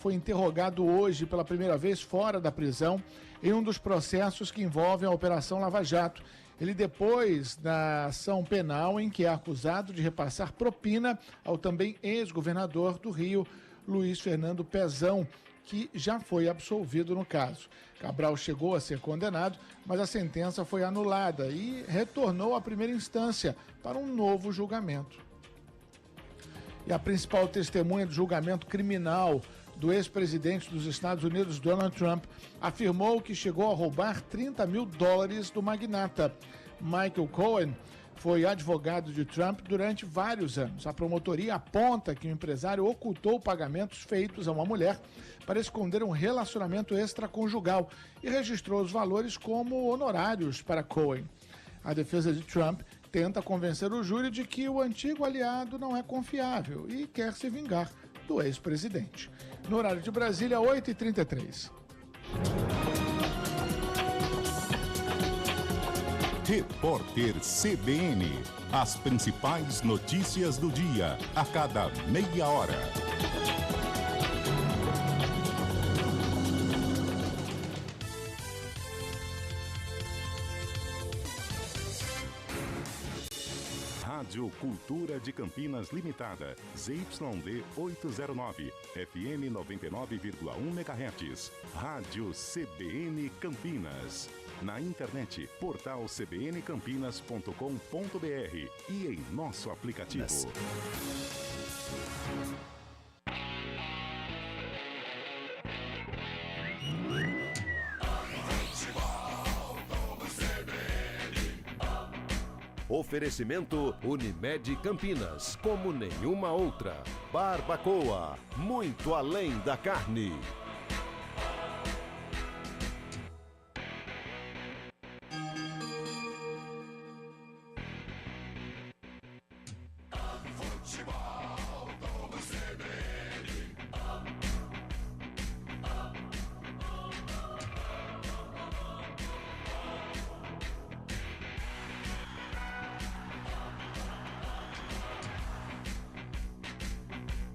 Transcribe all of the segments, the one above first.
foi interrogado hoje pela primeira vez fora da prisão em um dos processos que envolvem a Operação Lava Jato. Ele depois da ação penal em que é acusado de repassar propina ao também ex-governador do Rio, Luiz Fernando Pezão, que já foi absolvido no caso. Cabral chegou a ser condenado, mas a sentença foi anulada e retornou à primeira instância para um novo julgamento. E a principal testemunha do julgamento criminal do ex-presidente dos Estados Unidos, Donald Trump, afirmou que chegou a roubar $30 mil do magnata. Michael Cohen foi advogado de Trump durante vários anos. A promotoria aponta que o empresário ocultou pagamentos feitos a uma mulher para esconder um relacionamento extraconjugal e registrou os valores como honorários para Cohen. A defesa de Trump tenta convencer o júri de que o antigo aliado não é confiável e quer se vingar do ex-presidente. No horário de Brasília, 8h33. Repórter CBN. As principais notícias do dia, a cada meia hora. Rádio Cultura de Campinas Limitada, ZYD 809, FM 99,1 MHz. Rádio CBN Campinas. Na internet, portal cbncampinas.com.br e em nosso aplicativo. Oferecimento Unimed Campinas, como nenhuma outra. Barbacoa, muito além da carne.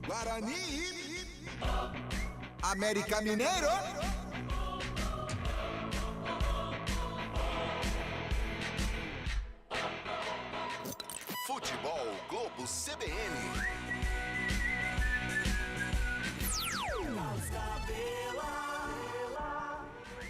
Guarani, América Mineiro, Futebol Globo CBN.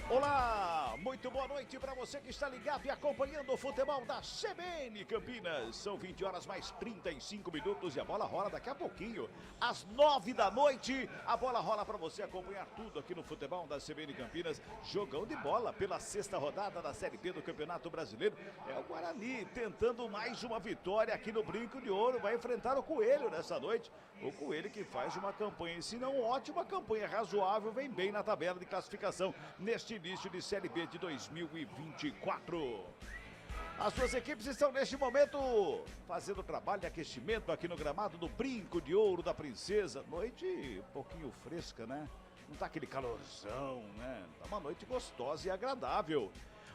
Olá, muito boa noite para você que está ligado e acompanhando o futebol da CBN Campinas. São 20 horas mais 35 minutos e a bola rola daqui a pouquinho. Às 9 da noite, a bola rola para você acompanhar tudo aqui no futebol da CBN Campinas. Jogão de bola pela sexta rodada da Série B do Campeonato Brasileiro. É o Guarani tentando mais uma vitória aqui no Brinco de Ouro. Vai enfrentar o Coelho nessa noite. O Coelho que faz uma campanha, se não ótima campanha, razoável, vem bem na tabela de classificação neste início de Série B de 2024. As duas equipes estão neste momento fazendo trabalho de aquecimento aqui no gramado do Brinco de Ouro da Princesa. Noite um pouquinho fresca, né? Não tá aquele calorzão, né? Tá uma noite gostosa e agradável.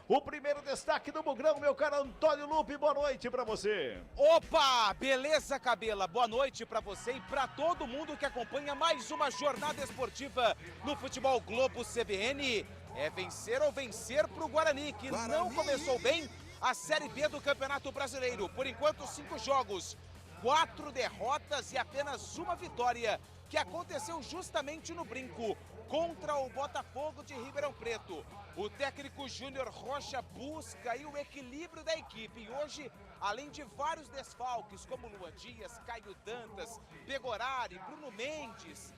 O primeiro destaque do Bugrão, meu caro Antônio Lupe, boa noite pra você. Opa, beleza, Cabela? Boa noite pra você e pra todo mundo que acompanha mais uma jornada esportiva no Futebol Globo CBN. É vencer ou vencer pro Guarani, que não começou bem a Série B do Campeonato Brasileiro. Por enquanto, 5 jogos, 4 derrotas e apenas uma vitória, que aconteceu justamente no Brinco, contra o Botafogo de Ribeirão Preto. O técnico Júnior Rocha busca aí o equilíbrio da equipe. E hoje, além de vários desfalques, como Luan Dias, Caio Dantas, Pegorari, Bruno Mendes,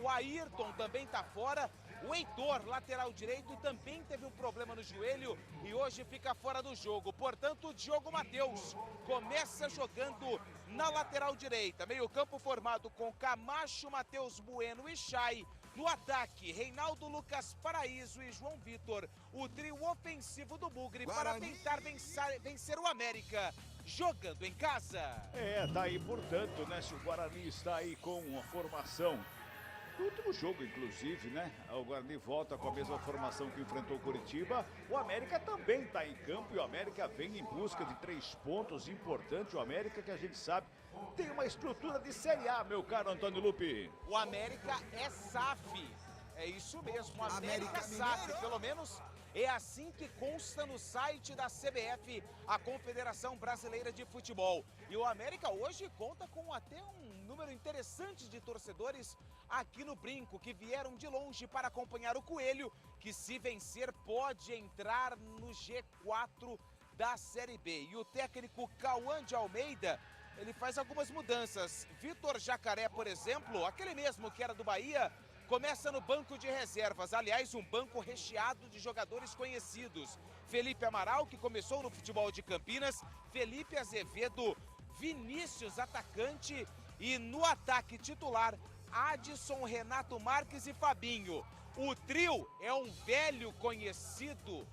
o Ayrton também está fora. O Heitor, lateral direito, também teve um problema no joelho e hoje fica fora do jogo. Portanto, o Diogo Matheus começa jogando na lateral direita. Meio campo formado com Camacho, Matheus Bueno e Chay. No ataque, Reinaldo, Lucas Paraíso e João Vitor. O trio ofensivo do Bugre para tentar vencer o América, jogando em casa. Tá aí, portanto, né? Se o Guarani está aí com uma formação do último jogo, inclusive, né? O Guarani volta com a mesma formação que enfrentou o Curitiba. O América também está em campo e o América vem em busca de 3 pontos importantes. O América que a gente sabe tem uma estrutura de Série A, meu caro Antônio Lupi. O América é SAF. É isso mesmo, América SAF, pelo menos é assim que consta no site da CBF, a Confederação Brasileira de Futebol. E o América hoje conta com até um número interessante de torcedores aqui no Brinco, que vieram de longe para acompanhar o Coelho, que se vencer pode entrar no G4 da Série B. E o técnico Cauã de Almeida, ele faz algumas mudanças. Vitor Jacaré, por exemplo, aquele mesmo que era do Bahia, começa no banco de reservas, aliás, um banco recheado de jogadores conhecidos. Felipe Amaral, que começou no futebol de Campinas, Felipe Azevedo, Vinícius, atacante, e no ataque titular, Adson, Renato Marques e Fabinho. O trio é um velho conhecido,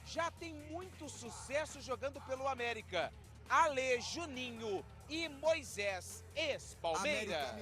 já tem muito sucesso jogando pelo América. Ale, Juninho e Moisés, ex-Palmeiras.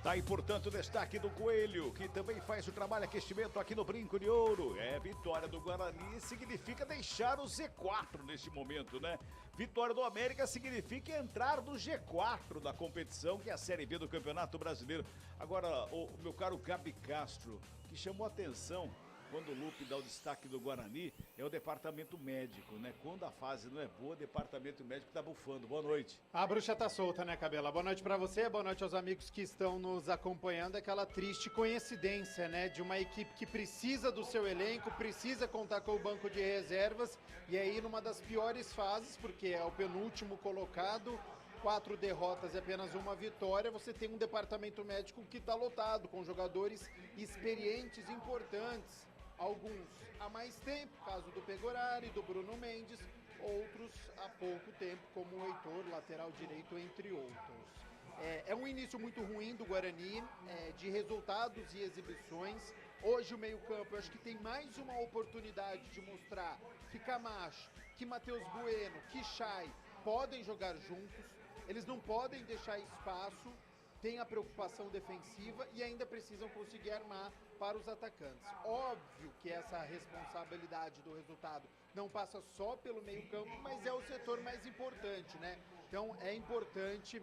Tá aí, portanto, o destaque do Coelho, que também faz o trabalho aquecimento aqui no Brinco de Ouro. Vitória do Guarani significa deixar o Z4 neste momento, né? Vitória do América significa entrar no G4 da competição, que é a Série B do Campeonato Brasileiro. Agora, o meu caro Gabi Castro, que chamou atenção quando o Lupe dá o destaque do Guarani, é o departamento médico, né? Quando a fase não é boa, o departamento médico tá bufando. Boa noite. A bruxa tá solta, né, Cabela? Boa noite pra você, boa noite aos amigos que estão nos acompanhando. Aquela triste coincidência, né, de uma equipe que precisa do seu elenco, precisa contar com o banco de reservas, e aí numa das piores fases, porque é o penúltimo colocado, 4 derrotas e apenas uma vitória, você tem um departamento médico que tá lotado, com jogadores experientes, importantes. Alguns há mais tempo, caso do Pegorari, do Bruno Mendes, outros há pouco tempo, como o Heitor, lateral direito, entre outros. É um início muito ruim do Guarani, de resultados e exibições. Hoje o meio-campo, eu acho que tem mais uma oportunidade de mostrar que Camacho, que Matheus Bueno, que Chay podem jogar juntos, eles não podem deixar espaço, tem a preocupação defensiva e ainda precisam conseguir armar para os atacantes. Óbvio que essa responsabilidade do resultado não passa só pelo meio-campo, mas é o setor mais importante, né? Então é importante,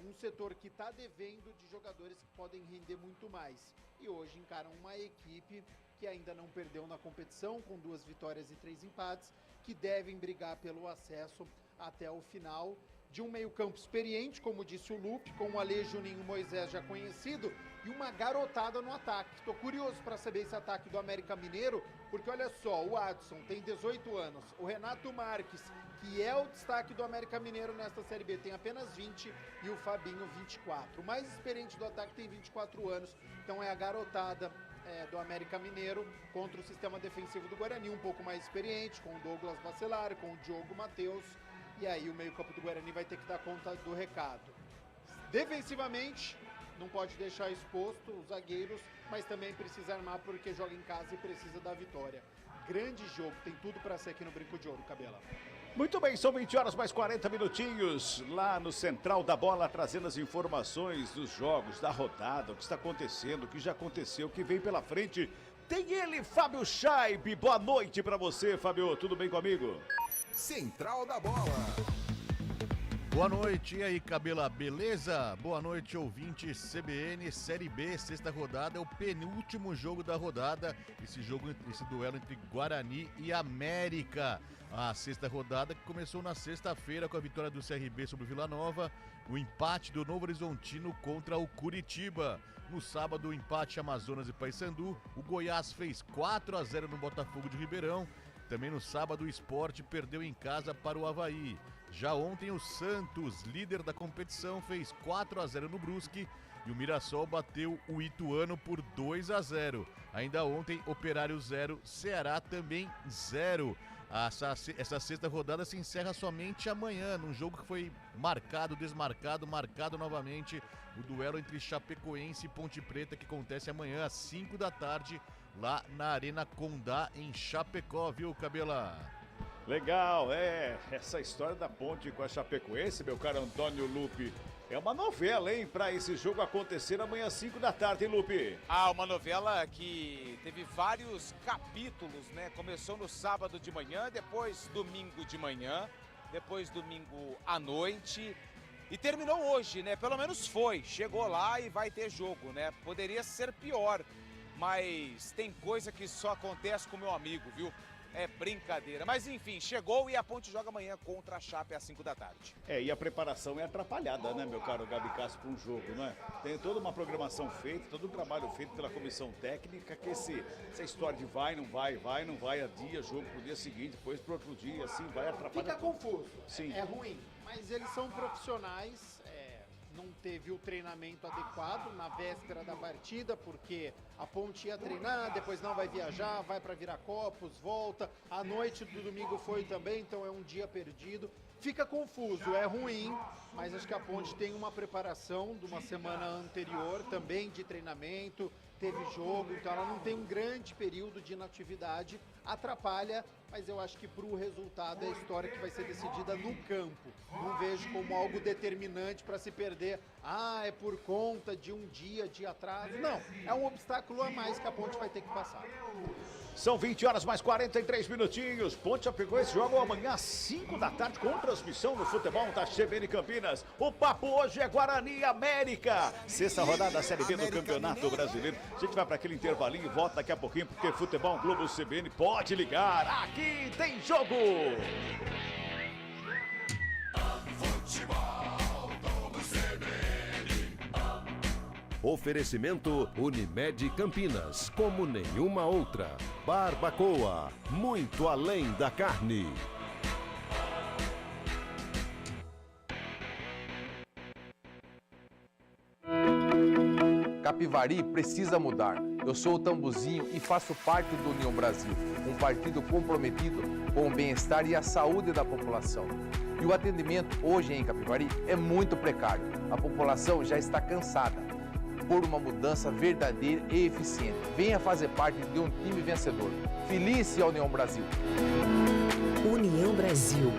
um setor que está devendo de jogadores que podem render muito mais. E hoje encaram uma equipe que ainda não perdeu na competição, com 2 vitórias e 3 empates, que devem brigar pelo acesso até o final. De um meio-campo experiente, como disse o Lupe, com o Ale, Juninho, Moisés já conhecido, e uma garotada no ataque. Estou curioso para saber esse ataque do América Mineiro, porque olha só, o Adson tem 18 anos, o Renato Marques, que é o destaque do América Mineiro nesta Série B, tem apenas 20, e o Fabinho 24. O mais experiente do ataque tem 24 anos, então é a garotada do América Mineiro contra o sistema defensivo do Guarani, um pouco mais experiente, com o Douglas Bacelar, com o Diogo Matheus. E aí o meio-campo do Guarani vai ter que dar conta do recado. Defensivamente, não pode deixar exposto os zagueiros, mas também precisa armar porque joga em casa e precisa da vitória. Grande jogo, tem tudo para ser aqui no Brinco de Ouro, Cabela. Muito bem, são 20 horas mais 40 minutinhos, lá no Central da Bola, trazendo as informações dos jogos, da rodada, o que está acontecendo, o que já aconteceu, o que vem pela frente. Tem ele, Fábio Scheibe. Boa noite para você, Fábio. Tudo bem comigo? Central da Bola. Boa noite, e aí, Cabela, beleza? Boa noite, ouvinte CBN, Série B, sexta rodada, é o penúltimo jogo da rodada, esse duelo entre Guarani e América. A sexta rodada que começou na sexta-feira com a vitória do CRB sobre o Vila Nova, o empate do Novo Horizontino contra o Curitiba. No sábado, o empate Amazonas e Paysandu, o Goiás fez 4-0 no Botafogo de Ribeirão. Também no sábado, o Sport perdeu em casa para o Avaí. Já ontem, o Santos, líder da competição, fez 4-0 no Brusque e o Mirassol bateu o Ituano por 2-0. Ainda ontem, Operário 0, Ceará também 0. Essa sexta rodada se encerra somente amanhã, num jogo que foi marcado, desmarcado, marcado novamente. O duelo entre Chapecoense e Ponte Preta, que acontece amanhã às 5 da tarde, lá na Arena Condá, em Chapecó, viu, Cabela? Legal, essa história da ponte com a Chapecoense, meu caro Antônio Lupe, é uma novela, hein, para esse jogo acontecer amanhã às 5 da tarde, hein, Lupe? Uma novela que teve vários capítulos, né? Começou no sábado de manhã, depois domingo de manhã, depois domingo à noite. E terminou hoje, né? Pelo menos foi. Chegou lá e vai ter jogo, né? Poderia ser pior, mas tem coisa que só acontece com meu amigo, viu? É brincadeira. Mas enfim, chegou e a Ponte joga amanhã contra a Chape às 5 da tarde. E a preparação é atrapalhada, né, meu caro Gabi Castro, para um jogo, né? Tem toda uma programação feita, todo um trabalho feito pela comissão técnica, que essa história de vai, não vai, a dia, jogo pro dia seguinte, depois pro outro dia, assim, vai atrapalhar. Fica confuso. Sim. É ruim, mas eles são profissionais. Não teve o treinamento adequado na véspera da partida, porque a Ponte ia treinar, depois não vai viajar, vai para Viracopos, volta. A noite do domingo foi também, então é um dia perdido. Fica confuso, é ruim, mas acho que a Ponte tem uma preparação de uma semana anterior, também de treinamento, teve jogo, então ela não tem um grande período de inatividade, atrapalha, mas eu acho que para o resultado é a história que vai ser decidida no campo. Não vejo como algo determinante para se perder. É por conta de um dia de atraso. Não, é um obstáculo a mais que a Ponte vai ter que passar. São 20 horas mais 43 minutinhos. Ponte já pegou esse jogo amanhã às 5 da tarde com transmissão no futebol da CBN Campinas. O papo hoje é Guarani e América. Sexta rodada da Série B do Campeonato Brasileiro. A gente vai para aquele intervalinho e volta daqui a pouquinho, porque Futebol Globo CBN pode ligar. Aqui tem jogo. Oferecimento Unimed Campinas, como nenhuma outra. Barbacoa, muito além da carne. Capivari precisa mudar. Eu sou o Tambuzinho e faço parte do União Brasil, um partido comprometido com o bem-estar e a saúde da população. E o atendimento hoje em Capivari é muito precário. A população já está cansada. Por uma mudança verdadeira e eficiente. Venha fazer parte de um time vencedor. Feliz a União Brasil. União Brasil.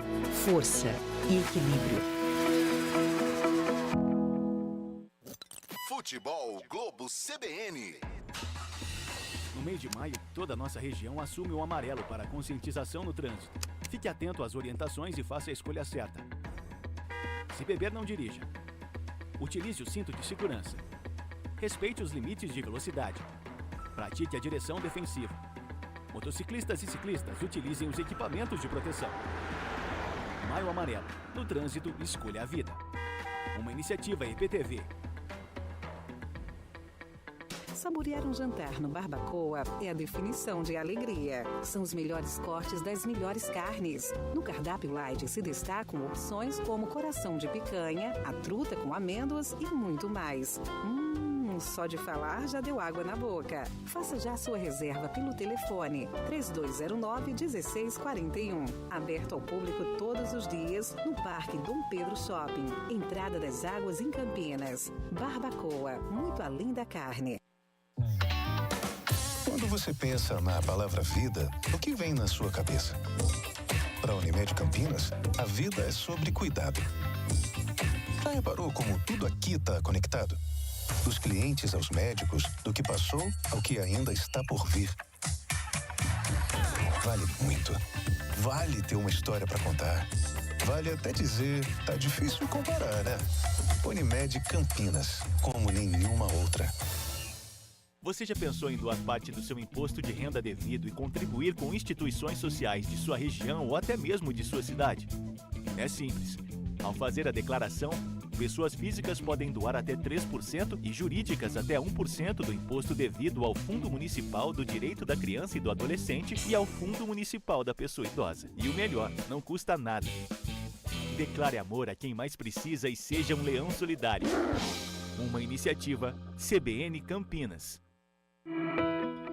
Força e equilíbrio. Futebol Globo CBN. No mês de maio, toda a nossa região assume o amarelo para a conscientização no trânsito. Fique atento às orientações e faça a escolha certa. Se beber, não dirija. Utilize o cinto de segurança. Respeite os limites de velocidade. Pratique a direção defensiva. Motociclistas e ciclistas utilizem os equipamentos de proteção. Maio Amarelo. No trânsito, escolha a vida. Uma iniciativa EPTV. Saborear um jantar no Barbacoa é a definição de alegria. São os melhores cortes das melhores carnes. No cardápio light se destacam opções como coração de picanha, a truta com amêndoas e muito mais. Só de falar já deu água na boca. Faça já sua reserva pelo telefone 3209-1641. Aberto ao público todos os dias no Parque Dom Pedro Shopping. Entrada das Águas em Campinas. Barbacoa, muito além da carne. Quando você pensa na palavra vida, o que vem na sua cabeça? Para a Unimed Campinas, a vida é sobre cuidado. Já reparou como tudo aqui está conectado? Dos clientes aos médicos, do que passou ao que ainda está por vir. Vale muito. Vale ter uma história para contar. Vale até dizer, tá difícil comparar, né? Unimed Campinas, como nenhuma outra. Você já pensou em doar parte do seu imposto de renda devido e contribuir com instituições sociais de sua região ou até mesmo de sua cidade? É simples. Ao fazer a declaração, pessoas físicas podem doar até 3% e jurídicas até 1% do imposto devido ao Fundo Municipal do Direito da Criança e do Adolescente e ao Fundo Municipal da Pessoa Idosa. E o melhor, não custa nada. Declare amor a quem mais precisa e seja um leão solidário. Uma iniciativa CBN Campinas.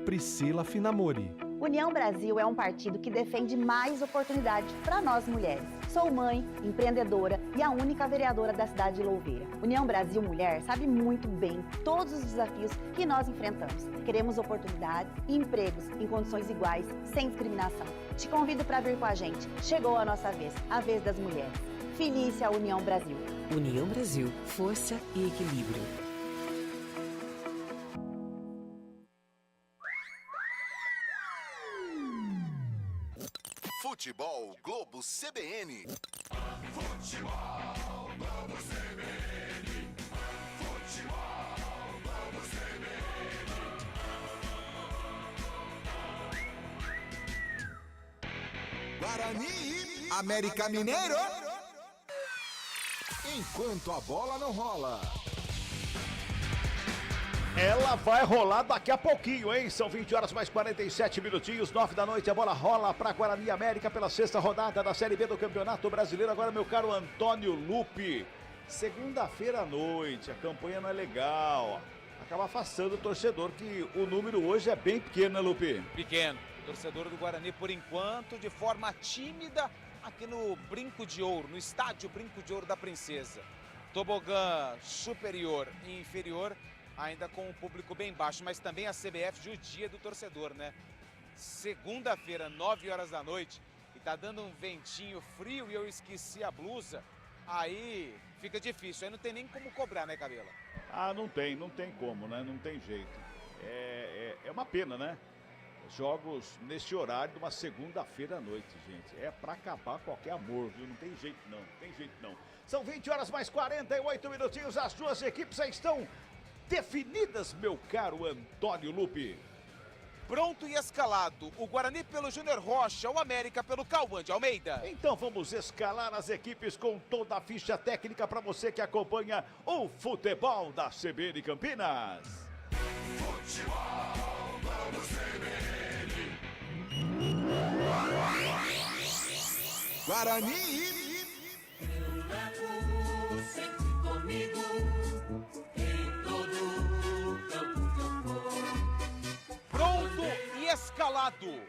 Priscila Finamori. União Brasil é um partido que defende mais oportunidades para nós mulheres. Sou mãe, empreendedora e a única vereadora da cidade de Louveira. União Brasil Mulher sabe muito bem todos os desafios que nós enfrentamos. Queremos oportunidades e empregos em condições iguais, sem discriminação. Te convido para vir com a gente. Chegou a nossa vez, a vez das mulheres. Feliz a União Brasil. União Brasil, força e equilíbrio. Futebol Globo CBN. Futebol Globo Guarani, América Mineiro. Enquanto a bola não rola. Ela vai rolar daqui a pouquinho, hein? São 20 horas mais 47 minutinhos, 9 da noite. A bola rola para Guarani América pela sexta rodada da Série B do Campeonato Brasileiro. Agora, meu caro Antônio Lupe, segunda-feira à noite, a campanha não é legal. Acaba afastando o torcedor, que o número hoje é bem pequeno, né, Lupe? Pequeno. Torcedor do Guarani, por enquanto, de forma tímida, aqui no Brinco de Ouro, no estádio Brinco de Ouro da Princesa. Tobogã superior e inferior, ainda com o público bem baixo, mas também a CBF judia do torcedor, né? Segunda-feira, 9 horas da noite, e tá dando um ventinho frio e eu esqueci a blusa, aí fica difícil, aí não tem nem como cobrar, né, Cabela? Ah, não tem como, né? Não tem jeito. É uma pena, né? Jogos nesse horário de uma segunda-feira à noite, gente. É pra acabar qualquer amor, viu? Não tem jeito não, São 20 horas mais 48 minutinhos. As duas equipes já estão definidas, meu caro Antônio Lupe. Pronto e escalado. O Guarani pelo Júnior Rocha, o América pelo Cauã de Almeida. Então vamos escalar as equipes com toda a ficha técnica para você que acompanha o futebol da CBN Campinas. Futebol, vamos CBN. Guarani. Eu levo sempre comigo em todo campo que eu for. Pronto e escalado.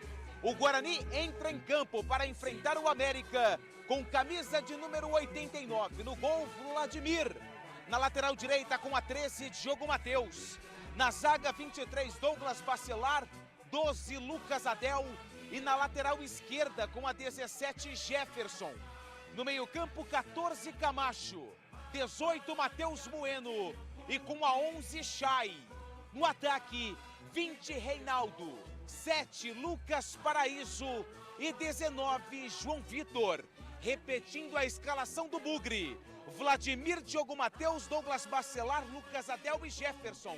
O Guarani entra em campo para enfrentar o América com camisa de número 89. No gol, Vladimir. Na lateral direita com a 13, Diogo Matheus. Na zaga, 23, Douglas Bacelar. 12, Lucas Adel. E na lateral esquerda com a 17, Jefferson. No meio-campo, 14, Camacho. 18, Matheus Bueno. E com a 11, Chay. No ataque, 20, Reinaldo. 7, Lucas Paraíso. E 19, João Vitor. Repetindo a escalação do Bugre. Vladimir, Diogo Matheus, Douglas Bacelar, Lucas Adel e Jefferson.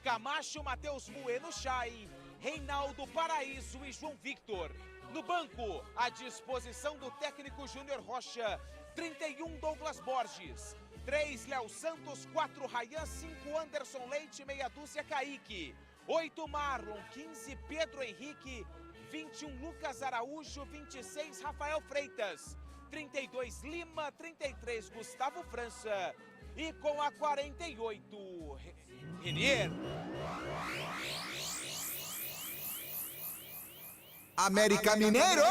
Camacho, Matheus Bueno, Chay. Reinaldo, Paraíso e João Victor. No banco, à disposição do técnico Júnior Rocha, 31, Douglas Borges. 3, Léo Santos. 4, Rayan. 5, Anderson Leite. Meia dúzia, Kaique. 8, Marlon. 15, Pedro Henrique. 21, Lucas Araújo. 26, Rafael Freitas. 32, Lima. 33, Gustavo França. E com a 48, Renier. América Mineiro.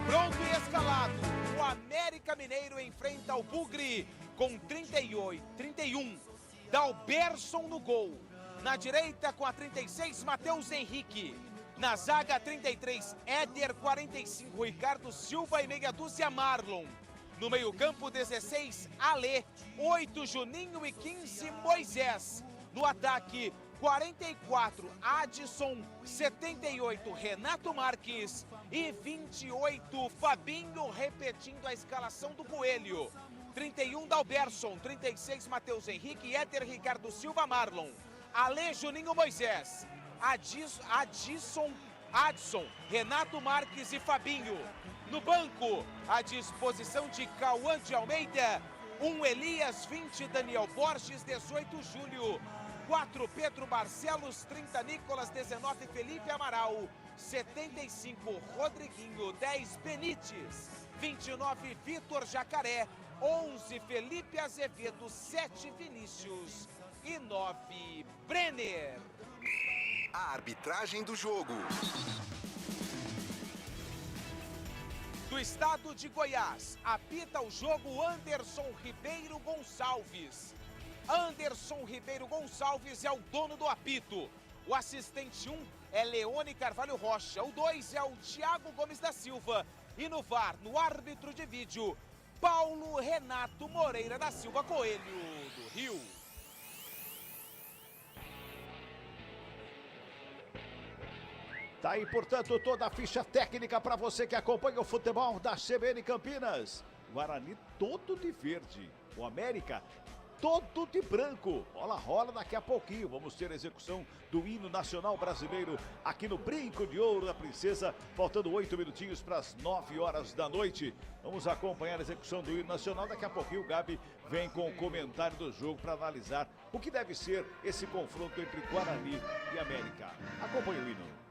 Pronto e escalado. O América Mineiro enfrenta o Bugre com 31, Dalberson no gol. Na direita com a 36, Matheus Henrique. Na zaga, 33, Éder. 45, Ricardo Silva e meia dúzia, Marlon. No meio-campo, 16, Alê. 8, Juninho e 15, Moisés. No ataque, 44, Adson. 78, Renato Marques. E 28, Fabinho, repetindo a escalação do Coelho. 31, Dalberson. 36, Matheus Henrique, Éder, Ricardo Silva, Marlon. Alê, Juninho, Moisés. Adson, Renato Marques e Fabinho. No banco, à disposição de Cauã de Almeida. 1, Elias. 20, Daniel Borges. 18, Júlio. 4, Pedro Barcelos. 30, Nicolas. 19, Felipe Amaral. 75, Rodriguinho. 10, Benítez. 29, Vitor Jacaré. 11, Felipe Azevedo. 7, Vinícius. E 9, Brenner. A arbitragem do jogo. Do estado de Goiás, apita o jogo Anderson Ribeiro Gonçalves. Anderson Ribeiro Gonçalves é o dono do apito. O assistente 1 é Leone Carvalho Rocha. O 2 é o Thiago Gomes da Silva. E no VAR, no árbitro de vídeo, Paulo Renato Moreira da Silva Coelho, do Rio. Tá aí, portanto, toda a ficha técnica para você que acompanha o futebol da CBN Campinas. Guarani todo de verde. O América todo de branco. Bola rola daqui a pouquinho. Vamos ter a execução do hino nacional brasileiro aqui no Brinco de Ouro da Princesa. Faltando 8 minutinhos para as 9 horas da noite. Vamos acompanhar a execução do hino nacional. Daqui a pouquinho o Gabi vem com o comentário do jogo para analisar o que deve ser esse confronto entre Guarani e América. Acompanhe o hino.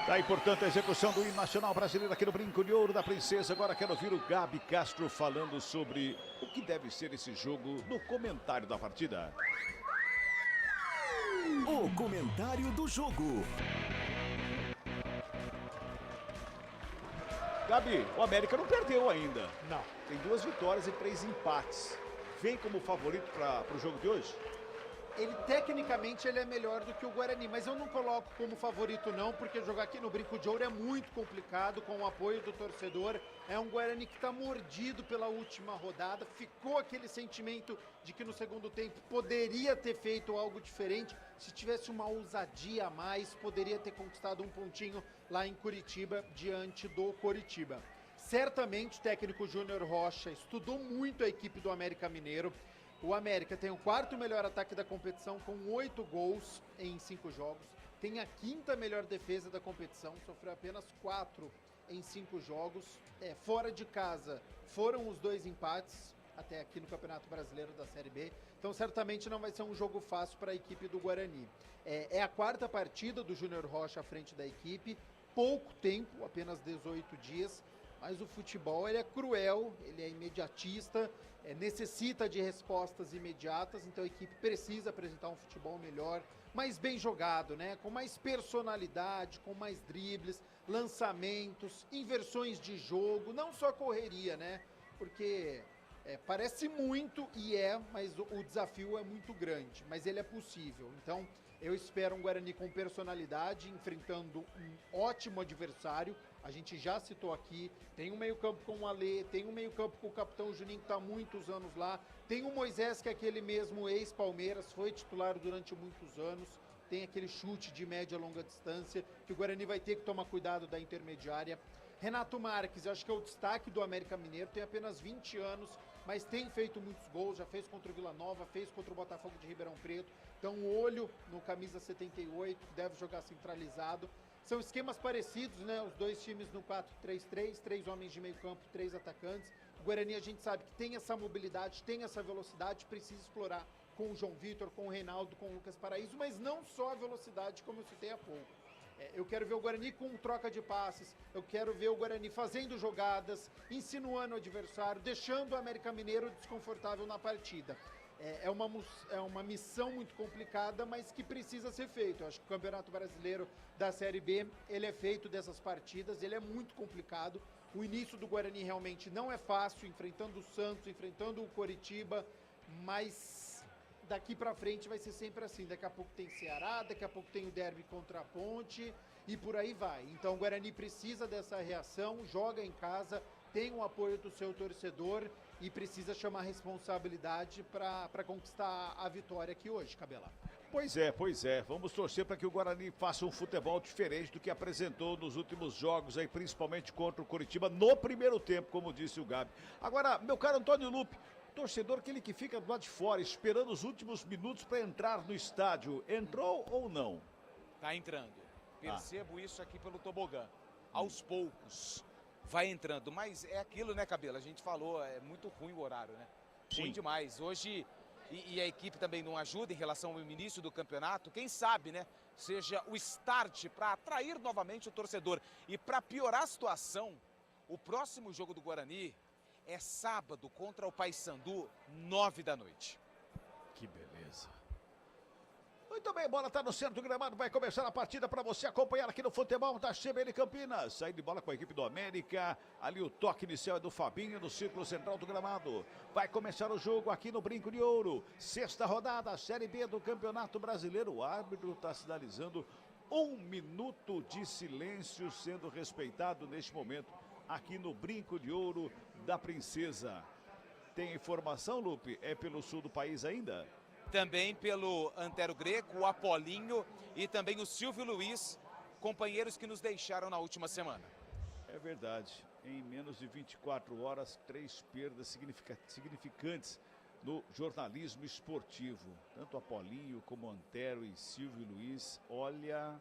Tá aí, portanto, a execução do hino nacional brasileiro aqui no Brinco de Ouro da Princesa. Agora quero ouvir o Gabi Castro falando sobre o que deve ser esse jogo no comentário da partida. O comentário do jogo. Gabi, o América não perdeu ainda. Não. Tem 2 vitórias e 3 empates. Vem como favorito para o jogo de hoje? Tecnicamente ele é melhor do que o Guarani, mas eu não coloco como favorito não, porque jogar aqui no Brinco de Ouro é muito complicado com o apoio do torcedor. É um Guarani que está mordido pela última rodada, ficou aquele sentimento de que no segundo tempo poderia ter feito algo diferente, se tivesse uma ousadia a mais, poderia ter conquistado um pontinho lá em Curitiba, diante do Coritiba. Certamente o técnico Júnior Rocha estudou muito a equipe do América Mineiro. O América tem o 4º melhor ataque da competição, com 8 gols em 5 jogos. Tem a 5ª melhor defesa da competição, sofreu apenas 4 em 5 jogos. Fora de casa foram os 2 empates, até aqui no Campeonato Brasileiro da Série B. Então certamente não vai ser um jogo fácil para a equipe do Guarani. É a 4ª partida do Júnior Rocha à frente da equipe. Pouco tempo, apenas 18 dias. Mas o futebol ele é cruel, ele é imediatista, necessita de respostas imediatas, então a equipe precisa apresentar um futebol melhor, mais bem jogado, né? Com mais personalidade, com mais dribles, lançamentos, inversões de jogo, não só correria, né? Porque parece muito mas o desafio é muito grande, mas ele é possível. Então eu espero um Guarani com personalidade, enfrentando um ótimo adversário. A gente já citou aqui, tem um meio-campo com o Alê, tem um meio-campo com o capitão Juninho, que está há muitos anos lá. Tem o Moisés, que é aquele mesmo ex-Palmeiras, foi titular durante muitos anos. Tem aquele chute de média e longa distância, que o Guarani vai ter que tomar cuidado da intermediária. Renato Marques, acho que é o destaque do América Mineiro, tem apenas 20 anos, mas tem feito muitos gols, já fez contra o Vila Nova, fez contra o Botafogo de Ribeirão Preto. Então, olho no camisa 78, deve jogar centralizado. São esquemas parecidos, né? Os dois times no 4-3-3, 3 homens de meio campo, 3 atacantes. O Guarani a gente sabe que tem essa mobilidade, tem essa velocidade, precisa explorar com o João Vitor, com o Reinaldo, com o Lucas Paraíso, mas não só a velocidade, como eu citei há pouco. Eu quero ver o Guarani com troca de passes, eu quero ver o Guarani fazendo jogadas, insinuando o adversário, deixando o América Mineiro desconfortável na partida. É uma missão muito complicada, mas que precisa ser feita. Eu acho que o Campeonato Brasileiro da Série B, ele é feito dessas partidas, ele é muito complicado. O início do Guarani realmente não é fácil, enfrentando o Santos, enfrentando o Coritiba, mas daqui pra frente vai ser sempre assim. Daqui a pouco tem Ceará, daqui a pouco tem o derby contra a Ponte e por aí vai. Então o Guarani precisa dessa reação, joga em casa, tem o apoio do seu torcedor e precisa chamar responsabilidade para conquistar a vitória aqui hoje, Cabela. Pois é. Vamos torcer para que o Guarani faça um futebol diferente do que apresentou nos últimos jogos, aí, principalmente contra o Coritiba, no primeiro tempo, como disse o Gabi. Agora, meu caro Antônio Lupe, torcedor, aquele que fica do lado de fora, esperando os últimos minutos para entrar no estádio, entrou ou não? Tá entrando. Percebo isso aqui pelo tobogã. Aos poucos. Vai entrando, mas é aquilo, né, Cabelo? A gente falou, é muito ruim o horário, né? Sim. Ruim demais. Hoje, e a equipe também não ajuda em relação ao início do campeonato, quem sabe, né? Seja o start para atrair novamente o torcedor. E para piorar a situação, o próximo jogo do Guarani é sábado contra o Paysandu, 9 da noite. Que beleza. Muito bem, bola está no centro do gramado, vai começar a partida para você acompanhar aqui no futebol da CBN Campinas. Saída de bola com a equipe do América, ali o toque inicial é do Fabinho no círculo central do gramado. Vai começar o jogo aqui no Brinco de Ouro, sexta rodada, Série B do Campeonato Brasileiro. O árbitro está sinalizando 1 minuto de silêncio sendo respeitado neste momento aqui no Brinco de Ouro da Princesa. Tem informação, Lupe? É pelo sul do país ainda? Também pelo Antero Greco, o Apolinho e também o Silvio Luiz, companheiros que nos deixaram na última semana. É verdade, em menos de 24 horas, 3 perdas significantes no jornalismo esportivo. Tanto Apolinho como Antero e Silvio Luiz, olha,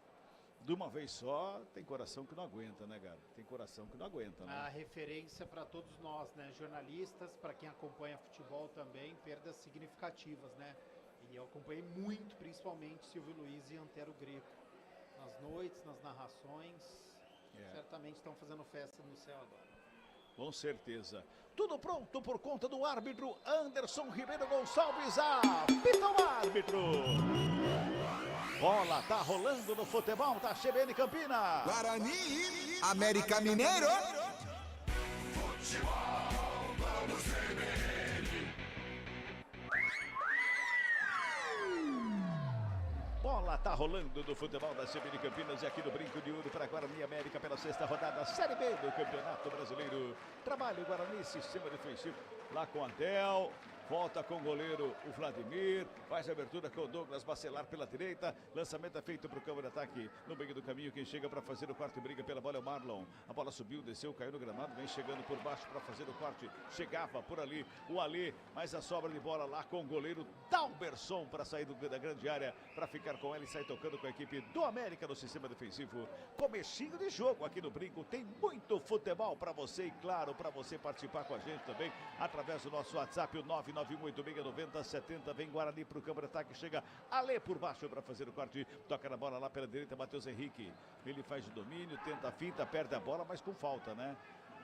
de uma vez só, tem coração que não aguenta, né, cara? Tem coração que não aguenta, né? A referência para todos nós, né? Jornalistas, para quem acompanha futebol também, perdas significativas, né? E eu acompanhei muito, principalmente, Silvio Luiz e Antero Greco. Nas noites, nas narrações, certamente estão fazendo festa no céu agora. Com certeza. Tudo pronto por conta do árbitro Anderson Ribeiro Gonçalves. Apita o árbitro. Bola tá rolando no futebol da CBN Campinas. Guarani, América Mineiro. Futebol, vamos CBN. Bola tá rolando no futebol da CBN Campinas e aqui no Brinco de Ouro para Guarani América pela sexta rodada, Série B do Campeonato Brasileiro. Trabalho Guarani, sistema defensivo lá com Antel. Volta com o goleiro o Vladimir, faz a abertura com o Douglas Bacelar pela direita, lançamento é feito para o campo de ataque, no meio do caminho quem chega para fazer o corte, briga pela bola é o Marlon, a bola subiu, desceu, caiu no gramado, vem chegando por baixo para fazer o corte, chegava por ali o Alê, mas a sobra de bola lá com o goleiro Dalberson para sair da grande área, para ficar com ela e sair tocando com a equipe do América no sistema defensivo. Comecinho de jogo aqui no Brinco, tem muito futebol para você e claro, para você participar com a gente também, através do nosso WhatsApp, o 991869070, vem Guarani para o campo de ataque, chega Alê por baixo para fazer o corte, toca na bola lá pela direita, Matheus Henrique, ele faz o domínio, tenta a finta, perde a bola, mas com falta, né?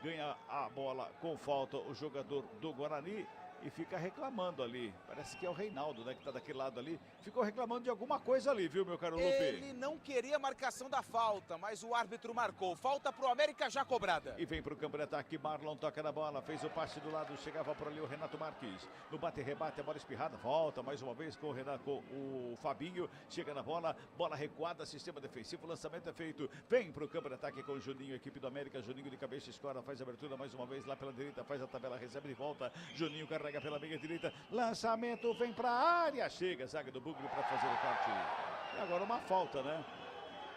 Ganha a bola com falta o jogador do Guarani e fica reclamando ali, parece que é o Reinaldo, né, que tá daquele lado ali, ficou reclamando de alguma coisa ali, viu, meu caro Lupe? Ele não queria a marcação da falta, mas o árbitro marcou, falta pro América já cobrada. E vem pro campo de ataque, Marlon toca na bola, fez o passe do lado, chegava por ali o Renato Marques, no bate-rebate, a bola espirrada, volta mais uma vez com o Renato, com o Fabinho, chega na bola, bola recuada, sistema defensivo, lançamento é feito, vem pro campo de ataque com o Juninho, equipe do América, Juninho de cabeça, escora, faz a abertura mais uma vez lá pela direita, faz a tabela, recebe de volta, Juninho carrega pela meia direita, lançamento vem para a área, chega, zaga do Bugre para fazer o corte. E agora uma falta, né?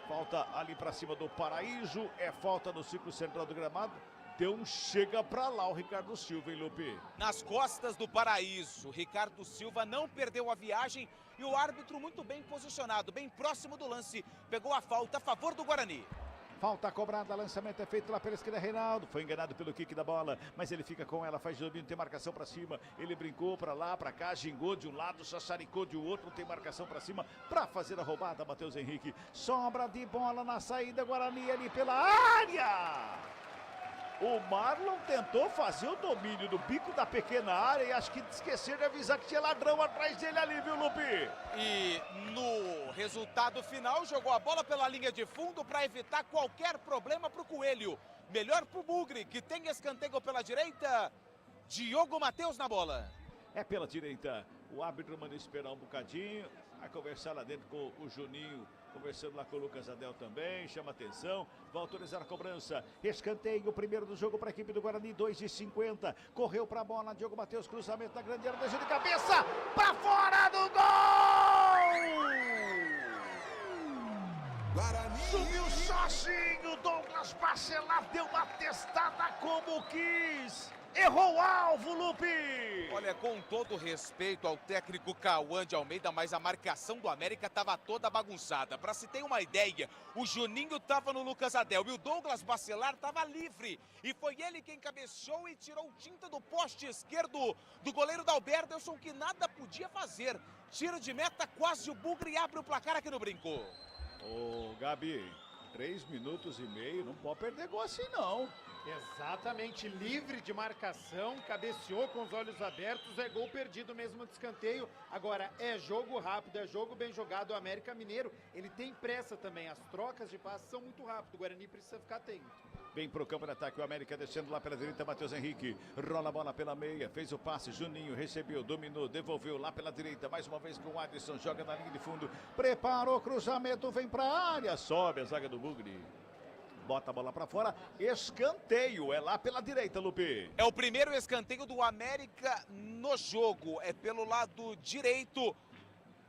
Falta ali para cima do Paraíso, é falta no círculo central do gramado. Deu um chega para lá o Ricardo Silva, hein, Lupe? Nas costas do Paraíso, Ricardo Silva não perdeu a viagem e o árbitro muito bem posicionado, bem próximo do lance, pegou a falta a favor do Guarani. Falta cobrada, lançamento é feito lá pela esquerda, Reinaldo, foi enganado pelo kick da bola, mas ele fica com ela, faz domínio, tem marcação para cima, ele brincou para lá, para cá, gingou de um lado, sassaricou de outro, tem marcação para cima, para fazer a roubada, Matheus Henrique, sobra de bola na saída, Guarani ali pela área! O Marlon tentou fazer o domínio do bico da pequena área e acho que esqueceu de avisar que tinha ladrão atrás dele ali, viu, Lupe? E no resultado final, jogou a bola pela linha de fundo para evitar qualquer problema para o Coelho. Melhor para o Bugre, que tem escanteio pela direita. Diogo Matheus na bola. É pela direita. O árbitro manda esperar um bocadinho. Vai conversar lá dentro com o Juninho. Conversando lá com o Lucas Adel também, chama atenção, vai autorizar a cobrança, escanteio, primeiro do jogo para a equipe do Guarani, 2:50, correu para a bola, Diogo Matheus, cruzamento na grande área, deixa de cabeça, para fora do gol! Guarani! Subiu sozinho, Douglas Bacelar deu uma testada como quis! Errou o alvo, Lupe! Olha, com todo respeito ao técnico Cauã de Almeida, mas a marcação do América estava toda bagunçada. Para se ter uma ideia, o Juninho estava no Lucas Adel e o Douglas Bacelar estava livre. E foi ele quem cabeceou e tirou tinta do poste esquerdo do goleiro Dalberto, que nada podia fazer. Tiro de meta, quase o Bugre abre o placar aqui no Brinco. Ô, Gabi, 3 minutos e meio, não pode perder gol assim não. Exatamente, livre de marcação, cabeceou com os olhos abertos, é gol perdido mesmo de escanteio. Agora é jogo rápido, é jogo bem jogado. O América Mineiro, ele tem pressa também, as trocas de passes são muito rápidas, o Guarani precisa ficar atento. Vem pro campo de ataque, o América descendo lá pela direita, Matheus Henrique, rola a bola pela meia, fez o passe, Juninho recebeu, dominou, devolveu lá pela direita, mais uma vez com o Adson, joga na linha de fundo, preparou o cruzamento, vem pra área, sobe a zaga do Bugre. Bota a bola pra fora, escanteio, é lá pela direita, Lupe. É o primeiro escanteio do América no jogo, é pelo lado direito,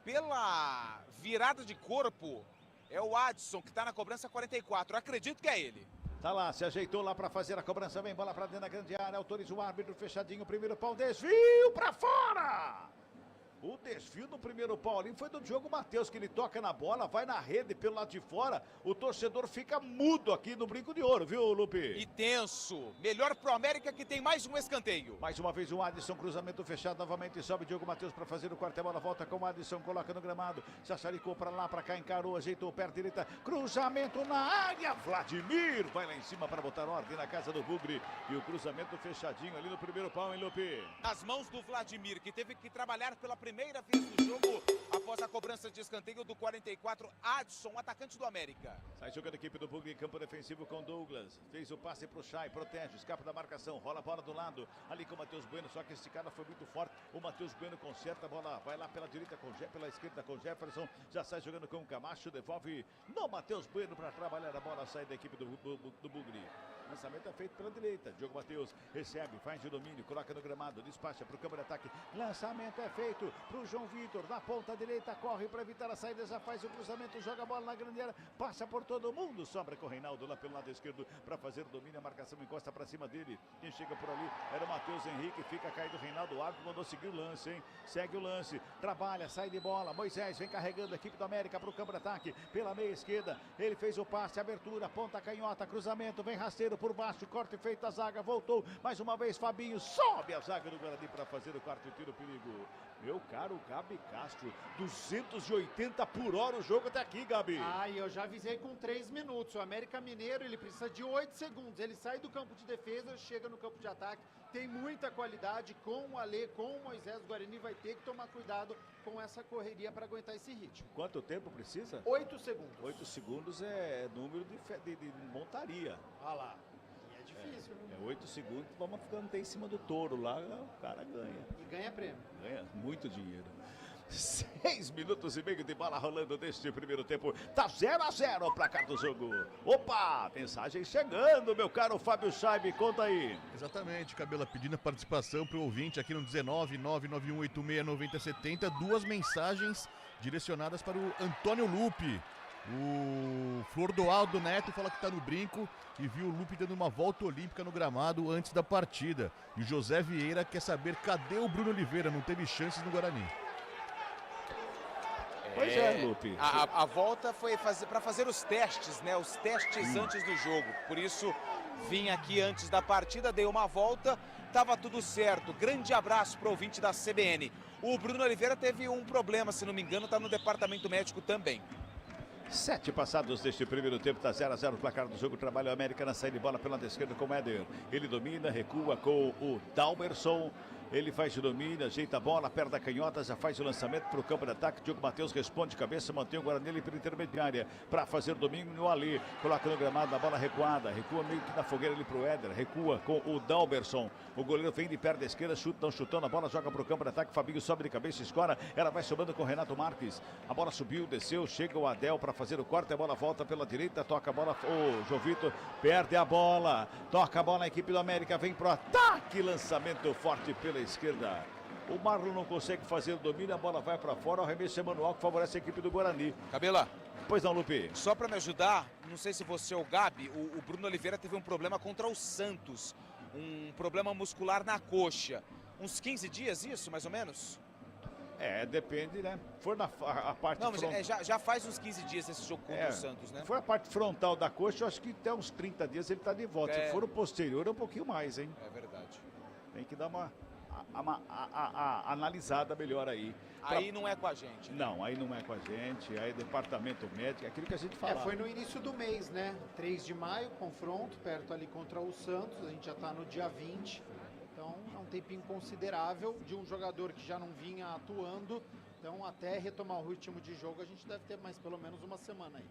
pela virada de corpo, é o Adson que tá na cobrança 44, eu acredito que é ele. Tá lá, se ajeitou lá pra fazer a cobrança, vem bola pra dentro da grande área, autoriza o árbitro, fechadinho, primeiro pau, desvio pra fora! O desvio no primeiro pau ali foi do Diogo Matheus, que ele toca na bola, vai na rede pelo lado de fora. O torcedor fica mudo aqui no Brinco de Ouro, viu, Lupe? E tenso. Melhor pro América, que tem mais um escanteio. Mais uma vez o Adson, cruzamento fechado novamente, sobe Diogo Matheus para fazer o quarto, a bola volta com o Adson, coloca no gramado, Sassaricou para lá, para cá, encarou, ajeitou, perto direita, cruzamento na área, Vladimir vai lá em cima para botar ordem na casa do Bugre. E o cruzamento fechadinho ali no primeiro pau, hein, Lupe? Nas mãos do Vladimir, que teve que trabalhar pela primeira vez no jogo, após a cobrança de escanteio do 44, Adson, atacante do América. Sai jogando a equipe do Bugre em campo defensivo com Douglas. Fez o passe pro Chay, protege, escapa da marcação, rola a bola do lado, ali com o Matheus Bueno, só que esse cara foi muito forte. O Matheus Bueno conserta a bola, vai lá pela direita, pela esquerda com Jefferson, já sai jogando com o Camacho, devolve no Matheus Bueno para trabalhar a bola, sai da equipe do Bugre. Lançamento é feito pela direita, Diogo Matheus recebe, faz de domínio, coloca no gramado, despacha para o campo de ataque, lançamento é feito para o João Vitor, na ponta direita, corre para evitar a saída, já faz o cruzamento, joga a bola na grande área, passa por todo mundo, sobra com o Reinaldo lá pelo lado esquerdo para fazer o domínio, a marcação encosta para cima dele, quem chega por ali era o Matheus Henrique, fica caído o Reinaldo, o árbitro mandou seguir o lance, hein? Segue o lance, trabalha, sai de bola, Moisés vem carregando a equipe do América para o campo de ataque, pela meia esquerda, ele fez o passe, abertura, ponta canhota, cruzamento, vem rasteiro por baixo, corte feito a zaga, voltou, mais uma vez Fabinho, sobe a zaga do Guarani para fazer o quarto tiro, perigo. Meu caro Gabi Castro, 280 por hora o jogo até aqui, Gabi. Ah, e eu já avisei com 3 minutos, o América Mineiro, ele precisa de 8 segundos, ele sai do campo de defesa, chega no campo de ataque, tem muita qualidade com o Alê, com o Moisés, o Guarani vai ter que tomar cuidado com essa correria para aguentar esse ritmo. Quanto tempo precisa? 8 segundos. 8 segundos é número de montaria. Olha lá. Difícil, é 8 segundos, vamos ficando em cima do touro lá, o cara ganha. E ganha prêmio. Ganha muito dinheiro. 6 minutos e meio de bola rolando neste primeiro tempo. Tá 0-0 o placar do jogo. Opa, mensagem chegando, meu caro Fábio Scheibe, conta aí. Exatamente, Cabela, pedindo a participação pro ouvinte aqui no 19991869070, 2 mensagens direcionadas para o Antônio Lupe. O Flordoaldo Neto fala que tá no Brinco e viu o Lupe dando uma volta olímpica no gramado antes da partida. E o José Vieira quer saber cadê o Bruno Oliveira, não teve chances no Guarani. Pois é, Lupe. A volta foi para fazer os testes, né? Os testes antes do jogo. Por isso, vim aqui antes da partida, dei uma volta, tava tudo certo. Grande abraço pro ouvinte da CBN. O Bruno Oliveira teve um problema, se não me engano, tá no departamento médico também. 7 passados deste primeiro tempo, está 0-0 o placar do jogo. Trabalha o América na saída de bola pela esquerda com o Éder. Ele domina, recua com o Dalberson. Ele faz o domínio, ajeita a bola, perde a canhota, já faz o lançamento para o campo de ataque. Diogo Matheus responde de cabeça, mantém o Guarani ali pela intermediária para fazer o domínio no Ali. Coloca no gramado, a bola recuada, recua meio que na fogueira ali para o Éder, recua com o Dalberson. O goleiro vem de perto da esquerda, chutando a bola, joga para o campo de ataque. Fabinho sobe de cabeça, escora, ela vai sobrando com o Renato Marques. A bola subiu, desceu, chega o Adel para fazer o corte, a bola volta pela direita, toca a bola, o João Vitor perde a bola, toca a bola, a equipe do América vem pro ataque, lançamento forte pela esquerda. O Marlon não consegue fazer o domínio, a bola vai para fora, o arremesso é manual que favorece a equipe do Guarani. Cabela. Pois não, Lupe. Só para me ajudar, não sei se você ou o Gabi, o Bruno Oliveira teve um problema contra o Santos, um problema muscular na coxa. Uns 15 dias isso, mais ou menos? É, depende, né? For a parte não, mas já faz uns 15 dias esse jogo contra o Santos, né? Se for a parte frontal da coxa, eu acho que até uns 30 dias ele tá de volta. Se for o posterior, é um pouquinho mais, hein? É verdade. Tem que dar uma analisada melhor aí. Aí não é com a gente. Né? Não, aí não é com a gente, aí é departamento médico, aquilo que a gente fala. Foi no início do mês, né? 3 de maio, confronto, perto ali contra o Santos, a gente já tá no dia 20. Então é um tempinho considerável de um jogador que já não vinha atuando. Então até retomar o ritmo de jogo a gente deve ter mais pelo menos uma semana aí.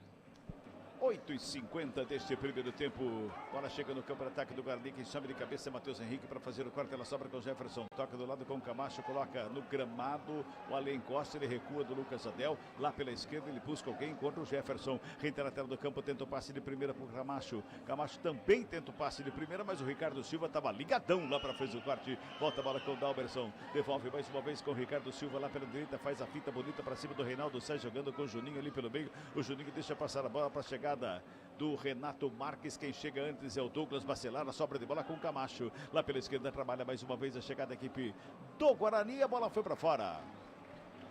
8h50 deste primeiro tempo. Bola chega no campo de ataque do Guarani. Quem sobe de cabeça é Matheus Henrique para fazer o corte. Ela sobra com o Jefferson. Toca do lado com o Camacho. Coloca no gramado. O Ale encosta. Ele recua do Lucas Adel. Lá pela esquerda ele busca alguém. Encontra o Jefferson. Reitera a tela do campo. Tenta o passe de primeira para o Camacho. Camacho também tenta o passe de primeira. Mas o Ricardo Silva estava ligadão lá para fazer o corte. Volta a bola com o Dalberson. Devolve mais uma vez com o Ricardo Silva lá pela direita. Faz a fita bonita para cima do Reinaldo. Sai jogando com o Juninho ali pelo meio. O Juninho deixa passar a bola para chegar do Renato Marques. Quem chega antes é o Douglas Bacelar. A sobra de bola com o Camacho. Lá pela esquerda trabalha mais uma vez a chegada da equipe do Guarani. A bola foi para fora.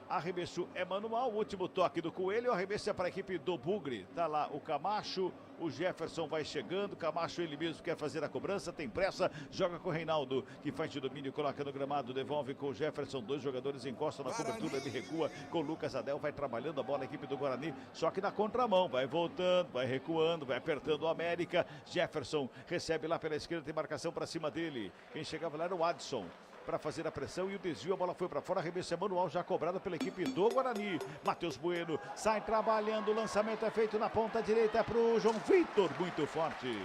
Arremesso é manual. O último toque do Coelho. Arremesso é para a equipe do Bugre. Tá lá o Camacho. O Jefferson vai chegando. Camacho ele mesmo quer fazer a cobrança. Tem pressa. Joga com o Reinaldo, que faz de domínio. Coloca no gramado. Devolve com o Jefferson. 2 jogadores encostam na cobertura. Ele recua com o Lucas Adel. Vai trabalhando a bola a equipe do Guarani. Só que na contramão. Vai voltando. Vai recuando. Vai apertando o América. Jefferson recebe lá pela esquerda. Tem marcação para cima dele. Quem chegava lá era o Adson para fazer a pressão e o desvio, a bola foi para fora, arremesso é manual já cobrada pela equipe do Guarani. Matheus Bueno sai trabalhando, o lançamento é feito na ponta direita para o João Vitor, muito forte.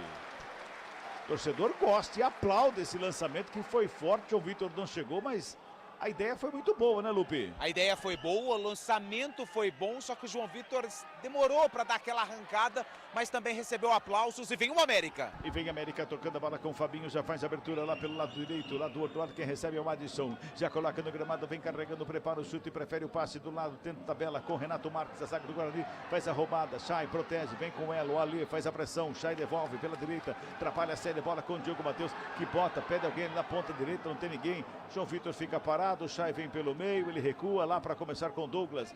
Torcedor gosta e aplaude esse lançamento que foi forte, João Vitor não chegou, mas a ideia foi muito boa, né, Lupe? A ideia foi boa, o lançamento foi bom, só que o João Vitor demorou para dar aquela arrancada, mas também recebeu aplausos e vem o América. E vem a América tocando a bola com o Fabinho, já faz a abertura lá pelo lado direito, lá do outro lado quem recebe é o Adson, já coloca no gramado, vem carregando, prepara o chute, prefere o passe do lado, tenta tabela com Renato Marques, a zaga do Guarani, faz a roubada, Chay protege, vem com ela, o Ali faz a pressão, Chay devolve pela direita, atrapalha a série, bola com o Diogo Matheus, que bota, pede alguém na ponta direita, não tem ninguém, João Vitor fica parado, o Chay vem pelo meio, ele recua lá para começar com o Douglas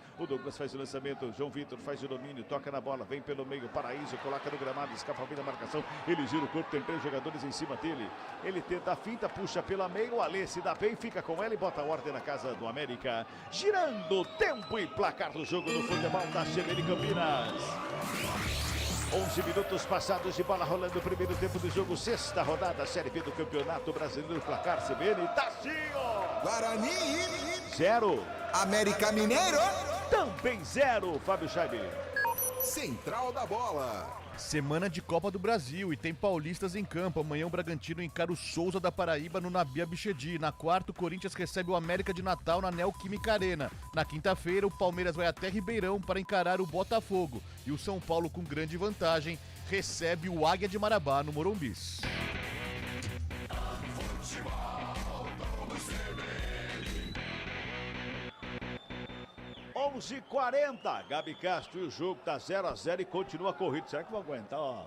faz o lançamento, João Vitor faz o domínio, toca na bola, vem pelo meio, Paraíso, coloca no gramado, escapa bem da marcação, ele gira o corpo, tem 3 jogadores em cima dele, ele tenta a finta, puxa pela meio, o Alê se dá bem, fica com ela e bota a ordem na casa do América, girando tempo e placar do jogo do futebol da CBN Campinas. 11 minutos passados de bola rolando o primeiro tempo do jogo, 6ª rodada, Série B do Campeonato Brasileiro, placar CBN, Tacinho! Guarani 0. América Mineiro também 0, Fábio Scheibe. Central da Bola. Semana de Copa do Brasil e tem paulistas em campo. Amanhã o Bragantino encara o Souza da Paraíba no Nabi Abichedi. Na quarta, o Corinthians recebe o América de Natal na Neoquímica Arena. Na quinta-feira, o Palmeiras vai até Ribeirão para encarar o Botafogo. E o São Paulo, com grande vantagem, recebe o Águia de Marabá no Morumbis. 11h40, Gabi Castro, e o jogo tá 0-0 e continua corrido. Será que vão aguentar o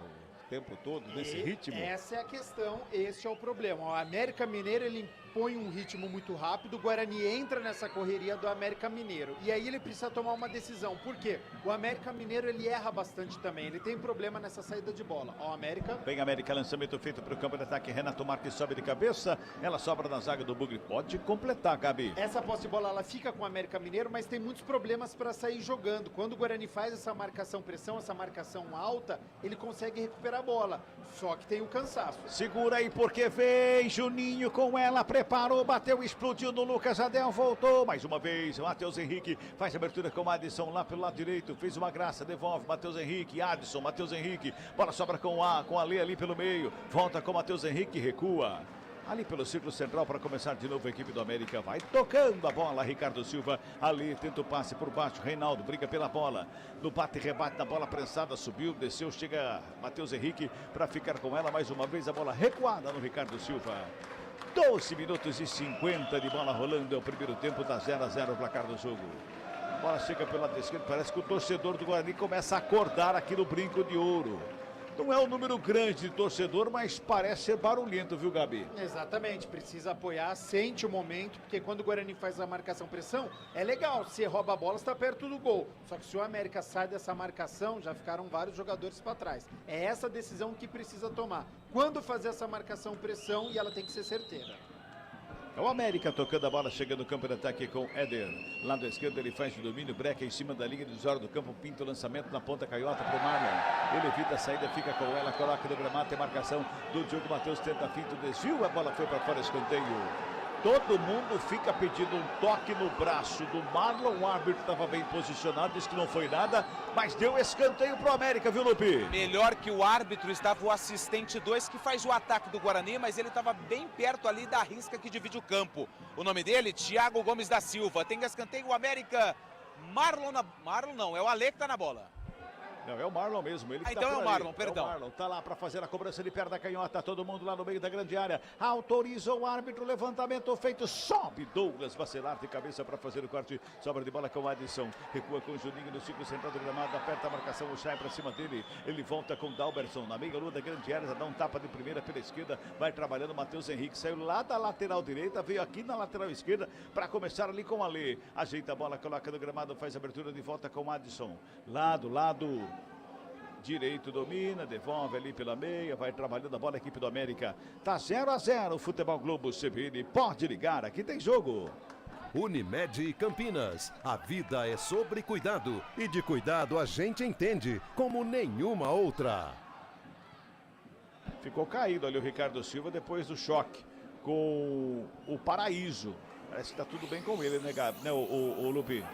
tempo todo nesse ritmo? Essa é a questão, esse é o problema. O América Mineiro, ele impõe um ritmo muito rápido, o Guarani entra nessa correria do América Mineiro. E aí ele precisa tomar uma decisão. Por quê? O América Mineiro, ele erra bastante também. Ele tem problema nessa saída de bola. Ó, América. Vem América, lançamento feito para o campo de ataque. Renato Marques sobe de cabeça. Ela sobra na zaga do Bugre. Pode completar, Gabi. Essa posse de bola, ela fica com o América Mineiro, mas tem muitos problemas para sair jogando. Quando o Guarani faz essa marcação-pressão, essa marcação alta, ele consegue recuperar a bola. Só que tem o cansaço. Segura aí porque vem Juninho com ela, preparou, bateu, explodiu no Lucas Adel, voltou mais uma vez. Matheus Henrique faz abertura com o Adson lá pelo lado direito, fez uma graça, devolve Matheus Henrique, Adson, Matheus Henrique, bola sobra com a Lê ali pelo meio, volta com Matheus Henrique, recua. Ali pelo círculo central para começar de novo a equipe do América. Vai tocando a bola, Ricardo Silva. Ali tenta o passe por baixo. Reinaldo briga pela bola. No bate e rebate na bola prensada. Subiu, desceu, chega Matheus Henrique para ficar com ela. Mais uma vez a bola recuada no Ricardo Silva. 12 minutos e 50 de bola rolando. É o primeiro tempo, da 0-0 o placar do jogo. A bola chega pela esquerda. Parece que o torcedor do Guarani começa a acordar aqui no Brinco de Ouro. Não é um número grande de torcedor, mas parece ser barulhento, viu, Gabi? Exatamente, precisa apoiar, sente o momento, porque quando o Guarani faz a marcação-pressão, é legal, se rouba a bola, está perto do gol. Só que se o América sai dessa marcação, já ficaram vários jogadores para trás. É essa decisão que precisa tomar. Quando fazer essa marcação-pressão, e ela tem que ser certeira. É o América tocando a bola, chega no campo de ataque com Éder. Lado esquerdo ele faz o domínio, breca em cima da linha de desordem do campo, pinta o lançamento na ponta canhota para o Marlon. Ele evita a saída, fica com ela, coloca no gramado, tem marcação do Diogo Matheus, tenta finto, desvio, a bola foi para fora, escanteio. Todo mundo fica pedindo um toque no braço do Marlon. O árbitro estava bem posicionado, disse que não foi nada, mas deu escanteio pro América, viu, Lupi? Melhor que o árbitro estava o assistente 2, que faz o ataque do Guarani, mas ele estava bem perto ali da risca que divide o campo. O nome dele, Thiago Gomes da Silva. Tem escanteio o América. Marlon não, é o Ale que tá na bola. Não, é o Marlon mesmo. Ele que então tá é o Marlon, perdão. É o Marlon, tá lá para fazer a cobrança de perna da canhota. Todo mundo lá no meio da grande área. Autoriza o árbitro, levantamento feito. Sobe Douglas vacilar de cabeça para fazer o corte. Sobra de bola com o Adson. Recua com o Juninho no ciclo central do gramado. Aperta a marcação, o Chay para cima dele. Ele volta com o Dalberson na meia lua da grande área. Dá um tapa de primeira pela esquerda. Vai trabalhando o Matheus Henrique. Saiu lá da lateral direita. Veio aqui na lateral esquerda para começar ali com o Ale. Ajeita a bola, coloca no gramado. Faz a abertura de volta com o Adson. Lado direito domina, devolve ali pela meia, vai trabalhando a bola a equipe do América. Tá 0-0 o Futebol Globo CBN. Pode ligar, aqui tem jogo. Unimed Campinas. A vida é sobre cuidado. E de cuidado a gente entende como nenhuma outra. Ficou caído ali o Ricardo Silva depois do choque com o Paraíso. Parece que tá tudo bem com ele, né, Gabi? Né, o Lupi?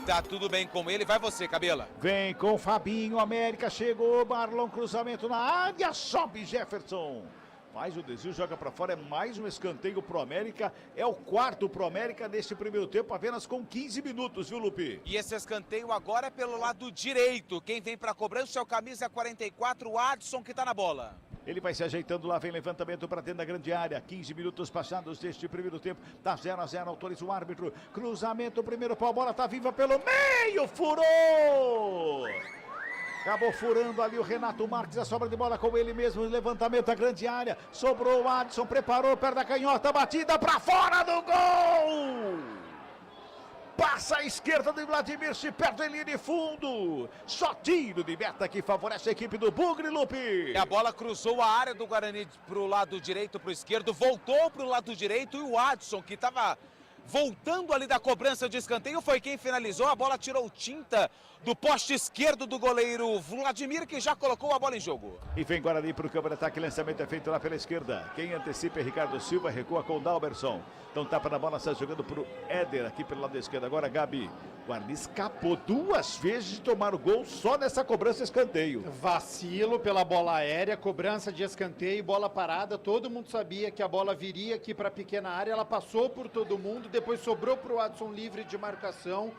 Tá tudo bem com ele, vai você, Cabela. Vem com Fabinho, América chegou, Marlon, cruzamento na área, sobe Jefferson. Faz o desvio, joga para fora, é mais um escanteio pro América, é o quarto pro América neste primeiro tempo, apenas com 15 minutos, viu, Lupi? E esse escanteio agora é pelo lado direito, quem vem pra cobrança é o camisa 44, o Adson, que tá na bola. Ele vai se ajeitando lá, vem levantamento para dentro da grande área. 15 minutos passados deste primeiro tempo. Tá 0-0, autoriza o árbitro. Cruzamento, primeiro pau, a bola tá viva pelo meio, furou! Acabou furando ali o Renato Marques, a sobra de bola com ele mesmo, levantamento da grande área. Sobrou o Adson, preparou, perto da canhota, batida para fora do gol! Passa à esquerda do Vladimir, se perde em linha de fundo. Só tiro de meta que favorece a equipe do Bugre, Lupi. E a bola cruzou a área do Guarani pro lado direito, pro esquerdo, voltou pro lado direito e o Adson, que estava voltando ali da cobrança de escanteio, foi quem finalizou. A bola tirou tinta do poste esquerdo do goleiro Vladimir, que já colocou a bola em jogo. E vem Guarani para o campo de ataque, lançamento é feito lá pela esquerda. Quem antecipa é Ricardo Silva, recua com o Dalberson. Então tapa na bola, sai jogando para o Éder aqui pelo lado esquerdo. Agora Gabi, Guarani escapou 2 vezes de tomar o gol só nessa cobrança escanteio. Vacilo pela bola aérea, cobrança de escanteio, bola parada. Todo mundo sabia que a bola viria aqui para a pequena área, ela passou por todo mundo, depois sobrou para o Adson livre de marcação.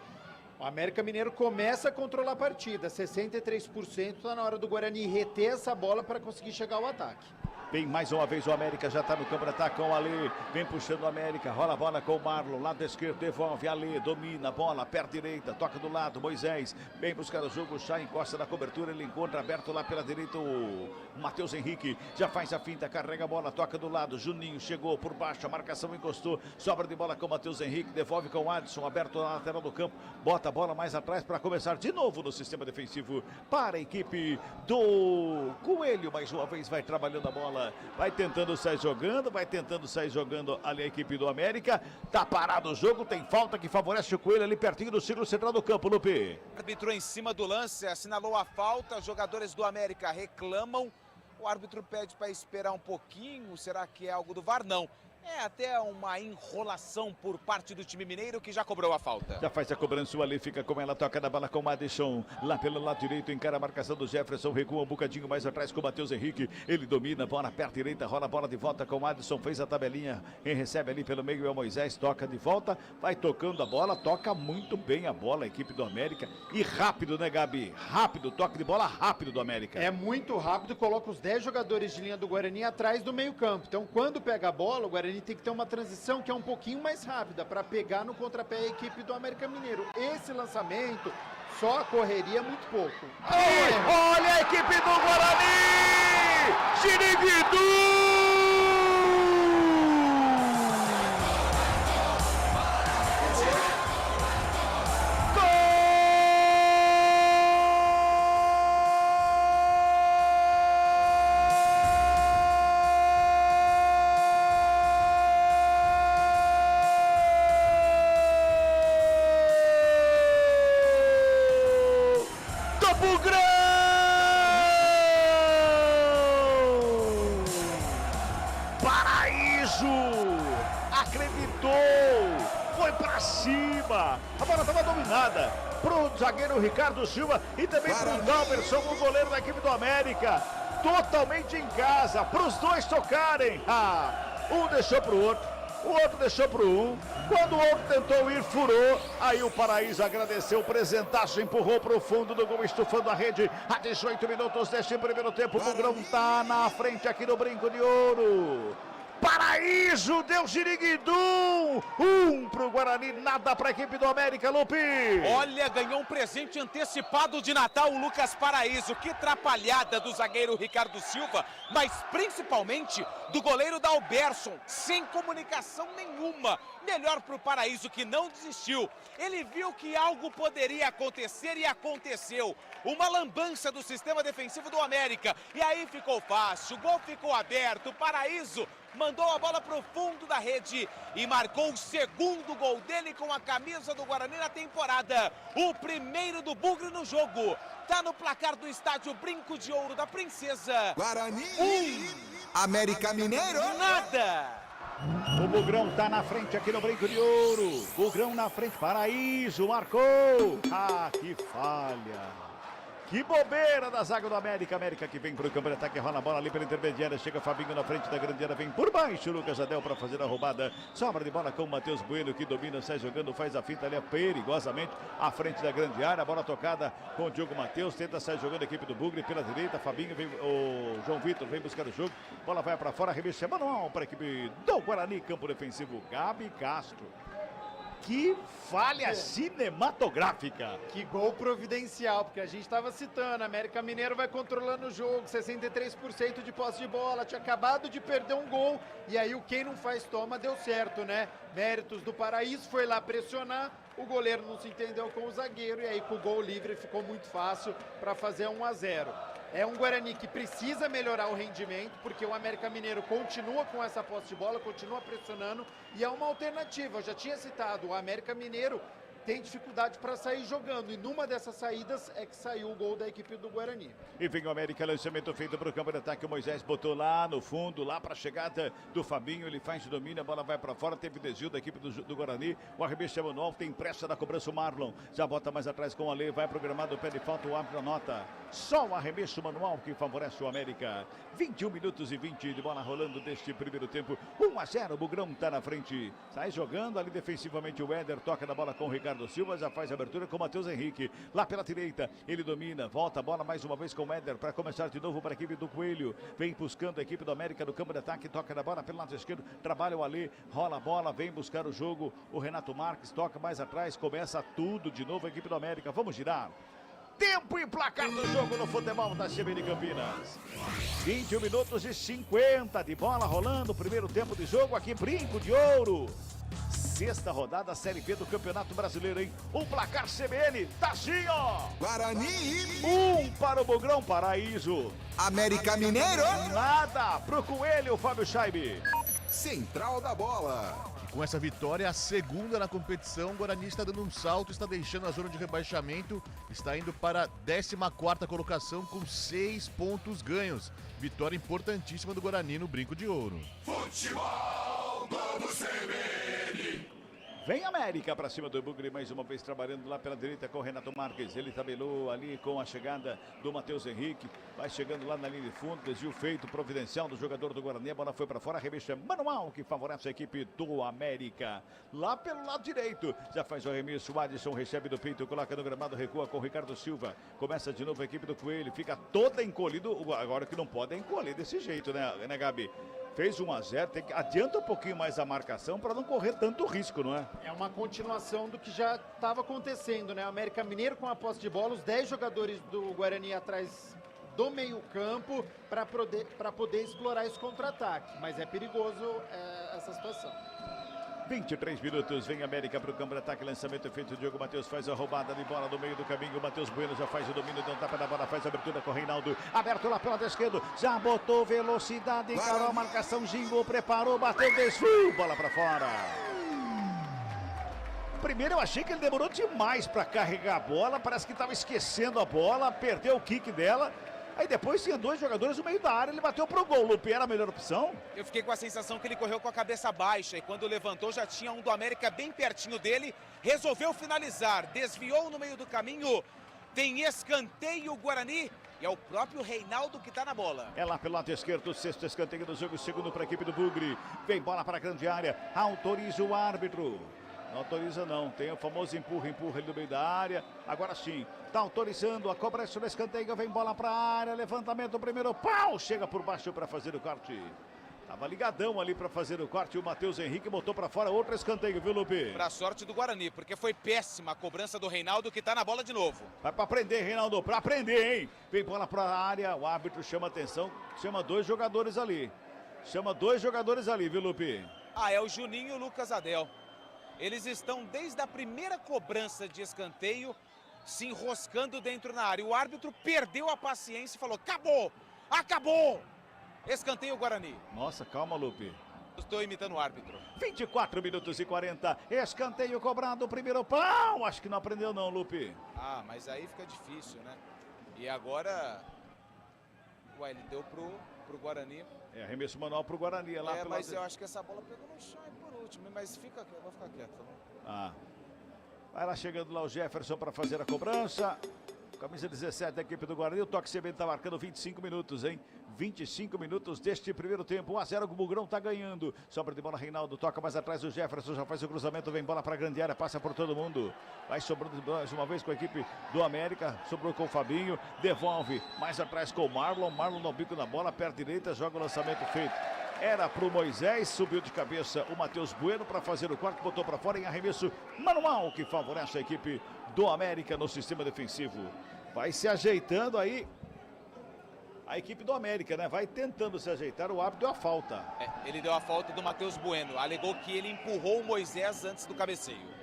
O América Mineiro começa a controlar a partida, 63%, tá na hora do Guarani reter essa bola para conseguir chegar ao ataque. Vem mais uma vez o América, já está no campo de ataque com o Alê, vem puxando o América, rola a bola com o Marlon, lado esquerdo, devolve, Alê, domina a bola, perna direita, toca do lado, Moisés, vem buscar o jogo, Chá encosta na cobertura, ele encontra aberto lá pela direita o Matheus Henrique, já faz a finta, carrega a bola, toca do lado, Juninho chegou por baixo, a marcação encostou, sobra de bola com o Matheus Henrique, devolve com o Adson, aberto na lateral do campo, bota a bola mais atrás para começar de novo no sistema defensivo para a equipe do Coelho, mais uma vez vai trabalhando a bola. Vai tentando sair jogando ali a equipe do América. Tá parado o jogo, tem falta que favorece o Coelho ali pertinho do círculo central do campo, Lupe. O árbitro em cima do lance, assinalou a falta, jogadores do América reclamam. O árbitro pede para esperar um pouquinho, será que é algo do VAR? Não. É até uma enrolação por parte do time mineiro que já cobrou a falta. Já faz a cobrança, o Ali fica com ela, toca na bola com o Madison. Lá pelo lado direito, encara a marcação do Jefferson, recua um bocadinho mais atrás com o Matheus Henrique. Ele domina, a bola perto direita, rola a bola de volta com o Madison, fez a tabelinha. Quem recebe ali pelo meio é o Moisés, toca de volta, vai tocando a bola, toca muito bem a bola, a equipe do América. E rápido, né, Gabi? Rápido, toque de bola rápido do América. É muito rápido, coloca os 10 jogadores de linha do Guarani atrás do meio campo. Então, quando pega a bola, o Guarani tem que ter uma transição que é um pouquinho mais rápida para pegar no contrapé a equipe do América Mineiro. Esse lançamento, só a correria muito pouco. Olha a equipe do Guarani! Giriguidu! Foi pra cima, a bola estava dominada pro zagueiro Ricardo Silva e também pro Dalberson, o goleiro da equipe do América, totalmente em casa, pros dois tocarem. Um deixou pro outro, o outro deixou pro um, quando o outro tentou ir, furou, aí o Paraíso agradeceu o presentaço, empurrou pro fundo do gol, estufando a rede, a 18 minutos deste primeiro tempo, o Bugrão tá na frente aqui no Brinco de Ouro. Paraíso deu Giriguidum, pro Guarani, nada para a equipe do América, Lupe. Olha, ganhou um presente antecipado de Natal o Lucas Paraíso, que atrapalhada do zagueiro Ricardo Silva, mas principalmente do goleiro Dalberson, sem comunicação nenhuma. Melhor para o Paraíso, que não desistiu. Ele viu que algo poderia acontecer e aconteceu. Uma lambança do sistema defensivo do América. E aí ficou fácil, o gol ficou aberto. O Paraíso mandou a bola para o fundo da rede e marcou o segundo gol dele com a camisa do Guarani na temporada. O primeiro do Bugre no jogo. Tá no placar do estádio Brinco de Ouro da Princesa. Guarani! América Mineiro! Nada! O Bugrão tá na frente aqui no Brinco de Ouro. Bugrão na frente, Paraíso marcou. Que falha. Que bobeira da zaga do América. América que vem pro campo de ataque, rola a bola ali pela intermediária. Chega Fabinho na frente da grande área, vem por baixo. Lucas Jadel para fazer a roubada. Sobra de bola com o Matheus Bueno, que domina, sai jogando, faz a finta ali perigosamente à frente da grande área. A bola tocada com o Diogo Matheus. Tenta sair jogando a equipe do Bugre pela direita. Fabinho, vem, o João Vitor vem buscar o jogo. Bola vai para fora, arremesso manual para a equipe do Guarani. Campo defensivo, Gabi Castro. Que falha cinematográfica. Que gol providencial, porque a gente estava citando, América Mineiro vai controlando o jogo, 63% de posse de bola, tinha acabado de perder um gol, e aí o quem não faz toma deu certo, né? Méritos do Paraíso, foi lá pressionar, o goleiro não se entendeu com o zagueiro, e aí com o gol livre ficou muito fácil para fazer 1-0. É um Guarani que precisa melhorar o rendimento, porque o América Mineiro continua com essa posse de bola, continua pressionando, e é uma alternativa. Eu já tinha citado, o América Mineiro tem dificuldade para sair jogando, e numa dessas saídas é que saiu o gol da equipe do Guarani. E vem o América, lançamento feito para o campo de ataque, o Moisés botou lá no fundo, lá para a chegada do Fabinho, ele faz domínio, a bola vai para fora, teve desvio da equipe do Guarani, o arremesso é manual, tem pressa da cobrança o Marlon, já bota mais atrás com o Ale, vai programado o pé de falta, o árbitro anota, só o arremesso manual que favorece o América. 21 minutos e 20 de bola rolando deste primeiro tempo, 1-0, o Bugrão está na frente, sai jogando ali defensivamente o Éder, toca na bola com o Ricardo Ricardo Silva, já faz a abertura com o Matheus Henrique. Lá pela direita, ele domina, volta a bola mais uma vez com o Éder para começar de novo para a equipe do Coelho. Vem buscando a equipe do América no campo de ataque, toca na bola pelo lado esquerdo, trabalha o Alê, rola a bola, vem buscar o jogo. O Renato Marques toca mais atrás, começa tudo de novo a equipe do América. Vamos girar. Tempo e placar do jogo no futebol da CBN Campinas. 21 minutos e 50 de bola rolando. Primeiro tempo de jogo aqui, Brinco de Ouro. Sexta rodada, Série B do Campeonato Brasileiro, hein? O placar CBN tá assim, ó. Guarani. 1 para o Bugrão Paraíso. América Mineiro. Nada pro Coelho, Fábio Scheibe. Central da Bola. Com essa vitória, a segunda na competição, o Guarani está dando um salto, está deixando a zona de rebaixamento, está indo para a 14ª colocação com 6 pontos ganhos. Vitória importantíssima do Guarani no Brinco de Ouro. Futebol Globo CBN. Vem América para cima do Bugre, mais uma vez trabalhando lá pela direita com o Renato Marques. Ele tabelou ali com a chegada do Matheus Henrique. Vai chegando lá na linha de fundo, desvio feito, providencial do jogador do Guarani. A bola foi para fora, arremesso é manual que favorece a equipe do América. Lá pelo lado direito, já faz o arremesso. O Adson recebe do peito, coloca no gramado, recua com o Ricardo Silva. Começa de novo a equipe do Coelho, fica toda encolhido. Agora que não pode é encolher desse jeito, né Gabi? Fez 1-0, adianta um pouquinho mais a marcação para não correr tanto risco, não é? É uma continuação do que já estava acontecendo, né? O América Mineiro com a posse de bola, os 10 jogadores do Guarani atrás do meio-campo para poder explorar esse contra-ataque. Mas é perigoso essa situação. 23 minutos, vem América para o campo de ataque, lançamento feito, o Diogo Matheus faz a roubada de bola no meio do caminho, o Matheus Bueno já faz o domínio, dá um tapa da bola, faz a abertura com o Reinaldo, aberto lá pelo lado esquerdo, já botou velocidade, encarou a marcação, gingou, preparou, bateu, desvio, bola para fora. Primeiro eu achei que ele demorou demais para carregar a bola, parece que estava esquecendo a bola, perdeu o kick dela. Aí depois tinha 2 jogadores no meio da área, ele bateu pro gol. Lupe, era a melhor opção? Eu fiquei com a sensação que ele correu com a cabeça baixa e quando levantou já tinha um do América bem pertinho dele. Resolveu finalizar, desviou no meio do caminho. Tem escanteio Guarani e é o próprio Reinaldo que tá na bola. É lá pelo lado esquerdo, o 6º escanteio do jogo, segundo para a equipe do Bugre. Vem bola para a grande área, autoriza o árbitro. Não autoriza não, tem o famoso empurra ali no meio da área. Agora sim, tá autorizando a cobrança do escanteio, vem bola para a área, levantamento, primeiro pau, chega por baixo para fazer o corte. Tava ligadão ali para fazer o corte, o Matheus Henrique botou para fora outro escanteio, viu Lupe? Pra sorte do Guarani, porque foi péssima a cobrança do Reinaldo que tá na bola de novo. Vai para aprender, Reinaldo, para aprender, hein? Vem bola para a área, o árbitro chama atenção, chama 2 jogadores ali. Chama 2 jogadores ali, viu Lupe? Ah, é o Juninho e o Lucas Adel. Eles estão desde a primeira cobrança de escanteio se enroscando dentro na área. O árbitro perdeu a paciência e falou, acabou, acabou. Escanteio Guarani. Nossa, calma Lupe. Estou imitando o árbitro. 24 minutos e 40, escanteio cobrado, primeiro pau. Acho que não aprendeu não, Lupe. Ah, mas aí fica difícil, né? E agora, ué, ele deu pro Guarani. É, arremesso manual pro Guarani. Lá mas eu acho que essa bola pegou no chão por último, mas eu vou ficar quieto, tá bom? Ah, vai lá chegando lá o Jefferson para fazer a cobrança. Camisa 17 da equipe do Guarani, o toque CBN está marcando 25 minutos, hein? 25 minutos deste primeiro tempo, 1-0, o Bugrão tá ganhando. Sobra de bola, Reinaldo, toca mais atrás, o Jefferson já faz o cruzamento, vem bola para a grande área, passa por todo mundo. Vai sobrando mais uma vez com a equipe do América, sobrou com o Fabinho, devolve mais atrás com o Marlon no bico na bola, perna direita, joga o lançamento feito. Era pro Moisés, subiu de cabeça o Matheus Bueno para fazer o corte, botou para fora em arremesso manual, que favorece a equipe do América no sistema defensivo. Vai se ajeitando aí a equipe do América, né? Vai tentando se ajeitar, o árbitro deu a falta. Ele deu a falta do Matheus Bueno, alegou que ele empurrou o Moisés antes do cabeceio.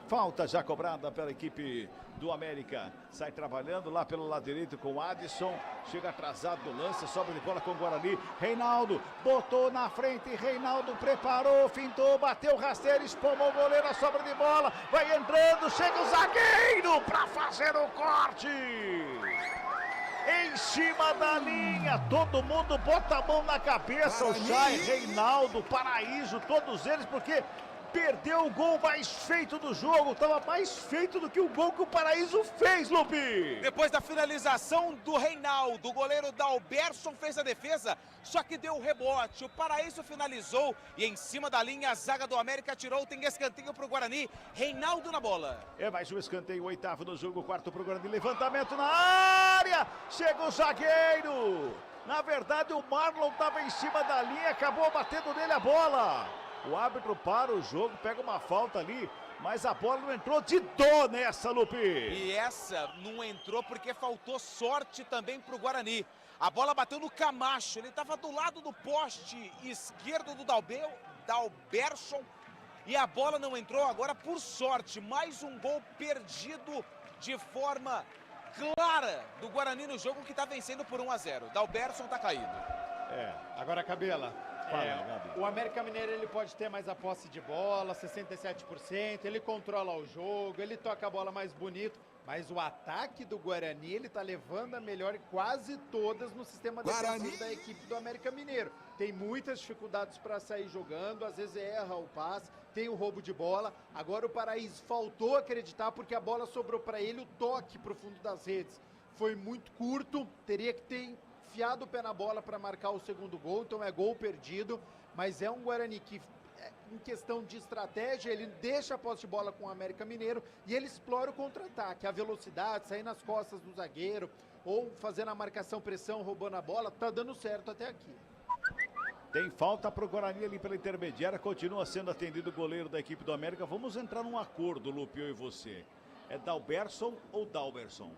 Falta já cobrada pela equipe do América. Sai trabalhando lá pelo lado direito com o Adson. Chega atrasado no lance, sobra de bola com o Guarani. Reinaldo botou na frente. Reinaldo preparou, fintou, bateu rasteiro, espalmou o goleiro, a sobra de bola. Vai entrando, chega o zagueiro para fazer o corte. Em cima da linha, todo mundo bota a mão na cabeça. O Chay, Reinaldo, Paraíso, todos eles, porque Perdeu o gol mais feito do jogo. Tava mais feito do que o gol que o Paraíso fez, Lupi. Depois da finalização do Reinaldo, o goleiro Dalberson fez a defesa, só que deu o rebote. O Paraíso finalizou e em cima da linha a zaga do América tirou. Tem escanteio pro Guarani. Reinaldo na bola. É mais um escanteio, 8º do jogo, 4º pro Guarani. Levantamento na área. Chega o zagueiro. Na verdade, o Marlon estava em cima da linha, acabou batendo nele a bola. O árbitro para o jogo, pega uma falta ali, mas a bola não entrou de dó nessa, Lupi. E essa não entrou porque faltou sorte também para o Guarani. A bola bateu no Camacho, ele estava do lado do poste esquerdo do Dalberson. E a bola não entrou agora por sorte. Mais um gol perdido de forma clara do Guarani no jogo que está vencendo por 1-0. Dalberson está caído. Agora, Cabela. Gabi. O América Mineiro ele pode ter mais a posse de bola, 67%, ele controla o jogo, ele toca a bola mais bonito, mas o ataque do Guarani ele tá levando a melhor em quase todas no sistema defensivo da equipe do América Mineiro. Tem muitas dificuldades para sair jogando, às vezes erra o passe, tem o roubo de bola. Agora o Paraíso faltou acreditar porque a bola sobrou para ele, o toque pro fundo das redes foi muito curto, teria que ter enfiado o pé na bola para marcar o segundo gol, então é gol perdido, mas é um Guarani que, em questão de estratégia, ele deixa a posse de bola com o América Mineiro e ele explora o contra-ataque, a velocidade, sair nas costas do zagueiro ou fazendo a marcação, pressão, roubando a bola, tá dando certo até aqui. Tem falta pro Guarani ali pela intermediária, continua sendo atendido o goleiro da equipe do América. Vamos entrar num acordo, Lupe, eu e você. É Dalberson ou Dalberson?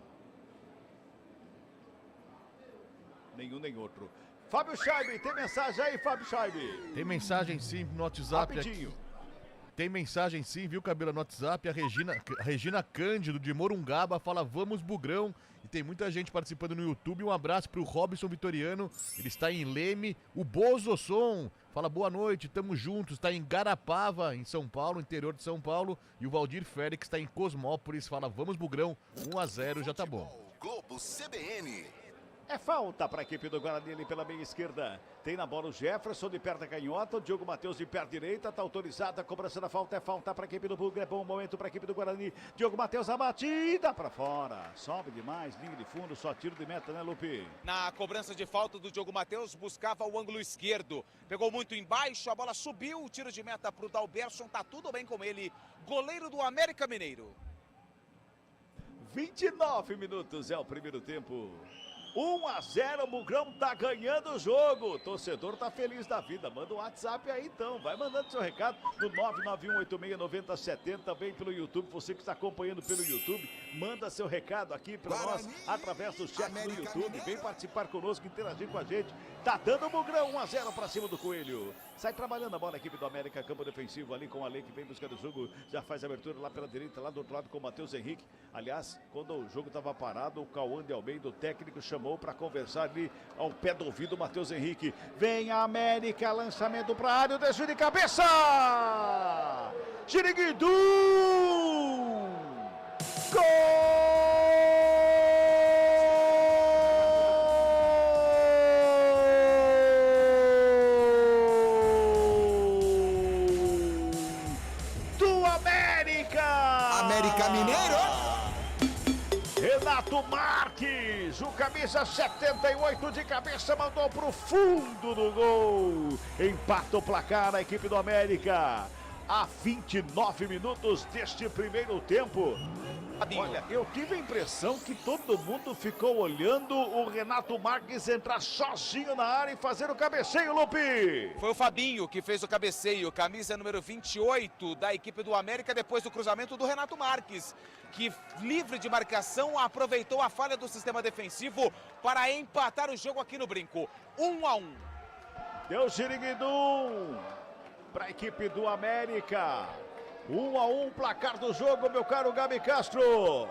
Nenhum nem outro. Fábio Scheibe, tem mensagem aí, Fábio Scheibe? Tem mensagem sim no WhatsApp. Rapidinho. Aqui. Tem mensagem sim, viu, Cabela, no WhatsApp. A Regina Cândido, de Morungaba, fala vamos Bugrão. E tem muita gente participando no YouTube. Um abraço pro Robson Vitoriano, ele está em Leme. O Bozo Som fala boa noite, tamo juntos. Está em Garapava, em São Paulo, interior de São Paulo. E o Valdir Félix está em Cosmópolis, fala vamos Bugrão, 1-0, já tá bom. Globo CBN. É falta para a equipe do Guarani ali pela meia esquerda. Tem na bola o Jefferson de perna canhota, o Diogo Matheus de perna direita, está autorizada a cobrança da falta, é falta para a equipe do Bugre, é bom momento para a equipe do Guarani. Diogo Matheus, a batida para fora, sobe demais, linha de fundo, só tiro de meta, né, Lupi? Na cobrança de falta do Diogo Matheus, buscava o ângulo esquerdo, pegou muito embaixo, a bola subiu, o tiro de meta para o Dalberson, tá tudo bem com ele, goleiro do América Mineiro. 29 minutos é o primeiro tempo. 1-0, o Bugrão tá ganhando o jogo. O torcedor tá feliz da vida. Manda um WhatsApp aí então. Vai mandando seu recado no 991869070. Também pelo YouTube. Você que está acompanhando pelo YouTube, manda seu recado aqui para nós através do chat do YouTube. Vem participar conosco, interagir com a gente. Tá dando o Bugrão 1-0 para cima do Coelho. Sai trabalhando a bola a equipe do América, campo defensivo ali com a Lei que vem buscando o jogo. Já faz a abertura lá pela direita, lá do outro lado com o Matheus Henrique. Aliás, quando o jogo estava parado, o Cauã de Almeida, o técnico, chamou para conversar ali ao pé do ouvido o Matheus Henrique. Vem a América, lançamento para a área, o desvio de cabeça! Xiriguidu! Gol! América Mineiro. Renato Marques, o camisa 78 de cabeça, mandou pro fundo do gol. Empata o placar a equipe do América. A 29 minutos deste primeiro tempo. Olha, eu tive a impressão que todo mundo ficou olhando o Renato Marques entrar sozinho na área e fazer o cabeceio, Lupi. Foi o Fabinho que fez o cabeceio, camisa número 28 da equipe do América, depois do cruzamento do Renato Marques, que livre de marcação aproveitou a falha do sistema defensivo para empatar o jogo aqui no Brinco. 1-1. Deu Xiriguidum para a equipe do América. 1-1, placar do jogo, meu caro Gabi Castro.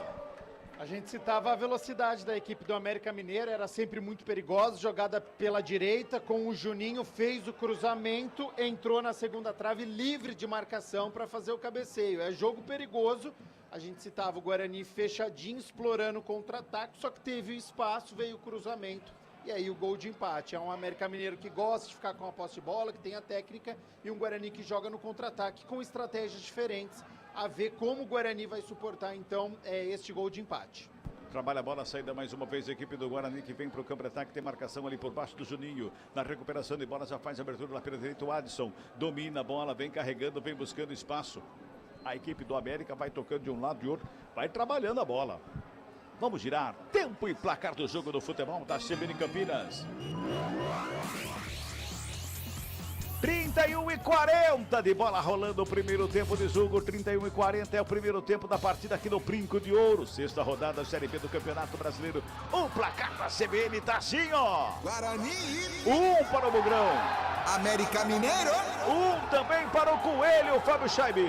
A gente citava a velocidade da equipe do América Mineiro, era sempre muito perigosa, jogada pela direita, com o Juninho, fez o cruzamento, entrou na segunda trave, livre de marcação para fazer o cabeceio. É jogo perigoso, a gente citava o Guarani fechadinho, explorando o contra-ataque, só que teve o espaço, veio o cruzamento E aí o gol de empate. É um América Mineiro que gosta de ficar com a posse de bola, que tem a técnica, e um Guarani que joga no contra-ataque com estratégias diferentes, a ver como o Guarani vai suportar, então, este gol de empate. Trabalha a bola, saída mais uma vez a equipe do Guarani que vem para o campo de ataque, tem marcação ali por baixo do Juninho. Na recuperação de bola já faz a abertura lá pela direita, o Adson domina a bola, vem carregando, vem buscando espaço. A equipe do América vai tocando de um lado e outro, vai trabalhando a bola. Vamos girar, tempo e placar do jogo do futebol da CBN Campinas. 31:40 de bola rolando o primeiro tempo de jogo. 31:40 é o primeiro tempo da partida aqui no Brinco de Ouro. Sexta rodada Série B do Campeonato Brasileiro. O placar da CBN tá assim, ó. Guarani. 1 para o Bugrão. América Mineiro. 1 também para o Coelho, Fábio Scheibe.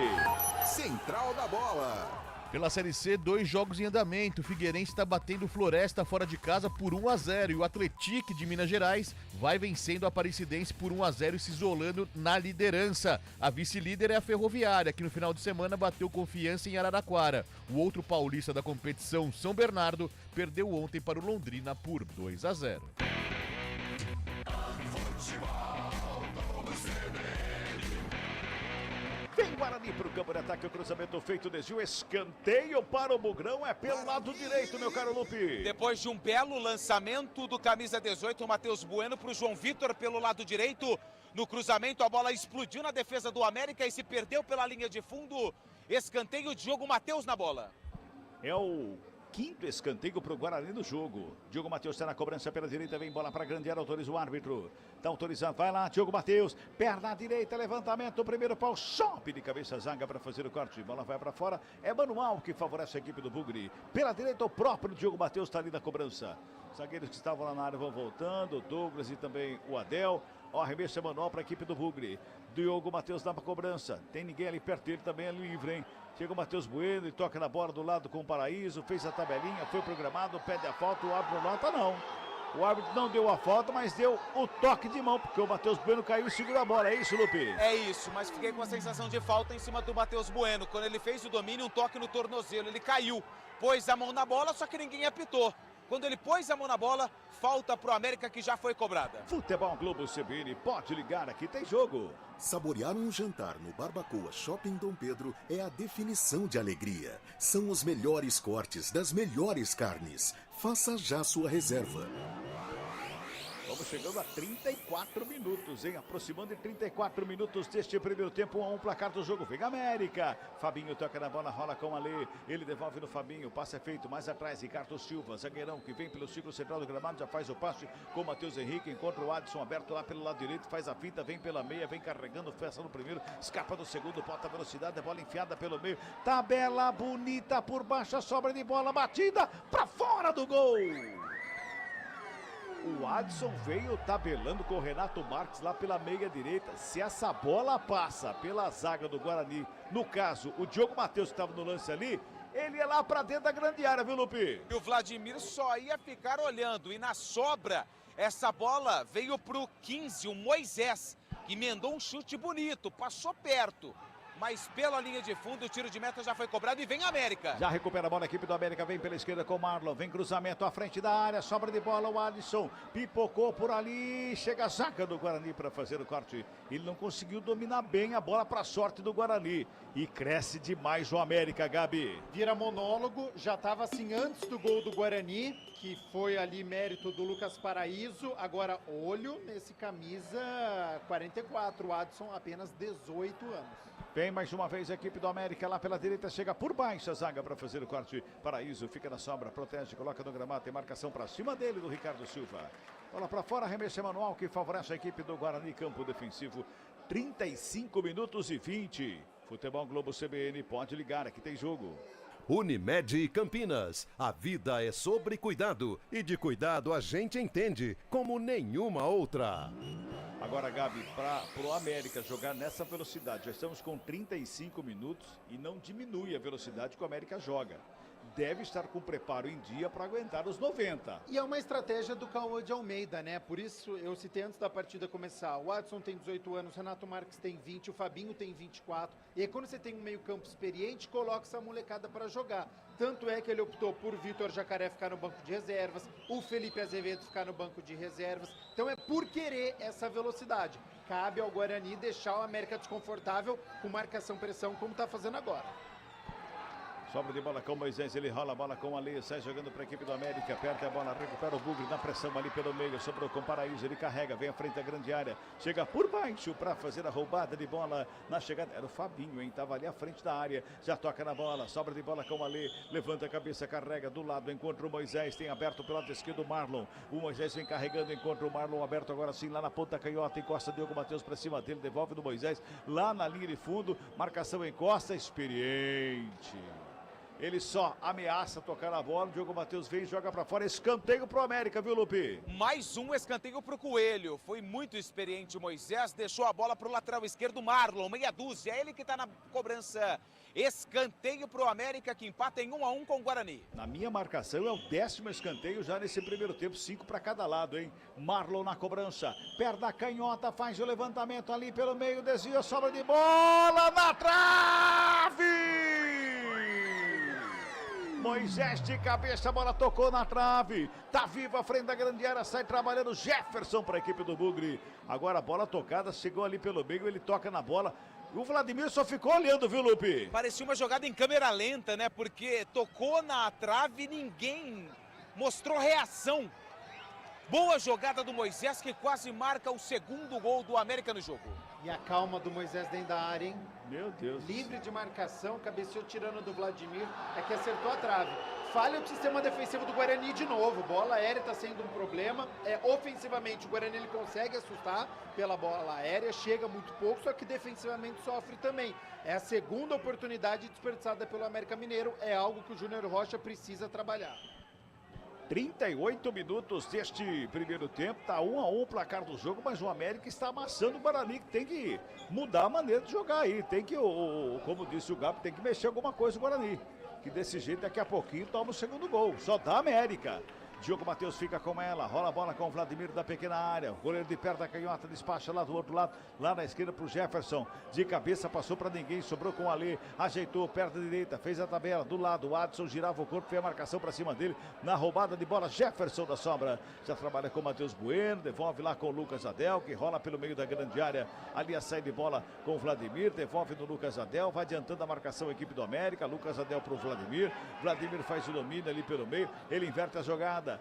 Central da bola. Pela Série C, 2 jogos em andamento. O Figueirense está batendo Floresta fora de casa por 1-0. E o Atlético de Minas Gerais vai vencendo a Aparecidense por 1-0 e se isolando na liderança. A vice-líder é a Ferroviária, que no final de semana bateu Confiança em Araraquara. O outro paulista da competição, São Bernardo, perdeu ontem para o Londrina por 2-0. Vem Guarani para o campo de ataque, o cruzamento feito, desvio, escanteio para o Bugrão, é pelo lado direito, meu caro Lupe. Depois de um belo lançamento do camisa 18, o Matheus Bueno para o João Vitor pelo lado direito. No cruzamento, a bola explodiu na defesa do América e se perdeu pela linha de fundo. Escanteio, Diogo Matheus na bola. É o quinto escanteio para o Guarani no jogo. Diogo Matheus está na cobrança pela direita, vem bola para a grande área, autoriza o árbitro. Está autorizado, vai lá, Diogo Matheus, perna direita, levantamento, primeiro pau, chope de cabeça, zaga para fazer o corte, bola vai para fora, é manual que favorece a equipe do Bugre. Pela direita, o próprio Diogo Matheus está ali na cobrança. Zagueiros que estavam lá na área vão voltando, o Douglas e também o Adel. Ó, arremesso é manual para a equipe do Bugre. Diogo Matheus dá para cobrança, tem ninguém ali perto dele, também é livre, hein? Chega o Matheus Bueno e toca na bola do lado com o Paraíso, fez a tabelinha, foi programado, pede a falta, o árbitro nota não. O árbitro não deu a falta, mas deu o toque de mão, porque o Matheus Bueno caiu e segurou a bola, é isso, Lupe? É isso, mas fiquei com a sensação de falta em cima do Matheus Bueno. Quando ele fez o domínio, um toque no tornozelo, ele caiu, pôs a mão na bola, só que ninguém apitou. Quando ele pôs a mão na bola, falta pro América que já foi cobrada. Futebol Globo CBN, pode ligar, aqui tem jogo. Saborear um jantar no Barbacoa Shopping Dom Pedro é a definição de alegria. São os melhores cortes das melhores carnes. Faça já sua reserva. Vamos chegando a 34 minutos, hein? Aproximando de 34 minutos deste primeiro tempo, 1-1 placar do jogo. Vem América. Fabinho toca na bola, rola com o Alê. Ele devolve no Fabinho, passe é feito mais atrás. Ricardo Silva, zagueirão que vem pelo círculo central do gramado, já faz o passe com o Matheus Henrique. Encontra o Adson aberto lá pelo lado direito, faz a finta, vem pela meia, vem carregando, fecha no primeiro, escapa no segundo, bota a velocidade, a bola enfiada pelo meio. Tabela bonita por baixo, a sobra de bola batida pra fora do gol. O Adson veio tabelando com o Renato Marques lá pela meia direita. Se essa bola passa pela zaga do Guarani, no caso, o Diogo Matheus que estava no lance ali, ele ia lá pra dentro da grande área, viu, Lupe? E o Vladimir só ia ficar olhando. E na sobra, essa bola veio pro 15, o Moisés, que emendou um chute bonito, passou perto. Mas pela linha de fundo, o tiro de meta já foi cobrado e vem a América. Já recupera a bola, a equipe do América vem pela esquerda com o Marlon. Vem cruzamento à frente da área, sobra de bola o Alisson. Pipocou por ali, chega a zaga do Guarani para fazer o corte. Ele não conseguiu dominar bem a bola para a sorte do Guarani. E cresce demais o América, Gabi. Vira monólogo, já estava assim antes do gol do Guarani, que foi ali mérito do Lucas Paraíso. Agora olho nesse camisa 44, o Adson apenas 18 anos. Vem mais uma vez a equipe do América lá pela direita, chega por baixo a zaga para fazer o corte. Paraíso fica na sombra, protege, coloca no gramado, tem marcação para cima dele do Ricardo Silva. Bola para fora, arremesso manual que favorece a equipe do Guarani, campo defensivo. 35 minutos e 20. Futebol Globo CBN, pode ligar, aqui tem jogo. Unimed Campinas, a vida é sobre cuidado e de cuidado a gente entende como nenhuma outra. Agora, Gabi, para o América jogar nessa velocidade, já estamos com 35 minutos e não diminui a velocidade que o América joga. deve estar com preparo em dia para aguentar os 90. E é uma estratégia do Cauã de Almeida, né? Por isso, eu citei antes da partida começar, o Adson tem 18 anos, o Renato Marques tem 20, o Fabinho tem 24. E aí, quando você tem um meio campo experiente, coloca essa molecada para jogar. Tanto é que ele optou por Vitor Jacaré ficar no banco de reservas, o Felipe Azevedo ficar no banco de reservas. Então é por querer essa velocidade. Cabe ao Guarani deixar o América desconfortável com marcação-pressão, como está fazendo agora. Sobra de bola com o Moisés, ele rola a bola com o Ale, sai jogando para a equipe do América, aperta a bola, recupera o Bugre na pressão ali pelo meio, sobrou com o Paraíso, ele carrega, vem à frente da grande área, chega por baixo para fazer a roubada de bola na chegada, era o Fabinho, hein, tava ali à frente da área, já toca na bola, sobra de bola com o Ale, levanta a cabeça, carrega do lado, encontra o Moisés, tem aberto pelo lado esquerdo o Marlon, o Moisés vem carregando, encontra o Marlon aberto agora sim, lá na ponta canhota, encosta Diogo Matheus para cima dele, devolve do Moisés, lá na linha de fundo, marcação encosta, experiente. Ele só ameaça tocar na bola, o Diogo Matheus vem e joga pra fora, escanteio pro América, viu, Lupi? Mais um escanteio pro Coelho, foi muito experiente o Moisés, deixou a bola pro lateral esquerdo Marlon, meia dúzia, ele que tá na cobrança. Escanteio pro América que empata em 1-1 com o Guarani. Na minha marcação é o 10º escanteio já nesse primeiro tempo, 5 para cada lado, hein? Marlon na cobrança, perna canhota, faz o levantamento ali pelo meio, desvia, sobra de bola na trave! Moisés de cabeça, a bola tocou na trave, tá vivo à frente da grande área, sai trabalhando Jefferson para a equipe do Bugre. Agora a bola tocada, chegou ali pelo meio, ele toca na bola. O Vladimir só ficou olhando, viu, Lupe? Parecia uma jogada em câmera lenta, né? Porque tocou na trave e ninguém mostrou reação. Boa jogada do Moisés que quase marca o segundo gol do América no jogo. E a calma do Moisés dentro da área, hein? Meu Deus. Livre de marcação, cabeceou tirando do Vladimir, é que acertou a trave. Falha o sistema defensivo do Guarani de novo, bola aérea está sendo um problema. Ofensivamente o Guarani ele consegue assustar pela bola aérea, chega muito pouco, só que defensivamente sofre também. É a segunda oportunidade desperdiçada pelo América Mineiro, é algo que o Júnior Rocha precisa trabalhar. 38 minutos deste primeiro tempo, tá 1-1 o placar do jogo, mas o América está amassando o Guarani, que tem que mudar a maneira de jogar aí, tem que, como disse o Gabi, tem que mexer alguma coisa o Guarani, que desse jeito daqui a pouquinho toma o segundo gol, só da América. Diogo Matheus fica com ela, rola a bola com o Vladimir da pequena área, o goleiro de perto da canhota despacha lá do outro lado, lá na esquerda pro Jefferson, de cabeça passou para ninguém, sobrou com o Ale, ajeitou, perna direita, fez a tabela, do lado, o Adson girava o corpo, fez a marcação para cima dele, na roubada de bola, Jefferson da sobra, já trabalha com o Matheus Bueno, devolve lá com o Lucas Adel, que rola pelo meio da grande área, ali a saída de bola com o Vladimir, devolve no Lucas Adel, vai adiantando a marcação a equipe do América, Lucas Adel pro Vladimir, Vladimir faz o domínio ali pelo meio, ele inverte a jogada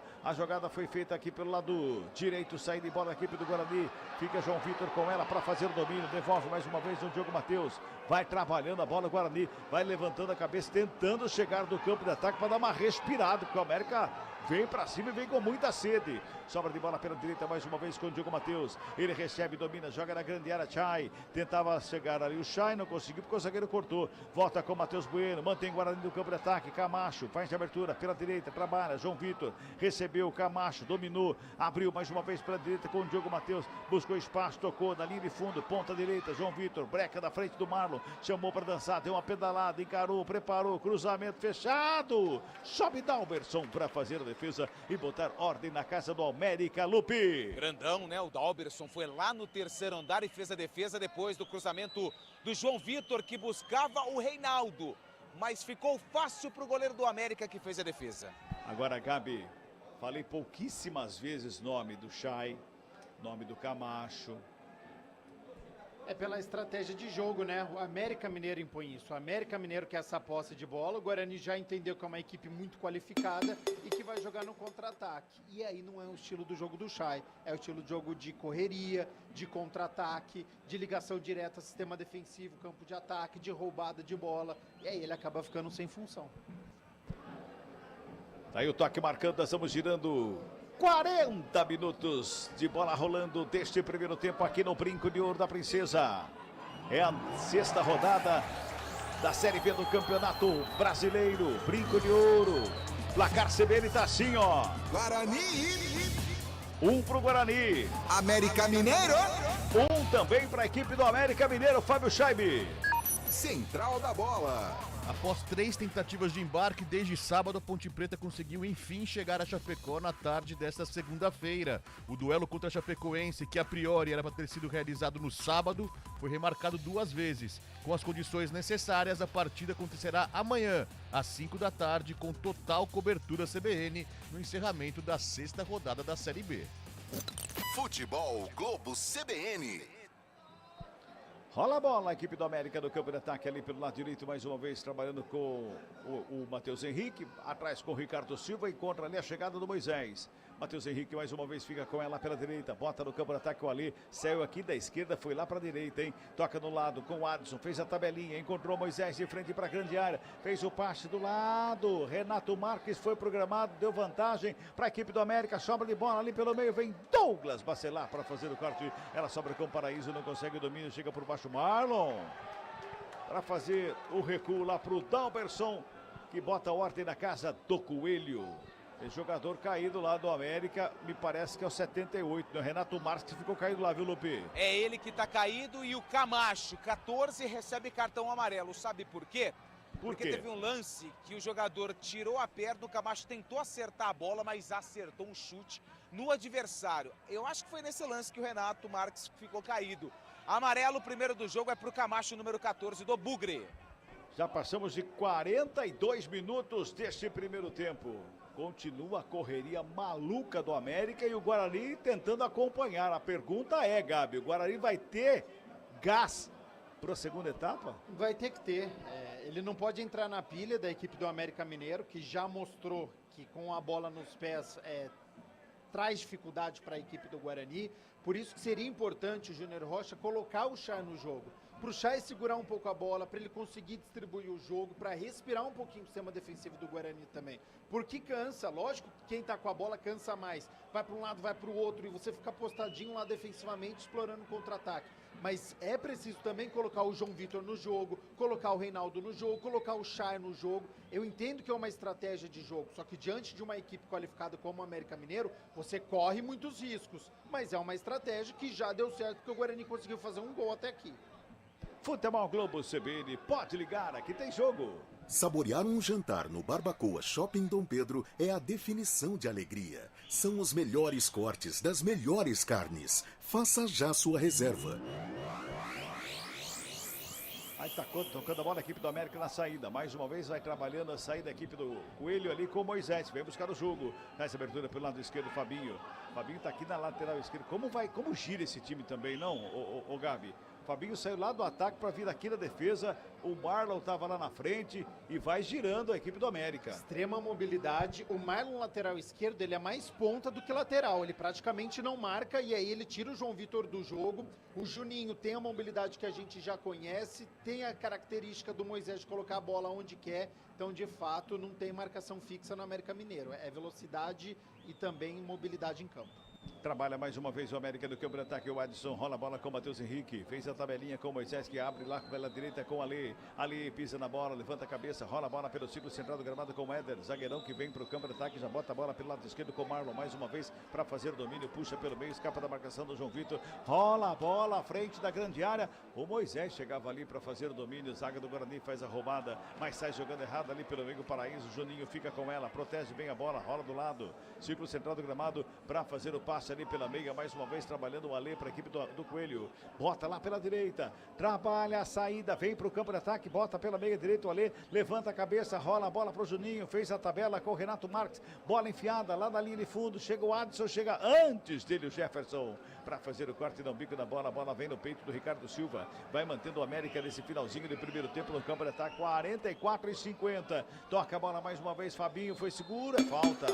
foi feita aqui pelo lado direito, saída de bola da equipe do Guarani, fica João Vitor com ela para fazer o domínio, devolve mais uma vez o Diogo Matheus, vai trabalhando a bola o Guarani, vai levantando a cabeça, tentando chegar do campo de ataque para dar uma respirada, porque o América vem para cima e vem com muita sede. Sobra de bola pela direita mais uma vez com o Diogo Matheus. Ele recebe, domina, joga na grande área. Chay tentava chegar ali. O Chay não conseguiu porque o zagueiro cortou. Volta com o Matheus Bueno. Mantém Guarani no campo de ataque. Camacho faz de abertura pela direita. Trabalha. João Vitor recebeu. Camacho dominou. Abriu mais uma vez pela direita com o Diogo Matheus. Buscou espaço. Tocou na linha de fundo. Ponta direita. João Vitor. Breca da frente do Marlon. Chamou para dançar. Deu uma pedalada. Encarou. Preparou. Cruzamento fechado. Sobe Dalberson para fazer a defesa e botar ordem na casa do América, Lupe. Grandão, né? O Dalberson foi lá no terceiro andar e fez a defesa depois do cruzamento do João Vitor, que buscava o Reinaldo. Mas ficou fácil para o goleiro do América, que fez a defesa. Agora, Gabi, falei pouquíssimas vezes nome do Chay, nome do Camacho. É pela estratégia de jogo, né? O América Mineiro impõe isso. O América Mineiro quer essa posse de bola. O Guarani já entendeu que é uma equipe muito qualificada e que vai jogar no contra-ataque. E aí não é o estilo do jogo do Chay. É o estilo de jogo de correria, de contra-ataque, de ligação direta, sistema defensivo, campo de ataque, de roubada de bola. E aí ele acaba ficando sem função. Tá aí o toque marcando, nós estamos girando 40 minutos de bola rolando deste primeiro tempo aqui no Brinco de Ouro da Princesa. É a sexta rodada da Série B do Campeonato Brasileiro. Brinco de Ouro. Placar CBN tá assim, ó. Guarani. 1 pro Guarani. América Mineiro. 1 também para a equipe do América Mineiro, Fábio Scheibe. Central da Bola. Após 3 tentativas de embarque, desde sábado, a Ponte Preta conseguiu enfim chegar a Chapecó na tarde desta segunda-feira. O duelo contra a Chapecoense, que a priori era para ter sido realizado no sábado, foi remarcado 2 vezes. Com as condições necessárias, a partida acontecerá amanhã, às 5 da tarde, com total cobertura CBN, no encerramento da 6ª rodada da Série B. Futebol Globo CBN. Rola a bola, a equipe do América do campo de ataque ali pelo lado direito, mais uma vez trabalhando com o Matheus Henrique, atrás com o Ricardo Silva, encontra ali a chegada do Moisés. Matheus Henrique mais uma vez fica com ela pela direita, bota no campo de ataque o Ali, saiu aqui da esquerda, foi lá para a direita, hein? Toca no lado com o Adson, fez a tabelinha, encontrou Moisés de frente para a grande área, fez o passe do lado, Renato Marques foi programado, deu vantagem para a equipe do América, sobra de bola ali pelo meio, vem Douglas Bacelar para fazer o corte, ela sobra com o Paraíso, não consegue o domínio, chega por baixo Marlon, para fazer o recuo lá para o Dalberson, que bota ordem na casa do Coelho. Esse jogador caído lá do América, me parece que é o 78, né? Renato Marques ficou caído lá, viu, Lupe? É ele que tá caído e o Camacho, 14, recebe cartão amarelo. Sabe por quê? Porque teve um lance que o jogador tirou a perna, o Camacho tentou acertar a bola, mas acertou um chute no adversário. Eu acho que foi nesse lance que o Renato Marques ficou caído. Amarelo, o primeiro do jogo é pro Camacho, número 14 do Bugre. Já passamos de 42 minutos deste primeiro tempo. Continua a correria maluca do América e o Guarani tentando acompanhar. A pergunta é, Gabi, o Guarani vai ter gás para a segunda etapa? Vai ter que ter. Ele não pode entrar na pilha da equipe do América Mineiro, que já mostrou que com a bola nos pés traz dificuldade para a equipe do Guarani. Por isso que seria importante o Júnior Rocha colocar o Chay no jogo. Para o Chay segurar um pouco a bola, para ele conseguir distribuir o jogo, para respirar um pouquinho o sistema defensivo do Guarani também. Porque cansa, lógico que quem está com a bola cansa mais. Vai para um lado, vai para o outro e você fica postadinho lá defensivamente, explorando o contra-ataque. Mas é preciso também colocar o João Vitor no jogo, colocar o Reinaldo no jogo, colocar o Chay no jogo. Eu entendo que é uma estratégia de jogo, só que diante de uma equipe qualificada como o América Mineiro, você corre muitos riscos. Mas é uma estratégia que já deu certo, porque o Guarani conseguiu fazer um gol até aqui. Futebol Globo CBN, pode ligar, aqui tem jogo. Saborear um jantar no Barbacoa Shopping Dom Pedro é a definição de alegria. São os melhores cortes das melhores carnes. Faça já sua reserva. Aí tá tocando a bola a equipe do América na saída. Mais uma vez vai trabalhando a saída da equipe do Coelho ali com o Moisés. Vem buscar o jogo. Faz abertura pelo lado esquerdo, Fabinho. Fabinho tá aqui na lateral esquerda. Como gira esse time também, não, o Gabi? Fabinho saiu lá do ataque para vir aqui na defesa. O Marlon estava lá na frente e vai girando a equipe do América. Extrema mobilidade. O Marlon, lateral esquerdo, ele é mais ponta do que lateral. Ele praticamente não marca e aí ele tira o João Vitor do jogo. O Juninho tem a mobilidade que a gente já conhece, tem a característica do Moisés de colocar a bola onde quer. Então, de fato, não tem marcação fixa no América Mineiro. É velocidade e também mobilidade em campo. Trabalha mais uma vez o América do campo de ataque. O Adson rola a bola com o Matheus Henrique. Fez a tabelinha com o Moisés, que abre lá pela direita com o Ali. Ali pisa na bola, levanta a cabeça, rola a bola pelo círculo central do gramado com o Éder. Zagueirão que vem para o campo de ataque, já bota a bola pelo lado esquerdo com o Marlon. Mais uma vez para fazer o domínio, puxa pelo meio, escapa da marcação do João Vitor. Rola a bola à frente da grande área. O Moisés chegava ali para fazer o domínio. Zaga do Guarani faz a roubada, mas sai jogando errado ali pelo meio. Paraíso. Juninho fica com ela, protege bem a bola, rola do lado. Círculo central do gramado para fazer o passe ali pela meia, mais uma vez trabalhando o Alê para a equipe do Coelho, bota lá pela direita, trabalha a saída, vem para o campo de ataque, bota pela meia direita o Alê, levanta a cabeça, rola a bola para o Juninho, fez a tabela com o Renato Marques, bola enfiada lá na linha de fundo, chega o Adson, chega antes dele o Jefferson, para fazer o corte no bico da bola, a bola vem no peito do Ricardo Silva, vai mantendo o América nesse finalzinho de primeiro tempo no campo de ataque, 44-50, toca a bola mais uma vez, Fabinho foi segura, falta.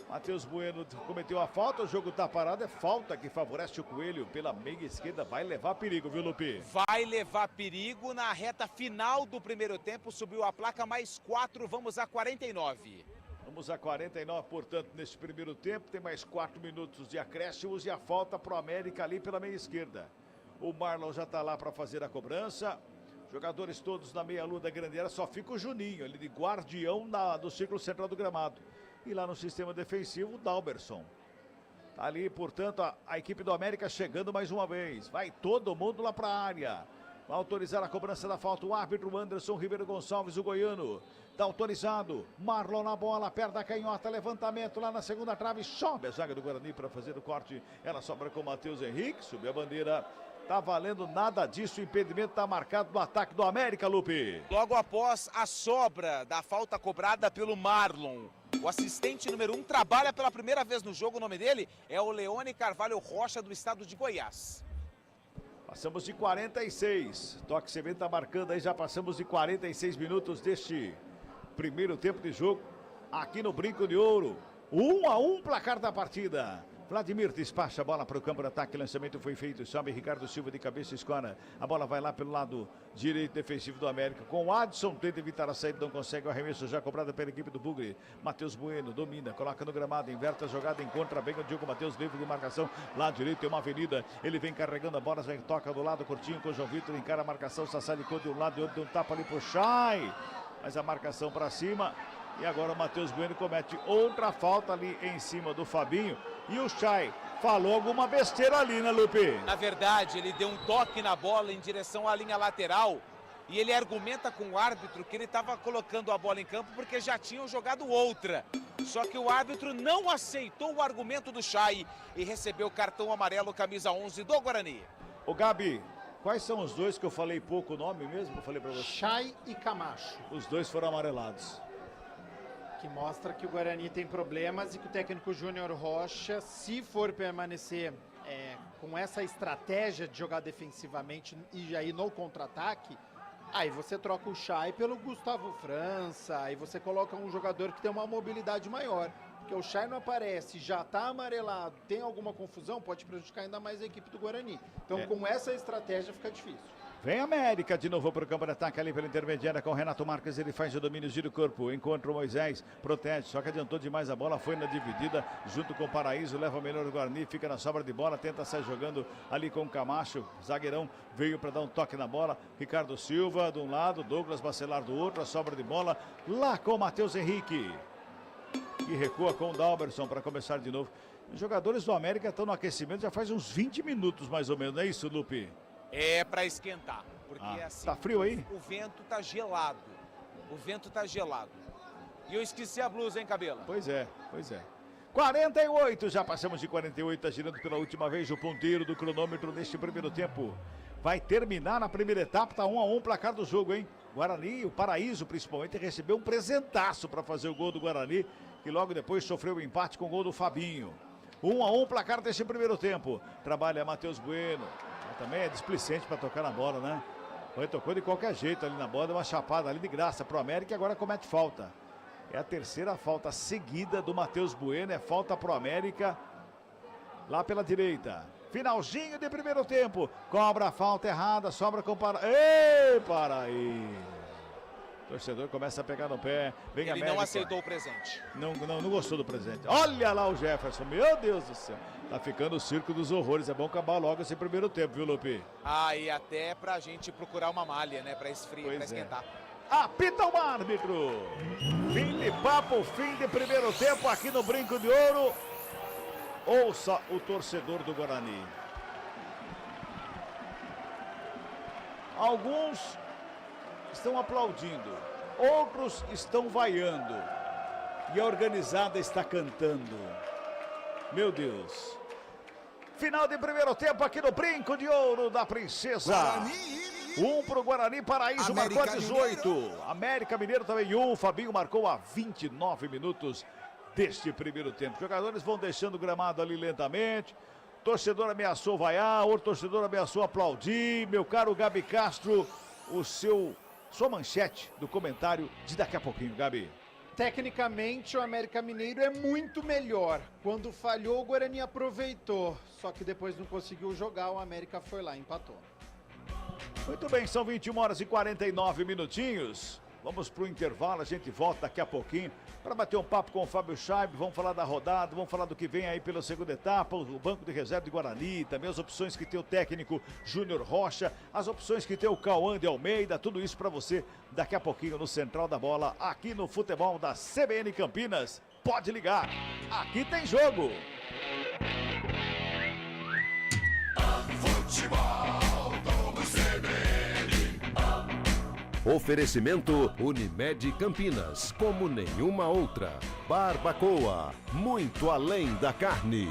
Matheus Bueno cometeu a falta, o jogo está parado, é falta que favorece o Coelho pela meia esquerda, vai levar perigo, viu, Lupi? Vai levar perigo na reta final do primeiro tempo, subiu a placa, mais 4, vamos a 49. Vamos a 49, portanto, nesse primeiro tempo, tem mais 4 minutos de acréscimos e a falta para o América ali pela meia esquerda. O Marlon já está lá para fazer a cobrança, jogadores todos na meia-lua da grande área, só fica o Juninho, ele de guardião do círculo central do gramado. E lá no sistema defensivo, o Dalberson. Tá ali, portanto, a equipe do América chegando mais uma vez. Vai todo mundo lá para a área. autorizar a cobrança da falta. O árbitro Anderson Ribeiro Gonçalves, o goiano. Está autorizado. Marlon na bola, perto da canhota, levantamento lá na segunda trave. Sobe a zaga do Guarani para fazer o corte. Ela sobra com o Matheus Henrique, subiu a bandeira. Tá valendo nada disso, o impedimento tá marcado no ataque do América, Lupe. Logo após a sobra da falta cobrada pelo Marlon. O assistente número 1 trabalha pela primeira vez no jogo, o nome dele é o Leone Carvalho Rocha, do estado de Goiás. Passamos de 46, Toque CBN tá marcando aí, já passamos de 46 minutos deste primeiro tempo de jogo, aqui no Brinco de Ouro. 1-1 placar da partida. Vladimir despacha a bola para o campo de ataque, lançamento foi feito, sobe Ricardo Silva de cabeça, escora. A bola vai lá pelo lado direito defensivo do América, com o Adson, tenta evitar a saída, não consegue, o arremesso já cobrado pela equipe do Bugre. Matheus Bueno domina, coloca no gramado, inverte a jogada, encontra bem o Diogo Matheus, livre de marcação, lado direito tem uma avenida, ele vem carregando a bola, já toca do lado curtinho com o João Vitor, encara a marcação, Sassalicou de um lado e outro, deu um tapa ali pro Chay, mas a marcação para cima. E agora o Matheus Bueno comete outra falta ali em cima do Fabinho. E o Chay falou alguma besteira ali, né, Lupe? Na verdade, ele deu um toque na bola em direção à linha lateral. E ele argumenta com o árbitro que ele estava colocando a bola em campo porque já tinham jogado outra. Só que o árbitro não aceitou o argumento do Chay e recebeu o cartão amarelo, camisa 11 do Guarani. Ô Gabi, quais são os dois que eu falei pouco o nome mesmo? Eu falei pra você. Chay e Camacho. Os dois foram amarelados. Que mostra que o Guarani tem problemas e que o técnico Júnior Rocha, se for permanecer com essa estratégia de jogar defensivamente e aí no contra-ataque, aí você troca o Chay pelo Gustavo França, aí você coloca um jogador que tem uma mobilidade maior. Porque o Chay não aparece, já está amarelado, tem alguma confusão, pode prejudicar ainda mais a equipe do Guarani. Então com essa estratégia fica difícil. Vem América de novo para o campo de ataque ali pela intermediária com o Renato Marques, ele faz o domínio, gira o corpo, encontra o Moisés, protege, só que adiantou demais a bola, foi na dividida, junto com o Paraíso, leva o melhor do Guarani, fica na sobra de bola, tenta sair jogando ali com o Camacho, zagueirão, veio para dar um toque na bola, Ricardo Silva de um lado, Douglas Bacelar do outro, a sobra de bola, lá com o Matheus Henrique, e recua com o Dalberson para começar de novo. Os jogadores do América estão no aquecimento já faz uns 20 minutos mais ou menos, não é isso, Lupe? É para esquentar, porque assim, tá frio aí? O vento tá gelado. O vento tá gelado. E eu esqueci a blusa, hein, Cabelo? Pois é, pois é. 48, já passamos de 48, tá girando pela última vez o ponteiro do cronômetro neste primeiro tempo. Vai terminar na primeira etapa, tá 1-1 placar do jogo, hein? Guarani, o Paraíso principalmente, recebeu um presentaço para fazer o gol do Guarani, que logo depois sofreu o empate com o gol do Fabinho. 1-1 placar deste primeiro tempo. Trabalha Matheus Bueno. Também é displicente para tocar na bola, né? Foi, tocou de qualquer jeito ali na bola, deu uma chapada ali de graça pro América e agora comete falta. É a terceira falta seguida do Matheus Bueno, é falta pro América lá pela direita. Finalzinho de primeiro tempo, cobra a falta errada, sobra com Ei, Paraí! O torcedor começa a pegar no pé, vem Ele América. não aceitou o presente. Não gostou do presente. Olha lá o Jefferson, meu Deus do céu. Tá ficando o circo dos horrores, é bom acabar logo esse primeiro tempo, viu, Lupe? E até pra gente procurar uma malha, né, pra esfriar, pra esquentar. Apita o árbitro. Fim de papo, fim de primeiro tempo aqui no Brinco de Ouro. Ouça o torcedor do Guarani. Alguns estão aplaudindo, outros estão vaiando e a organizada está cantando. Meu Deus. Final de primeiro tempo aqui no Brinco de Ouro da Princesa. Um pro Guarani, Paraíso América marcou a 18. Mineiro. América Mineiro também um. Fabinho marcou a 29 minutos deste primeiro tempo. Os jogadores vão deixando o gramado ali lentamente. Torcedor ameaçou vaiar, outro torcedor ameaçou aplaudir. Meu caro Gabi Castro, sua manchete do comentário de daqui a pouquinho, Gabi. Tecnicamente, o América Mineiro é muito melhor. Quando falhou, o Guarani aproveitou. Só que depois não conseguiu jogar, o América foi lá e empatou. Muito bem, são 21 horas e 49 minutinhos. Vamos para o intervalo, a gente volta daqui a pouquinho para bater um papo com o Fábio Scheib. Vamos falar da rodada, vamos falar do que vem aí pela segunda etapa, o banco de reserva de Guarani, também as opções que tem o técnico Júnior Rocha, as opções que tem o Cauã de Almeida, tudo isso para você daqui a pouquinho no Central da Bola, aqui no futebol da CBN Campinas. Pode ligar, aqui tem jogo. Futebol do CBN. Oferecimento Unimed Campinas, como nenhuma outra. Barbacoa, muito além da carne.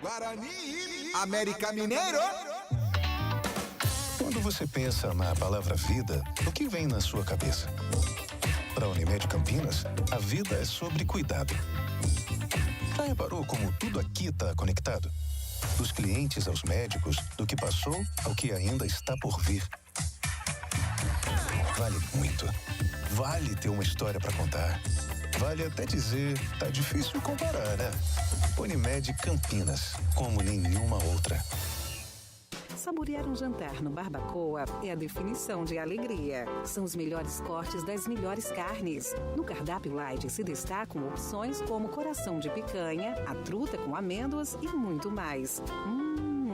Guarani, América Mineiro. Quando você pensa na palavra vida, o que vem na sua cabeça? Para a Unimed Campinas, a vida é sobre cuidado. Já reparou como tudo aqui está conectado? Dos clientes aos médicos, do que passou ao que ainda está por vir. Vale muito. Vale ter uma história para contar. Vale até dizer, tá difícil comparar, né? Unimed Campinas, como nenhuma outra. Saborear um jantar no Barbacoa é a definição de alegria. São os melhores cortes das melhores carnes. No cardápio light se destacam opções como coração de picanha, a truta com amêndoas e muito mais.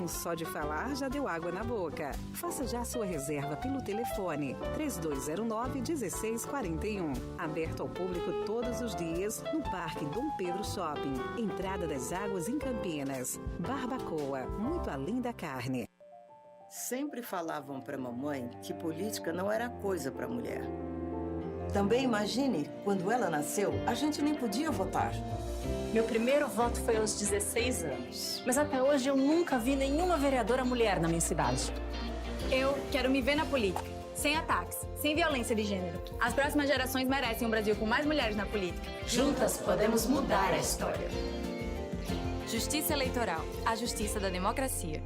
Só de falar já deu água na boca. Faça já sua reserva pelo telefone 3209-1641. Aberto ao público todos os dias no Parque Dom Pedro Shopping. Entrada das Águas em Campinas. Barbacoa, muito além da carne. Sempre falavam para mamãe que política não era coisa para mulher. Também imagine, quando ela nasceu, a gente nem podia votar. Meu primeiro voto foi aos 16 anos. Mas até hoje eu nunca vi nenhuma vereadora mulher na minha cidade. Eu quero me ver na política, sem ataques, sem violência de gênero. As próximas gerações merecem um Brasil com mais mulheres na política. Juntas podemos mudar a história. Justiça Eleitoral, a justiça da democracia.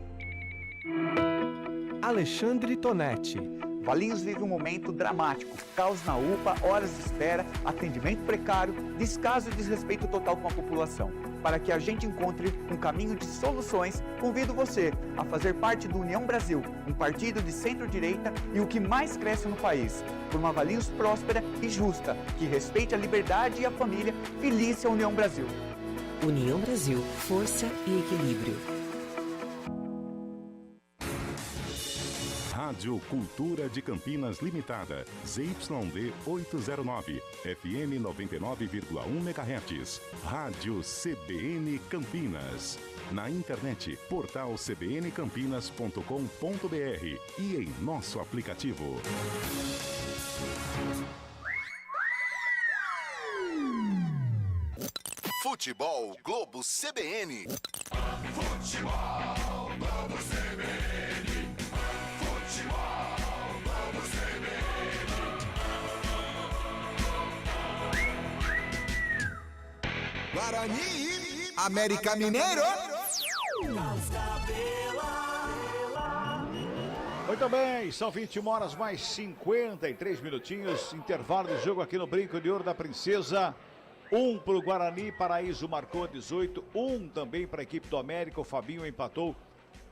Alexandre Tonetti. Valinhos vive um momento dramático. Caos na UPA, horas de espera, atendimento precário, descaso e desrespeito total com a população. Para que a gente encontre um caminho de soluções, convido você a fazer parte do União Brasil, um partido de centro-direita e o que mais cresce no país. Por uma Valinhos próspera e justa, que respeite a liberdade e a família, feliz a União Brasil. União Brasil, força e equilíbrio. Rádio Cultura de Campinas Limitada, ZYD 809, FM 99,1 MHz. Rádio CBN Campinas. Na internet, portal cbncampinas.com.br e em nosso aplicativo. Futebol Globo CBN. Futebol Globo CBN. Futebol Globo CBN. Guarani, América Mineiro. Muito bem, são 21 horas mais 53 minutinhos. Intervalo de jogo aqui no Brinco de Ouro da Princesa. 1 para o Guarani, Paraíso marcou 18, 1 também para a equipe do América. O Fabinho empatou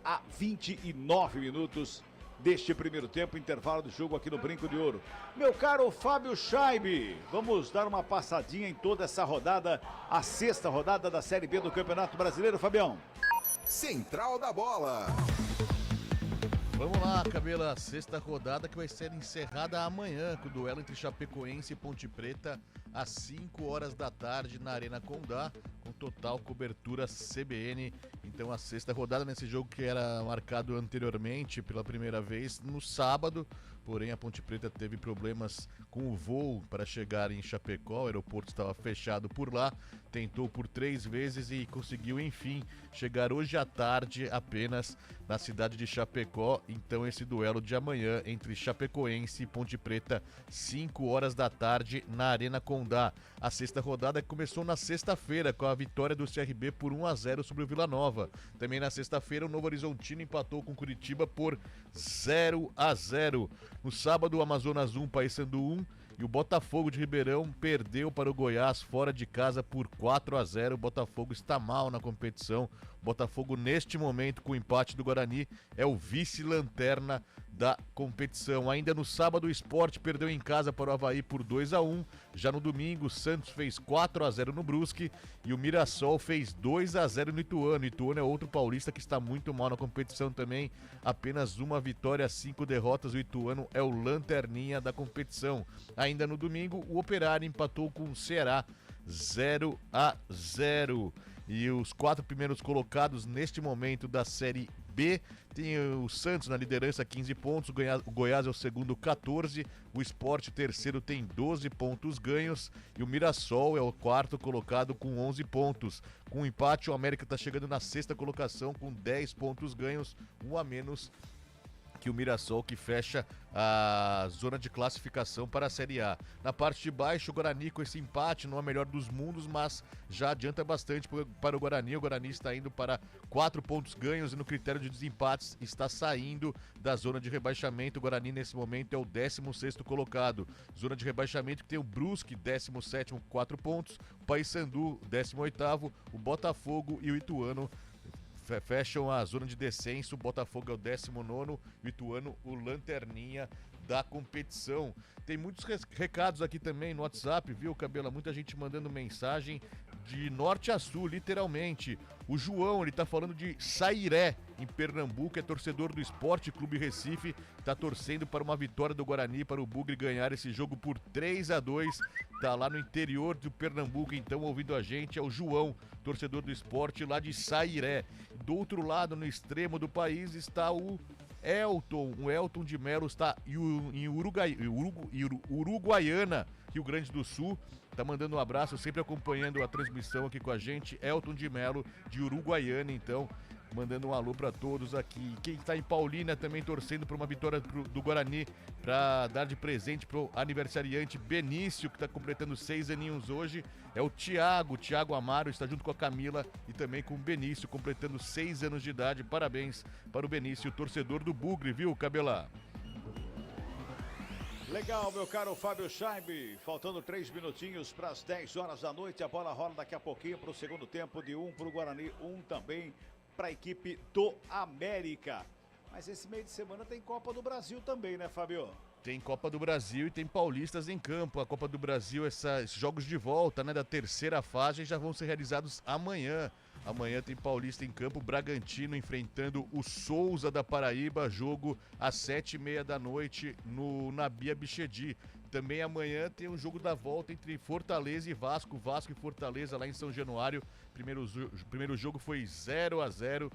a 29 minutos deste primeiro tempo, intervalo do jogo aqui no Brinco de Ouro. Meu caro Fábio Scheibe, vamos dar uma passadinha em toda essa rodada, a sexta rodada da Série B do Campeonato Brasileiro, Fabião. Central da Bola. Vamos lá, Cabela, sexta rodada que vai ser encerrada amanhã com o duelo entre Chapecoense e Ponte Preta às 5 horas da tarde na Arena Condá, com total cobertura CBN. Então a sexta rodada nesse jogo que era marcado anteriormente pela primeira vez no sábado, porém a Ponte Preta teve problemas com o voo para chegar em Chapecó, o aeroporto estava fechado por lá, tentou por 3 vezes e conseguiu enfim chegar hoje à tarde apenas na cidade de Chapecó. Então esse duelo de amanhã entre Chapecoense e Ponte Preta, 5 horas da tarde na Arena Condá. A sexta rodada começou na sexta-feira com a vitória do CRB por 1-0 sobre o Vila Nova. Também na sexta-feira o Novo Horizontino empatou com Curitiba por 0-0. No sábado o Amazonas 1, Paysandu 1 e o Botafogo de Ribeirão perdeu para o Goiás fora de casa por 4-0. O Botafogo está mal na competição. O Botafogo neste momento com o empate do Guarani é o vice-lanterna da competição. Ainda no sábado o Sport perdeu em casa para o Avaí por 2-1. Já no domingo o Santos fez 4-0 no Brusque e o Mirassol fez 2-0 no Ituano. O Ituano é outro paulista que está muito mal na competição também. Apenas uma vitória, 5 derrotas. O Ituano é o lanterninha da competição. Ainda no domingo o Operário empatou com o Ceará 0-0. E os 4 primeiros colocados neste momento da Série B, tem o Santos na liderança, 15 pontos, o Goiás é o segundo, 14, o Sport terceiro tem 12 pontos ganhos e o Mirassol é o quarto colocado com 11 pontos. Com o empate, o América está chegando na sexta colocação com 10 pontos ganhos, um a menos que o Mirassol, que fecha a zona de classificação para a Série A. Na parte de baixo, o Guarani com esse empate não é o melhor dos mundos, mas já adianta bastante para o Guarani. O Guarani está indo para 4 pontos ganhos e no critério de desempates está saindo da zona de rebaixamento. O Guarani nesse momento é o 16º colocado. Zona de rebaixamento que tem o Brusque, 17º, com 4 pontos. O Paysandu, 18º. O Botafogo e o Ituano fecham a zona de descenso. O Botafogo é o 19º, o Ituano o lanterninha da competição. Tem muitos recados aqui também no WhatsApp, viu, Cabela? Muita gente mandando mensagem de norte a sul, literalmente. O João, ele tá falando de Sairé, em Pernambuco, é torcedor do Sport Clube Recife, tá torcendo para uma vitória do Guarani, para o Bugre ganhar esse jogo por 3-2, tá lá no interior do Pernambuco, então ouvindo a gente, é o João, torcedor do Sport lá de Sairé. Do outro lado, no extremo do país, está o Elton de Melo, está em Uruguaiana, Rio Grande do Sul, tá mandando um abraço, sempre acompanhando a transmissão aqui com a gente, Elton de Melo, de Uruguaiana, então, mandando um alô para todos aqui. Quem está em Paulínia também torcendo por uma vitória do Guarani, para dar de presente pro aniversariante Benício, que está completando 6 aninhos hoje, é o Thiago Amaro, está junto com a Camila e também com o Benício, completando 6 anos de idade. Parabéns para o Benício, torcedor do Bugre, viu, Cabelá? Legal, meu caro Fábio Scheib, faltando 3 minutinhos para as 10 horas da noite, a bola rola daqui a pouquinho para o segundo tempo, de 1 para o Guarani, 1 também para a equipe do América. Mas esse meio de semana tem Copa do Brasil também, né, Fábio? Tem Copa do Brasil e tem paulistas em campo. A Copa do Brasil, esses jogos de volta, né, da terceira fase já vão ser realizados amanhã. Amanhã tem paulista em campo, Bragantino enfrentando o Souza da Paraíba, jogo às 7h30 da noite na Bia Bichedi. Também amanhã tem um jogo da volta entre Fortaleza e Vasco e Fortaleza lá em São Januário. Primeiro jogo foi 0-0.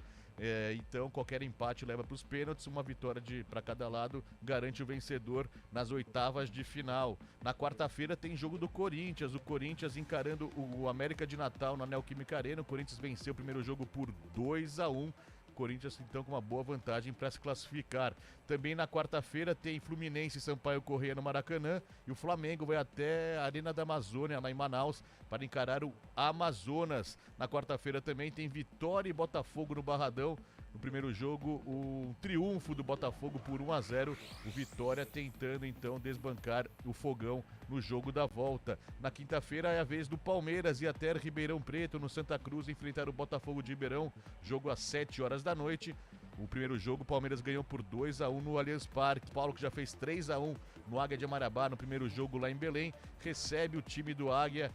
Então qualquer empate leva para os pênaltis, uma vitória para cada lado garante o vencedor nas oitavas de final. Na quarta-feira tem jogo do Corinthians, o Corinthians encarando o América de Natal na Neoquímica Arena. O Corinthians venceu o primeiro jogo por 2-1. Corinthians então com uma boa vantagem para se classificar. Também na quarta-feira tem Fluminense e Sampaio Corrêa no Maracanã e o Flamengo vai até a Arena da Amazônia lá em Manaus para encarar o Amazonas. Na quarta-feira também tem Vitória e Botafogo no Barradão. No primeiro jogo, o triunfo do Botafogo por 1-0, o Vitória tentando então desbancar o Fogão no jogo da volta. Na quinta-feira é a vez do Palmeiras e até Ribeirão Preto no Santa Cruz enfrentar o Botafogo de Ribeirão, jogo às 7 horas da noite. O primeiro jogo, o Palmeiras ganhou por 2-1 no Allianz Parque. Paulo, que já fez 3-1 no Águia de Marabá no primeiro jogo lá em Belém, recebe o time do Águia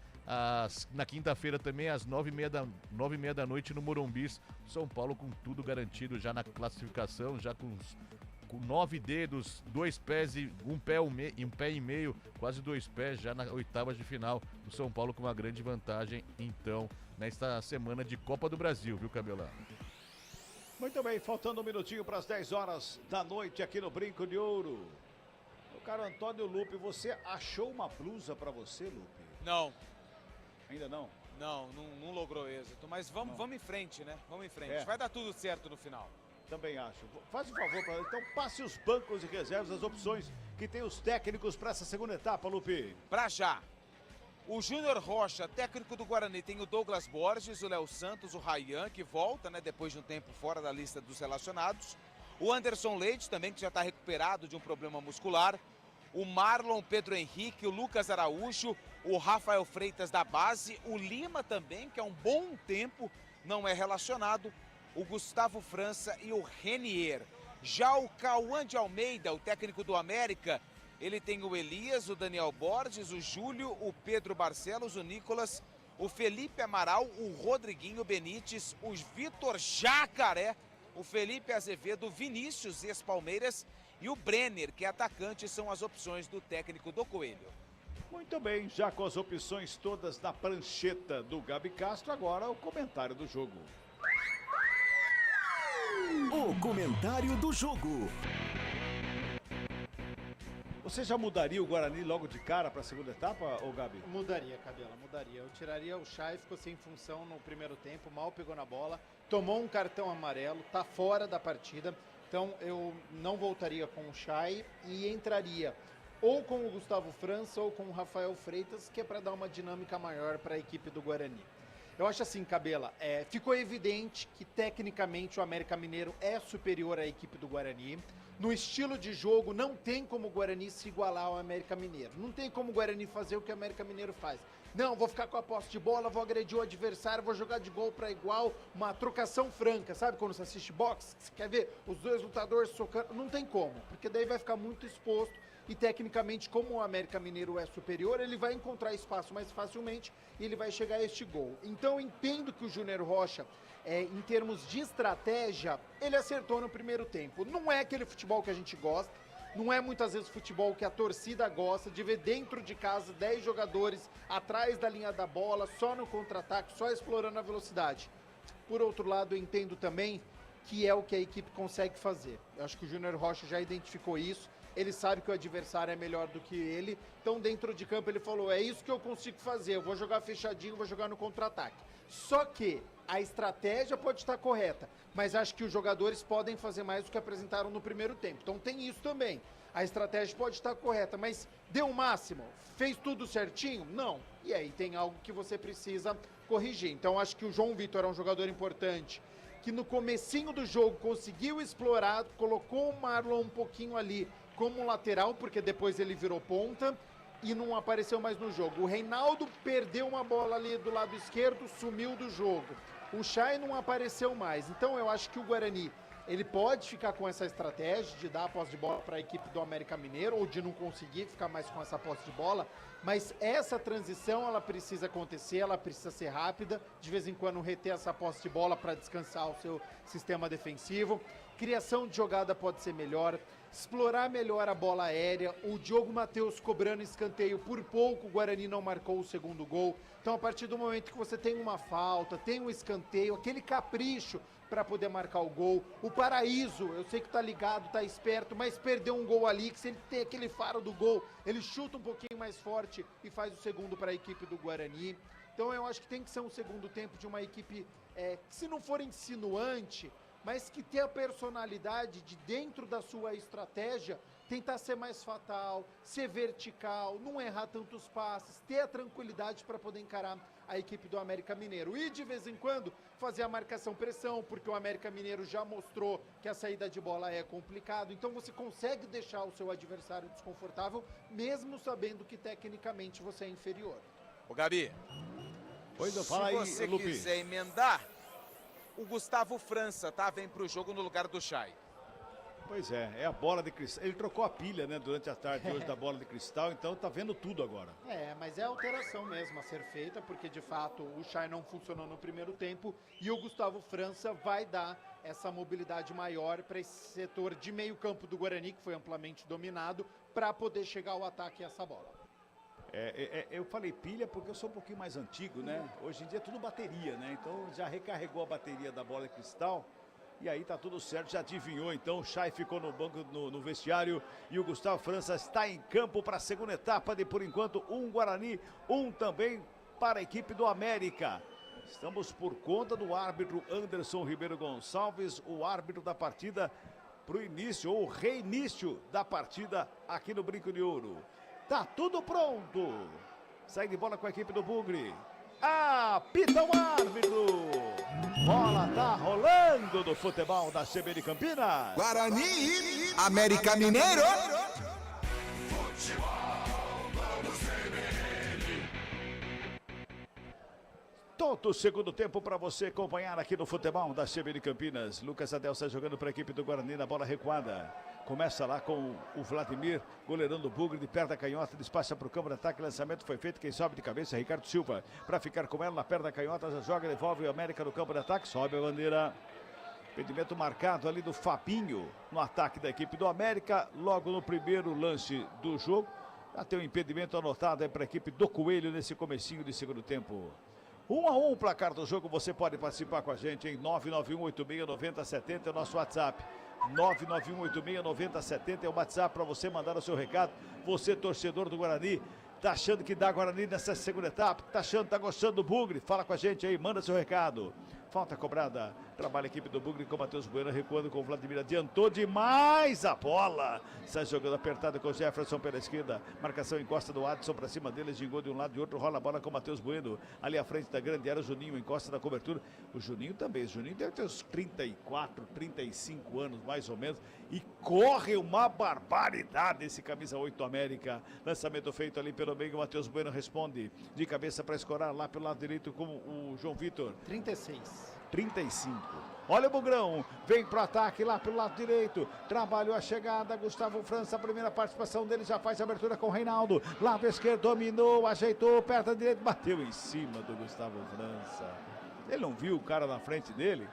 na quinta-feira também às 9h30 da noite no Morumbis. São Paulo com tudo garantido já na classificação, já com 9 dedos, 2 pés e um pé e meio, quase 2 pés já na oitavas de final. O São Paulo com uma grande vantagem então nesta semana de Copa do Brasil, viu, Cabelão? Muito bem, faltando um minutinho para as 10 horas da noite aqui no Brinco de Ouro. O cara Antônio Lupe, você achou uma blusa para você, Lupe? Não. Ainda não? Não logrou êxito, mas vamos em frente, né? Vamos em frente, vai dar tudo certo no final. Também acho. Faz um favor para então, passe os bancos e reservas, as opções que tem os técnicos para essa segunda etapa, Lupe. Pra já. O Júnior Rocha, técnico do Guarani, tem o Douglas Borges, o Léo Santos, o Ryan, que volta, né, depois de um tempo fora da lista dos relacionados. O Anderson Leite, também, que já está recuperado de um problema muscular. O Marlon, Pedro Henrique, o Lucas Araújo, o Rafael Freitas da base, o Lima também, que há um bom tempo não é relacionado, o Gustavo França e o Renier. Já o Cauã de Almeida, o técnico do América, ele tem o Elias, o Daniel Borges, o Júlio, o Pedro Barcelos, o Nicolas, o Felipe Amaral, o Rodriguinho Benítez, o Vitor Jacaré, o Felipe Azevedo, o Vinícius ex-Palmeiras e o Brenner, que é atacante, são as opções do técnico do Coelho. Muito bem, já com as opções todas na prancheta do Gabi Castro, agora o comentário do jogo. O comentário do jogo. Você já mudaria o Guarani logo de cara para a segunda etapa, ô Gabi? Mudaria, Cabela, mudaria. Eu tiraria o Chay, ficou sem função no primeiro tempo, mal pegou na bola, tomou um cartão amarelo, tá fora da partida. Então eu não voltaria com o Chay e entraria ou com o Gustavo França ou com o Rafael Freitas, que é para dar uma dinâmica maior para a equipe do Guarani. Eu acho assim, Cabela, ficou evidente que tecnicamente o América Mineiro é superior à equipe do Guarani. No estilo de jogo, não tem como o Guarani se igualar ao América Mineiro. Não tem como o Guarani fazer o que o América Mineiro faz. Não, vou ficar com a posse de bola, vou agredir o adversário, vou jogar de gol para igual, uma trocação franca. Sabe quando você assiste boxe? Você quer ver os dois lutadores socando? Não tem como, porque daí vai ficar muito exposto. E tecnicamente, como o América Mineiro é superior, ele vai encontrar espaço mais facilmente e ele vai chegar a este gol. Então eu entendo que o Júnior Rocha, em termos de estratégia, ele acertou no primeiro tempo. Não é aquele futebol que a gente gosta, não é muitas vezes futebol que a torcida gosta, de ver dentro de casa 10 jogadores atrás da linha da bola, só no contra-ataque, só explorando a velocidade. Por outro lado, eu entendo também que é o que a equipe consegue fazer. Eu acho que o Júnior Rocha já identificou isso. Ele sabe que o adversário é melhor do que ele, então dentro de campo ele falou, é isso que eu consigo fazer, eu vou jogar fechadinho, vou jogar no contra-ataque. Só que a estratégia pode estar correta, mas acho que os jogadores podem fazer mais do que apresentaram no primeiro tempo, então tem isso também. A estratégia pode estar correta, mas deu o máximo? Fez tudo certinho? Não. E aí tem algo que você precisa corrigir. Então acho que o João Vitor é um jogador importante, que no comecinho do jogo conseguiu explorar, colocou o Marlon um pouquinho ali como lateral, porque depois ele virou ponta e não apareceu mais no jogo. O Reinaldo perdeu uma bola ali do lado esquerdo, sumiu do jogo. O Chay não apareceu mais. Então eu acho que o Guarani, ele pode ficar com essa estratégia de dar a posse de bola para a equipe do América Mineiro ou de não conseguir ficar mais com essa posse de bola, mas essa transição ela precisa acontecer, ela precisa ser rápida, de vez em quando reter essa posse de bola para descansar o seu sistema defensivo. Criação de jogada pode ser melhor, explorar melhor a bola aérea. O Diogo Matheus cobrando escanteio, por pouco o Guarani não marcou o segundo gol. Então a partir do momento que você tem uma falta, tem um escanteio, aquele capricho para poder marcar o gol. O Paraíso, eu sei que tá ligado, tá esperto, mas perdeu um gol ali, que se ele tem aquele faro do gol, ele chuta um pouquinho mais forte e faz o segundo para a equipe do Guarani. Então eu acho que tem que ser um segundo tempo de uma equipe que, se não for insinuante, mas que tem a personalidade de, dentro da sua estratégia, tentar ser mais fatal, ser vertical, não errar tantos passes, ter a tranquilidade para poder encarar a equipe do América Mineiro. E de vez em quando fazer a marcação-pressão, porque o América Mineiro já mostrou que a saída de bola é complicado. Então você consegue deixar o seu adversário desconfortável, mesmo sabendo que tecnicamente você é inferior. Ô Gabi, se você quiser emendar, o Gustavo França, tá? Vem pro jogo no lugar do Chay. Pois é a bola de cristal. Ele trocou a pilha, né, durante a tarde hoje da bola de cristal, então tá vendo tudo agora. Mas é alteração mesmo a ser feita, porque de fato o Chay não funcionou no primeiro tempo e o Gustavo França vai dar essa mobilidade maior para esse setor de meio campo do Guarani, que foi amplamente dominado, para poder chegar ao ataque a essa bola. Eu falei pilha porque eu sou um pouquinho mais antigo, né? Hoje em dia é tudo bateria, né? Então já recarregou a bateria da bola de cristal e aí tá tudo certo, já adivinhou. Então o Chay ficou no banco, no vestiário, e o Gustavo França está em campo para a segunda etapa de, por enquanto, um Guarani, um também para a equipe do América. Estamos por conta do árbitro Anderson Ribeiro Gonçalves, o árbitro da partida para o início ou reinício da partida aqui no Brinco de Ouro. Tá tudo pronto. Sai de bola com a equipe do Bugre. Apita o árbitro. Bola tá rolando do futebol da CBN Campinas. Guarani, América Mineiro. Todo o segundo tempo para você acompanhar aqui no futebol da CBN Campinas. Lucas Adelsa jogando para a equipe do Guarani na bola recuada. Começa lá com o Vladimir, goleirão do Bugre, de perna canhota, despacha para o campo de ataque, lançamento foi feito, quem sobe de cabeça é Ricardo Silva, para ficar com ela na perna canhota, já joga, devolve o América no campo de ataque, sobe a bandeira. Impedimento marcado ali do Fabinho no ataque da equipe do América, logo no primeiro lance do jogo. Já tem um impedimento anotado aí para a equipe do Coelho nesse comecinho de segundo tempo. 1-1 o placar do jogo, você pode participar com a gente em 991869070 é o nosso WhatsApp. 991869070 é o WhatsApp para você mandar o seu recado. Você, torcedor do Guarani, tá achando que dá Guarani nessa segunda etapa? Tá gostando do Bugre? Fala com a gente aí, manda seu recado. Falta cobrada, trabalha a equipe do Bugre com o Matheus Bueno, recuando com o Vladimir, adiantou demais a bola, sai jogando apertado com o Jefferson pela esquerda, marcação encosta do Adson para cima dele, gingou de um lado e outro, rola a bola com o Matheus Bueno, ali à frente da grande área, o Juninho encosta na cobertura, o Juninho também, o Juninho deve ter uns 34, 35 anos mais ou menos, e corre uma barbaridade esse camisa 8 América, lançamento feito ali pelo meio, o Matheus Bueno responde de cabeça para escorar lá pelo lado direito com o João Vitor. 35. Olha o Bugrão, vem pro ataque lá pelo lado direito, trabalhou a chegada, Gustavo França, a primeira participação dele, já faz a abertura com o Reinaldo, lado esquerdo, dominou, ajeitou, perto da direita, bateu em cima do Gustavo França. Ele não viu o cara na frente dele?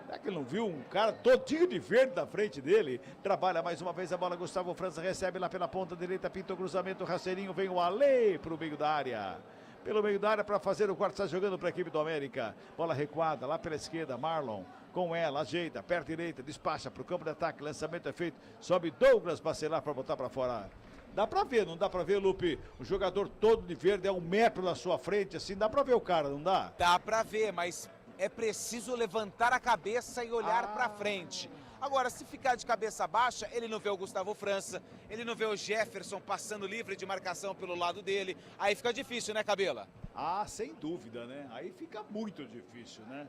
Será que ele não viu um cara todinho de verde na frente dele? Trabalha mais uma vez a bola, Gustavo França recebe lá pela ponta direita, pinta o cruzamento, o rasteirinho, vem o Ale pro meio da área. Pelo meio da área para fazer o quarto, está jogando para a equipe do América. Bola recuada lá pela esquerda, Marlon com ela, ajeita, perto direita, despacha para o campo de ataque, lançamento é feito, sobe Douglas Bacelar para botar para fora. Dá para ver, não dá para ver, Lupe? O jogador todo de verde é 1 metro na sua frente, assim, dá para ver o cara, não dá? Dá para ver, mas é preciso levantar a cabeça e olhar para frente. Agora, se ficar de cabeça baixa, ele não vê o Gustavo França, ele não vê o Jefferson passando livre de marcação pelo lado dele. Aí fica difícil, né, Cabela? Ah, sem dúvida, né? Aí fica muito difícil, né?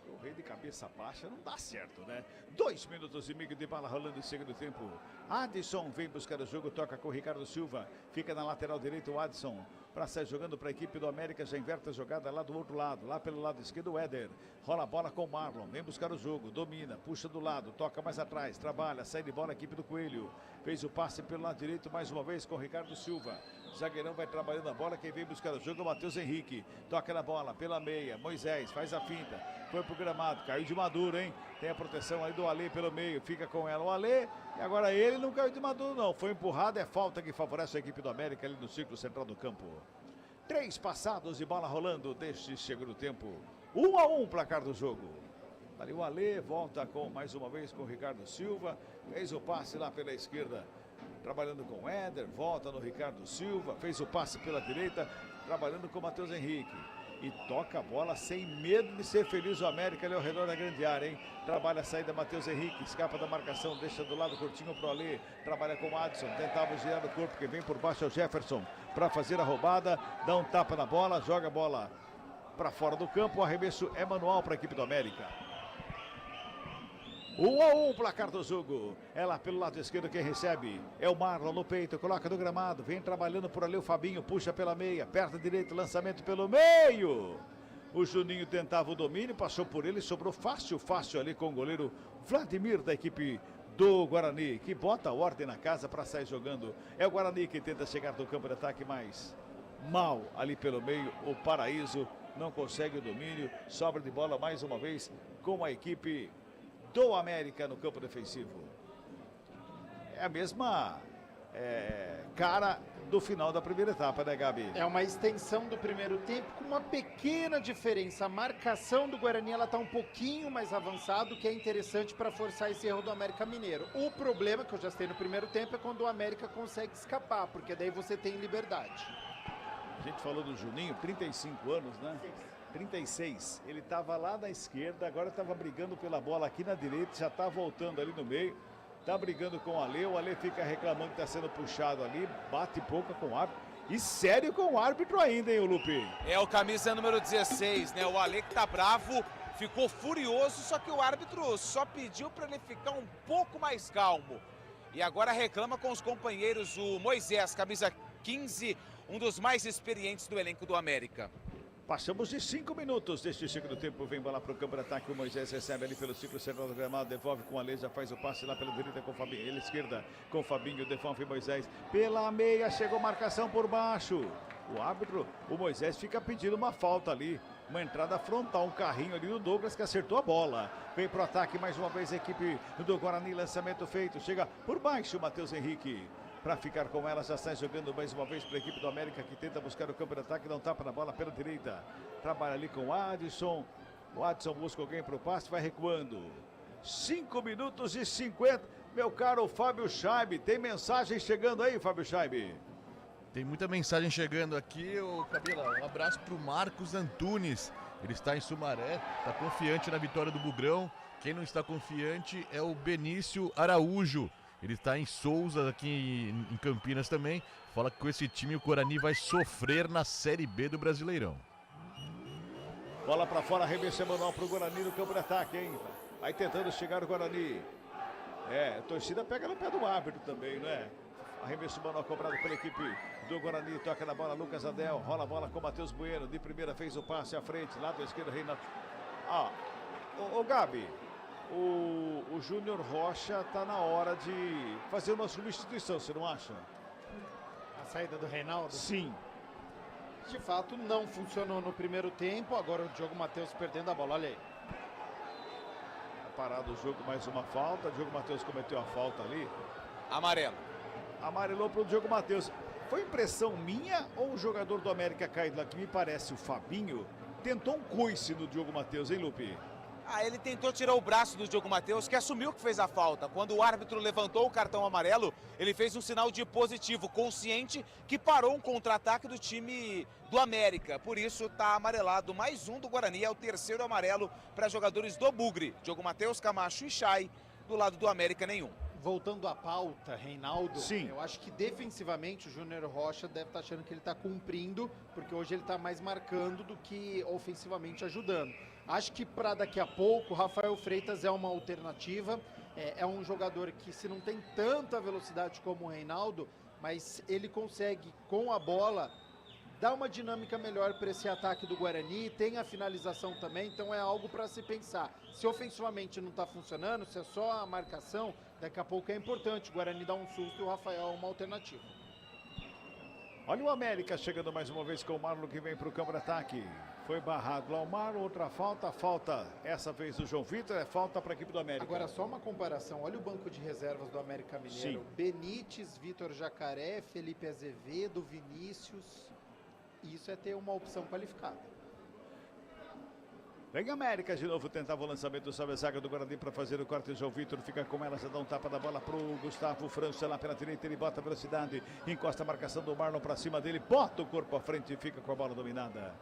Correr de cabeça baixa não dá certo, né? 2 minutos e meio de bala rolando em segundo tempo. Adson vem buscar o jogo, toca com o Ricardo Silva. Fica na lateral direita o Adson. Para sair jogando para a equipe do América, já inverte a jogada lá do outro lado, lá pelo lado esquerdo o Éder, rola a bola com o Marlon, vem buscar o jogo, domina, puxa do lado, toca mais atrás, trabalha, sai de bola a equipe do Coelho, fez o passe pelo lado direito mais uma vez com o Ricardo Silva, zagueirão vai trabalhando a bola, quem vem buscar o jogo é o Matheus Henrique, toca na bola pela meia, Moisés faz a finta, foi pro gramado, caiu de maduro, hein, tem a proteção aí do Ale pelo meio, fica com ela o Ale, e agora ele não caiu de maduro não, foi empurrado, é falta que favorece a equipe do América ali no círculo central do campo. 3 passados e bola rolando deste segundo tempo. 1-1 placar do jogo. Ali o Ale volta com mais uma vez com o Ricardo Silva. Fez o passe lá pela esquerda, trabalhando com o Éder. Volta no Ricardo Silva. Fez o passe pela direita, trabalhando com o Matheus Henrique. E toca a bola sem medo de ser feliz o América ali ao redor da grande área, hein? Trabalha a saída Matheus Henrique, escapa da marcação, deixa do lado curtinho pro Ale, trabalha com o Adson, tentava girar o corpo, quem vem por baixo é o Jefferson para fazer a roubada, dá um tapa na bola, joga a bola para fora do campo, o arremesso é manual para a equipe do América. 1-1 placar do jogo. É lá pelo lado esquerdo quem recebe é o Marlon no peito, coloca no gramado, vem trabalhando por ali o Fabinho, puxa pela meia, perto direito, lançamento pelo meio. O Juninho tentava o domínio, passou por ele, sobrou fácil ali com o goleiro Vladimir da equipe do Guarani, que bota a ordem na casa para sair jogando. É o Guarani que tenta chegar no campo de ataque mais mal ali pelo meio, o Paraíso não consegue o domínio, sobra de bola mais uma vez com a equipe do América no campo defensivo. É a mesma cara do final da primeira etapa, né, Gabi? É uma extensão do primeiro tempo com uma pequena diferença. A marcação do Guarani ela tá um pouquinho mais avançado, que é interessante para forçar esse erro do América Mineiro. O problema que eu já sei no primeiro tempo é quando o América consegue escapar, porque daí você tem liberdade. A gente falou do Juninho, 35 anos, né? 36, ele estava lá na esquerda, agora estava brigando pela bola aqui na direita, já está voltando ali no meio, está brigando com o Ale fica reclamando que está sendo puxado ali, bate pouca com o árbitro, e sério com o árbitro ainda, hein, o Lupe? É o camisa número 16, né, o Ale que tá bravo, ficou furioso, só que o árbitro só pediu para ele ficar um pouco mais calmo, e agora reclama com os companheiros, o Moisés, camisa 15, um dos mais experientes do elenco do América. Passamos de 5 minutos deste segundo tempo. Vem bola para o campo de ataque. O Moisés recebe ali pelo ciclo central do gramado. Devolve com a Leza. Faz o passe lá pela direita com o Fabinho. Ele esquerda com o Fabinho. Devolve Moisés. Pela meia. Chegou marcação por baixo. O árbitro, o Moisés, fica pedindo uma falta ali. Uma entrada frontal. Um carrinho ali do Douglas que acertou a bola. Vem para o ataque mais uma vez a equipe do Guarani. Lançamento feito. Chega por baixo o Matheus Henrique. para ficar com ela. Já sai jogando mais uma vez para a equipe do América, que tenta buscar o campo de ataque, não tapa na bola pela direita. Trabalha ali com o Adson. O Adson busca alguém para o passe, vai recuando. 5 minutos e 50. Meu caro Fábio Scheibe, tem mensagem chegando aí, Fábio Scheibe? Tem muita mensagem chegando aqui, ô Cabela. Um abraço pro Marcos Antunes. Ele está em Sumaré, está confiante na vitória do Bugrão. Quem não está confiante é o Benício Araújo. Ele está em Souza, aqui em Campinas também. Fala que com esse time o Guarani vai sofrer na Série B do Brasileirão. Bola para fora, arremesso semanal para o Guarani no campo de ataque, hein? Vai tentando chegar o Guarani. A torcida pega no pé do árbitro também, né? Arremesso manual cobrado pela equipe do Guarani. Toca na bola, Lucas Adel. Rola a bola com Matheus Bueno. De primeira fez o passe à frente. Lado esquerdo, Reinaldo. Ô Gabi, o Júnior Rocha tá na hora de fazer uma substituição, você não acha? A saída do Reinaldo? Sim. De fato, não funcionou no primeiro tempo. Agora o Diogo Matheus perdendo a bola. Olha aí. Parado o jogo, mais uma falta. Diogo Matheus cometeu a falta ali. Amarelo. Amarelou para o Diogo Matheus. Foi impressão minha ou o jogador do América caído lá, que me parece o Fabinho, tentou um coice no Diogo Matheus, hein, Lupe? Ele tentou tirar o braço do Diogo Matheus, que assumiu que fez a falta. Quando o árbitro levantou o cartão amarelo, ele fez um sinal de positivo, consciente que parou um contra-ataque do time do América. Por isso está amarelado. Mais um do Guarani, é o terceiro amarelo para jogadores do Bugre. Diogo Matheus, Camacho e Chay. Do lado do América, nenhum. Voltando à pauta, Reinaldo, sim, eu acho que defensivamente o Júnior Rocha deve estar achando que ele está cumprindo, porque hoje ele está mais marcando do que ofensivamente ajudando. Acho que para daqui a pouco, Rafael Freitas é uma alternativa, é um jogador que, se não tem tanta velocidade como o Reinaldo, mas ele consegue, com a bola, dar uma dinâmica melhor para esse ataque do Guarani, tem a finalização também, então é algo para se pensar. Se ofensivamente não está funcionando, se é só a marcação, daqui a pouco é importante o Guarani dar um susto e o Rafael é uma alternativa. Olha o América chegando mais uma vez com o Marlon, que vem para o campo de ataque. Foi barrado lá o Marlon, outra falta essa vez do João Vitor, é falta para a equipe do América. Agora só uma comparação, olha o banco de reservas do América Mineiro. Sim. Benítez, Vitor Jacaré, Felipe Azevedo, Vinícius, isso é ter uma opção qualificada. Vem América de novo, tentava o lançamento do Salve Zaga do Guarani para fazer o corte. João Vitor fica com ela, já dá um tapa da bola pro Gustavo França lá pela direita, ele bota a velocidade, encosta a marcação do Marlon para cima dele, bota o corpo à frente e fica com a bola dominada.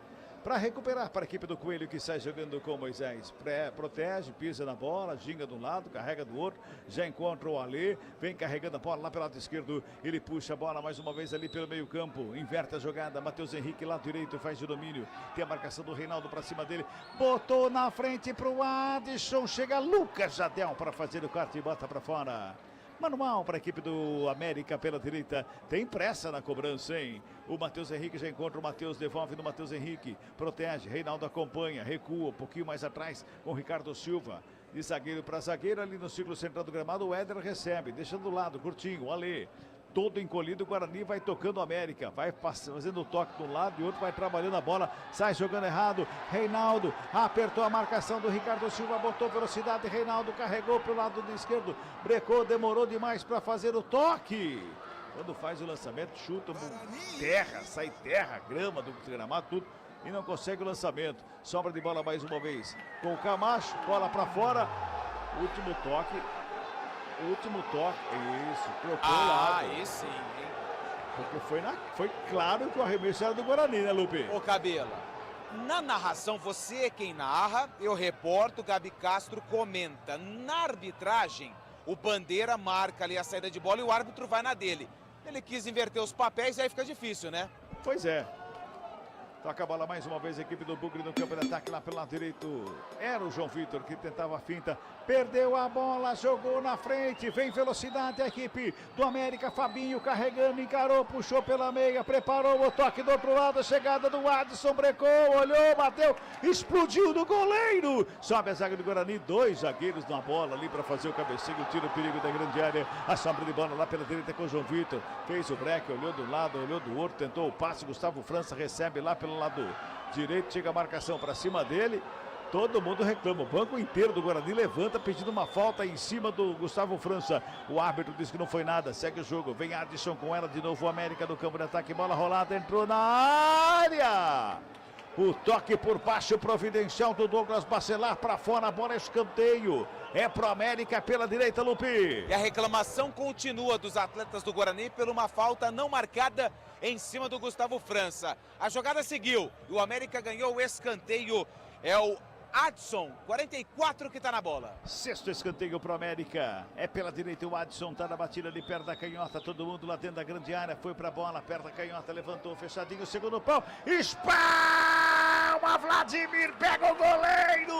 Para recuperar para a equipe do Coelho, que sai jogando com Moisés. Protege, pisa na bola, ginga de um lado, carrega do outro, já encontra o Alê, vem carregando a bola lá pelo lado esquerdo, ele puxa a bola mais uma vez ali pelo meio campo, inverte a jogada, Matheus Henrique lado direito faz de domínio, tem a marcação do Reinaldo para cima dele, botou na frente para o Adson, chega Lucas Jadel para fazer o corte e bota para fora. Manual para a equipe do América pela direita. Tem pressa na cobrança, hein? O Matheus Henrique já encontra o Matheus, devolve no Matheus Henrique. Protege, Reinaldo acompanha, recua um pouquinho mais atrás com o Ricardo Silva. De zagueiro para zagueiro, ali no círculo central do gramado, o Éder recebe, deixando do lado, curtinho, o Alê. Todo encolhido, o Guarani vai tocando o América, vai fazendo o toque de um lado e outro vai trabalhando a bola, sai jogando errado, Reinaldo apertou a marcação do Ricardo Silva, botou velocidade, Reinaldo carregou para o lado do esquerdo, brecou, demorou demais para fazer o toque. Quando faz o lançamento, chuta terra, sai terra, grama do gramado, tudo, e não consegue o lançamento. Sobra de bola mais uma vez com o Camacho, bola para fora, último toque, isso, trocou o lado. Aí sim, hein? Porque foi claro que o arremesso era do Guarani, né, Lupe? Ô, Cabela, na narração, você é quem narra, eu reporto, Gabi Castro comenta. Na arbitragem, o Bandeira marca ali a saída de bola e o árbitro vai na dele. Ele quis inverter os papéis e aí fica difícil, né? Pois é. Toca a bola mais uma vez, a equipe do Bugre no campo de ataque lá pelo lado direito. Era o João Vitor que tentava a finta. Perdeu a bola, jogou na frente. Vem velocidade a equipe do América. Fabinho carregando, encarou, puxou pela meia. Preparou o toque do outro lado. A chegada do Adson, brecou, olhou, bateu. Explodiu do goleiro. Sobe a zaga do Guarani. 2 zagueiros na bola ali para fazer o cabeceio. Tira o perigo da grande área. A sombra de bola lá pela direita com o João Vitor. Fez o break, olhou de um lado, olhou do outro. Tentou o passe. Gustavo França recebe lá pelo lado direito, chega a marcação para cima dele. Todo mundo reclama, o banco inteiro do Guarani levanta pedindo uma falta em cima do Gustavo França. O árbitro disse que não foi nada, segue o jogo. Vem Adson com ela de novo, o América no campo de ataque, bola rolada, entrou na área. O toque por baixo providencial do Douglas Bacelar para fora, a bola é escanteio. É pro América pela direita, Lupi. E a reclamação continua dos atletas do Guarani por uma falta não marcada em cima do Gustavo França. A jogada seguiu e o América ganhou o escanteio. É o Adson, 44, que está na bola. Sexto escanteio pro América. É pela direita, o Adson tá na batida ali perto da canhota. Todo mundo lá dentro da grande área. Foi pra bola, perto da canhota, levantou, fechadinho, segundo pau. Espalma, Vladimir, pega o goleiro.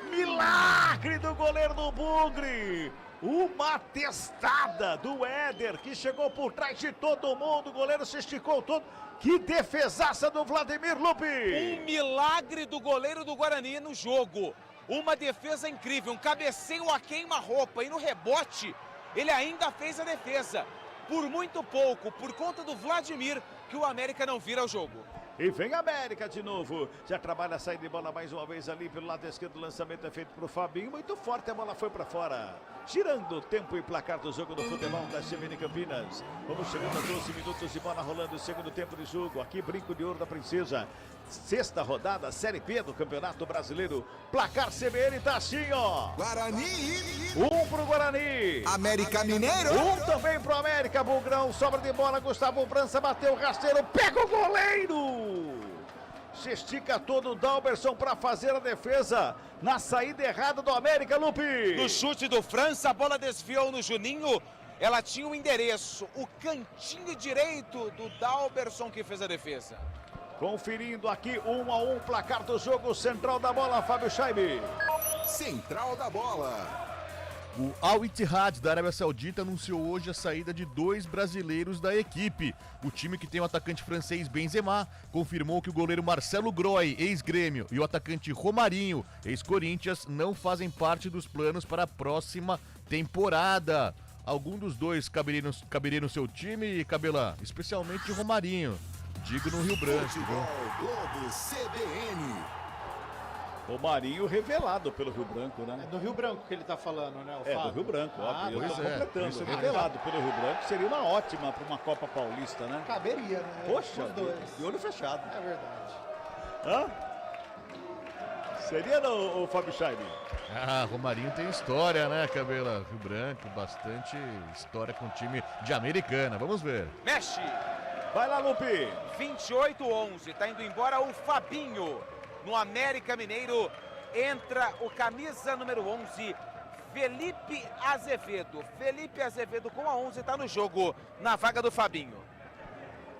Milagre do goleiro do Bugre. Uma testada do Éder, que chegou por trás de todo mundo. O goleiro se esticou todo. Que defesaça do Vladimir, Lupi. Um milagre do goleiro do Guarani no jogo. Uma defesa incrível, um cabeceio a queima-roupa. E no rebote, ele ainda fez a defesa. Por muito pouco, por conta do Vladimir, que o América não vira o jogo. E vem a América de novo. Já trabalha a saída de bola mais uma vez ali pelo lado esquerdo. O lançamento é feito para o Fabinho. Muito forte, a bola foi para fora. Girando o tempo e placar do jogo do futebol da CBN Campinas. Vamos chegando a 12 minutos de bola rolando. Segundo tempo de jogo. Aqui, Brinco de Ouro da Princesa. Sexta rodada, Série B do Campeonato Brasileiro. Placar CBN tá assim, ó. Guarani. 1 pro Guarani. América Mineiro. 1 também pro América. Bugrão, sobra de bola. Gustavo França bateu o rasteiro. Pega o goleiro. Se estica todo o Dalberson para fazer a defesa. Na saída errada do América, Lupi. No chute do França, a bola desviou no Juninho. Ela tinha o endereço. O cantinho direito do Dalberson que fez a defesa. Conferindo aqui 1-1, placar do jogo, central da bola, Fábio Scheibe. Central da bola. O Al Ittihad da Arábia Saudita anunciou hoje a saída de 2 brasileiros da equipe. O time, que tem o atacante francês Benzema, confirmou que o goleiro Marcelo Groy, ex-Grêmio, e o atacante Romarinho, ex-Corinthians, não fazem parte dos planos para a próxima temporada. Algum dos dois caberia no seu time, Cabela? Especialmente o Romarinho. Digo no Rio Branco. Globo CBN. O Marinho revelado pelo Rio Branco, né? É do Rio Branco que ele tá falando, né? O É, Fábio? do Rio Branco, ó. Eu tô completando. Isso Revelado pelo Rio Branco seria uma ótima para uma Copa Paulista, né? Caberia, né? Poxa, os dois. de olho fechado. É verdade. Hã? Seria o Fábio Scheibe? Ah, Romarinho tem história, né, Cabela? Rio Branco, bastante história com o time de Americana. Vamos ver. Mexe! Vai lá, Lupi! 28-11, tá indo embora o Fabinho. No América Mineiro entra o camisa número 11, Felipe Azevedo. Felipe Azevedo com a 11 tá no jogo, na vaga do Fabinho.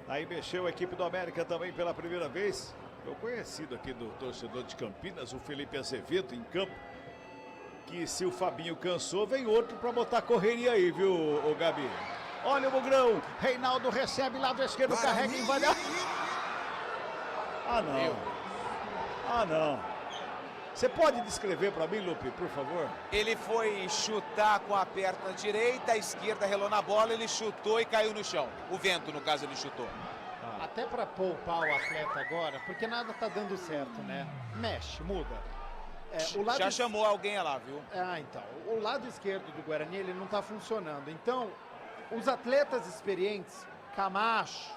Aí mexeu a equipe do América também pela primeira vez. Eu conhecido aqui do torcedor de Campinas, o Felipe Azevedo em campo. Que se o Fabinho cansou, vem outro para botar correria aí, viu, o Gabi? Olha o Bugrão, Reinaldo recebe lado esquerdo, carrega e vai. Ah, não. Ah, não. Você pode descrever para mim, Lupe, por favor? Ele foi chutar com a perna direita, a esquerda relou na bola, ele chutou e caiu no chão. O vento, no caso, ele chutou. Até para poupar o atleta agora, porque nada tá dando certo, né? Mexe, muda. O lado Já chamou alguém lá, viu? Ah, então. O lado esquerdo do Guarani, ele não tá funcionando. Então, os atletas experientes, Camacho,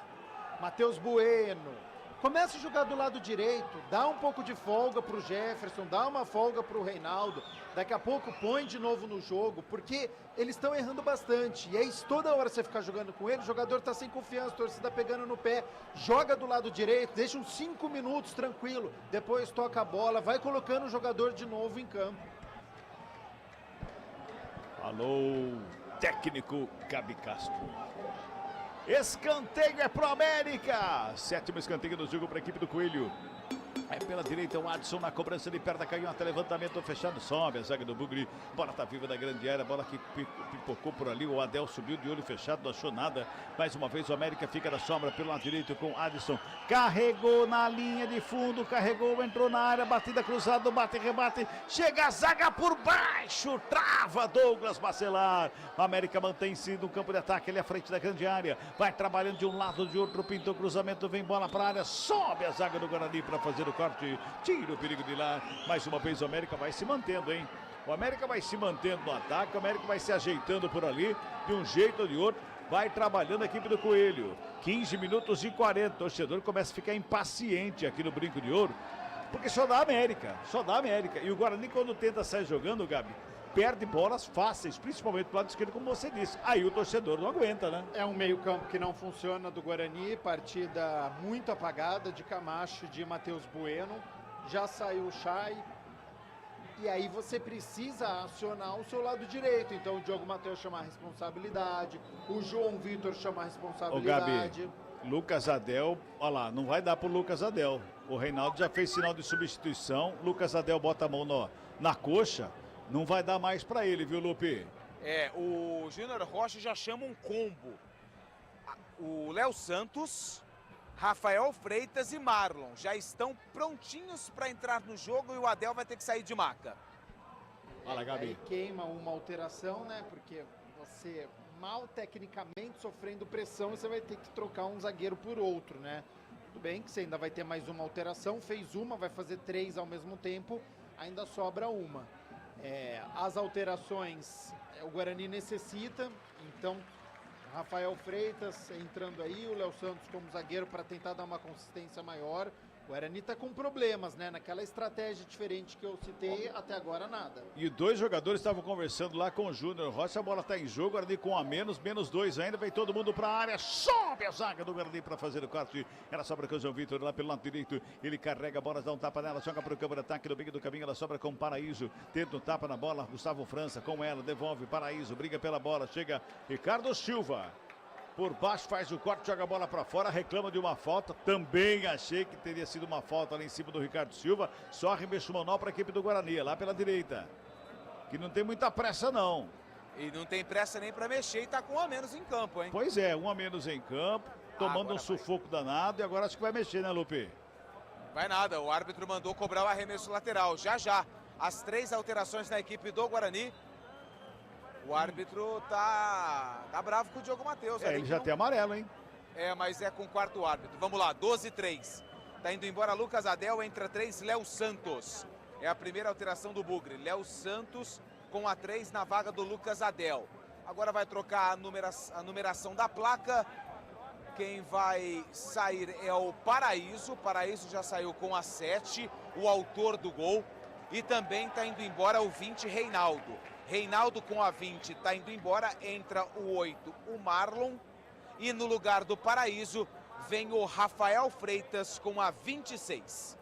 Matheus Bueno, começa a jogar do lado direito, dá um pouco de folga pro Jefferson, dá uma folga pro Reinaldo, daqui a pouco põe de novo no jogo, porque eles estão errando bastante. E aí, toda hora você ficar jogando com ele, o jogador tá sem confiança, a torcida pegando no pé, joga do lado direito, deixa uns 5 minutos tranquilo, depois toca a bola, vai colocando o jogador de novo em campo. Alô, técnico Gabi Castro. Escanteio é pro América. 7º escanteio do jogo para a equipe do Coelho. É pela direita o Adson na cobrança de perto da canhota, levantamento fechado, sobe a zaga do Bugre, bola tá viva da grande área, bola que pipocou por ali, o Adel subiu de olho fechado, não achou nada, mais uma vez o América fica da sombra pelo lado direito com Adson, carregou na linha de fundo, carregou, entrou na área, batida cruzada, bate, rebate, chega a zaga por baixo, trava Douglas Bacelar, o América mantém-se no campo de ataque, ele à frente da grande área, vai trabalhando de um lado, de outro, pintou cruzamento, vem bola para a área, sobe a zaga do Guarani para fazer o corte. corte, tira o perigo de lá. Mais uma vez o América vai se mantendo, hein? O América vai se mantendo no ataque, o América vai se ajeitando por ali, de um jeito ou de outro, vai trabalhando a equipe do Coelho. 15 minutos e 40, o torcedor começa a ficar impaciente aqui no Brinco de Ouro, porque só dá América, só dá América. E o Guarani, quando tenta sair jogando, Gabi, perde bolas fáceis, principalmente do lado esquerdo, como você disse. Aí o torcedor não aguenta, né? É um meio-campo que não funciona do Guarani, partida muito apagada de Camacho, de Matheus Bueno. Já saiu o Chay. E aí você precisa acionar o seu lado direito. Então o Diogo Matheus chama a responsabilidade, o João Vitor chama a responsabilidade. Ô, Gabi, Lucas Adel, olha lá, não vai dar pro Lucas Adel. O Reinaldo já fez sinal de substituição. Lucas Adel bota a mão na coxa. Não vai dar mais pra ele, viu, Lupe? O Júnior Rocha já chama um combo. O Léo Santos, Rafael Freitas e Marlon já estão prontinhos para entrar no jogo e o Adel vai ter que sair de maca. Fala, Gabi. Aí queima uma alteração, né? Porque você mal tecnicamente sofrendo pressão, você vai ter que trocar um zagueiro por outro, né? Tudo bem que você ainda vai ter mais uma alteração, fez uma, vai fazer 3 ao mesmo tempo, ainda sobra uma. As alterações o Guarani necessita, então Rafael Freitas entrando aí, o Léo Santos como zagueiro para tentar dar uma consistência maior. O Guarani tá com problemas, né? Naquela estratégia diferente que eu citei, até agora nada. E 2 jogadores estavam conversando lá com o Júnior Rocha, a bola tá em jogo, Guarani com a menos 2 ainda, vem todo mundo pra área, sobe a zaga do Guarani para fazer o corte. Ela sobra com o João Vitor lá pelo lado direito, ele carrega a bola, dá um tapa nela, joga pro campo de ataque no meio do caminho, ela sobra com o Paraíso, tenta um tapa na bola, Gustavo França com ela, devolve, Paraíso, briga pela bola, chega Ricardo Silva. Por baixo faz o corte, joga a bola para fora, reclama de uma falta. Também achei que teria sido uma falta lá em cima do Ricardo Silva. Só arremesso manual para a equipe do Guarani, lá pela direita. Que não tem muita pressa não. E não tem pressa nem para mexer e tá com um a menos em campo, hein? Pois é, um a menos em campo, tomando um sufoco danado e agora acho que vai mexer, né, Lupe? Vai nada, o árbitro mandou cobrar o arremesso lateral. Já, as 3 alterações na equipe do Guarani. O árbitro tá bravo com o Diogo Matheus. Ele já tem amarelo, hein? Mas é com o 4º árbitro. Vamos lá, 12-3. Tá indo embora Lucas Adel, entra 3, Léo Santos. É a primeira alteração do Bugre. Léo Santos com a 3 na vaga do Lucas Adel. Agora vai trocar a numeração da placa. Quem vai sair é o Paraíso. O Paraíso já saiu com a 7, o autor do gol. E também tá indo embora o 20, Reinaldo. Reinaldo com a 20 está indo embora, entra o 8, o Marlon. E no lugar do Paraíso vem o Rafael Freitas com a 26.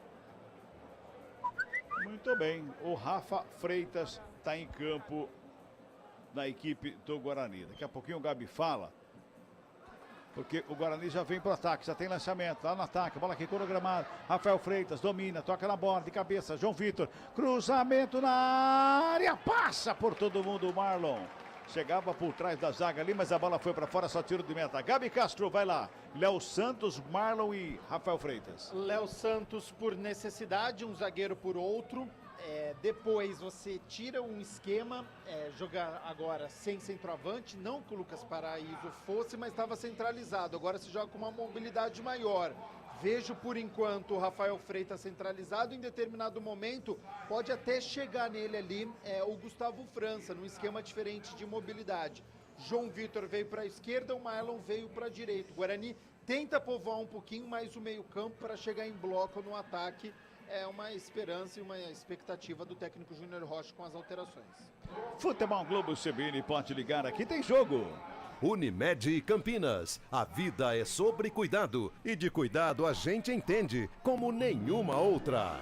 Muito bem, o Rafa Freitas está em campo na equipe do Guarani. Daqui a pouquinho o Gabi fala, porque o Guarani já vem para o ataque, já tem lançamento, lá no ataque, bola aqui cronogramada, Rafael Freitas domina, toca na bola, de cabeça, João Vitor, cruzamento na área, passa por todo mundo o Marlon, chegava por trás da zaga ali, mas a bola foi para fora, só tiro de meta. Gabi Castro, vai lá, Léo Santos, Marlon e Rafael Freitas. Léo Santos por necessidade, um zagueiro por outro. Depois você tira um esquema, jogar agora sem centroavante, não que o Lucas Paraíso fosse, mas estava centralizado. Agora se joga com uma mobilidade maior. Vejo por enquanto o Rafael Freitas centralizado, em determinado momento pode até chegar nele ali o Gustavo França, num esquema diferente de mobilidade. João Vitor veio para a esquerda, o Marlon veio para a direita. O Guarani tenta povoar um pouquinho mais o meio-campo para chegar em bloco no ataque. É uma esperança e uma expectativa do técnico Júnior Rocha com as alterações. Futebol Globo CBN, pode ligar, aqui tem jogo. Unimed Campinas, a vida é sobre cuidado e de cuidado a gente entende como nenhuma outra.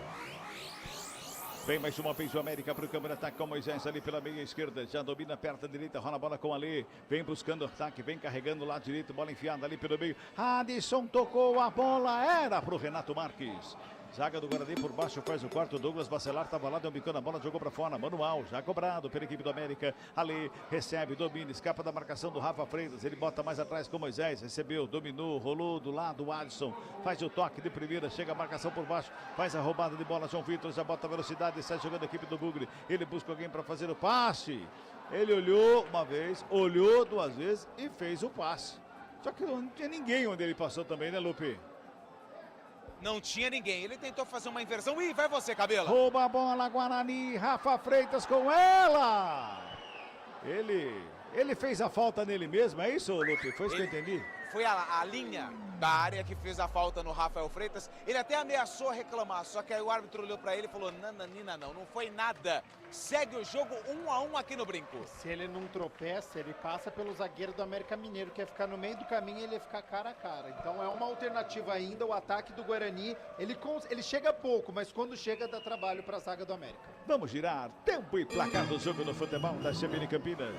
Vem mais uma vez o América para o campo de ataque com Moisés ali pela meia esquerda. Já domina perto da direita, rola a bola com Ali. Vem buscando o ataque, vem carregando o lado direito, bola enfiada ali pelo meio. Adson tocou a bola, era para o Renato Marques. Zaga do Guarani por baixo, faz o quarto. Douglas Bacelar estava lá, deu um bicão na bola, jogou para fora. Manual, já cobrado pela equipe do América. Ali recebe, domina, escapa da marcação do Rafa Freitas. Ele bota mais atrás com Moisés. Recebeu, dominou, rolou do lado. O Adson faz o toque de primeira, chega a marcação por baixo, faz a roubada de bola. João Vitor já bota a velocidade e sai jogando a equipe do Bugre. Ele busca alguém para fazer o passe. Ele olhou uma vez, olhou 2 vezes e fez o passe. Só que não tinha ninguém onde ele passou também, né, Lupe? Não tinha ninguém. Ele tentou fazer uma inversão. Ih, vai você, Cabela. Rouba a bola, Guarani. Rafa Freitas com ela. Ele fez a falta nele mesmo, é isso, Lupe? Foi isso que eu entendi? Foi a linha da área que fez a falta no Rafael Freitas. Ele até ameaçou reclamar, só que aí o árbitro olhou pra ele e falou: nananina, não foi nada. Segue o jogo 1-1 aqui no Brinco. Se ele não tropeça, ele passa pelo zagueiro do América Mineiro, que ia ficar no meio do caminho e ele ia ficar cara a cara. Então é uma alternativa ainda, o ataque do Guarani. Ele chega pouco, mas quando chega dá trabalho para a zaga do América. Vamos girar tempo e placar do jogo no futebol da CBN Campinas.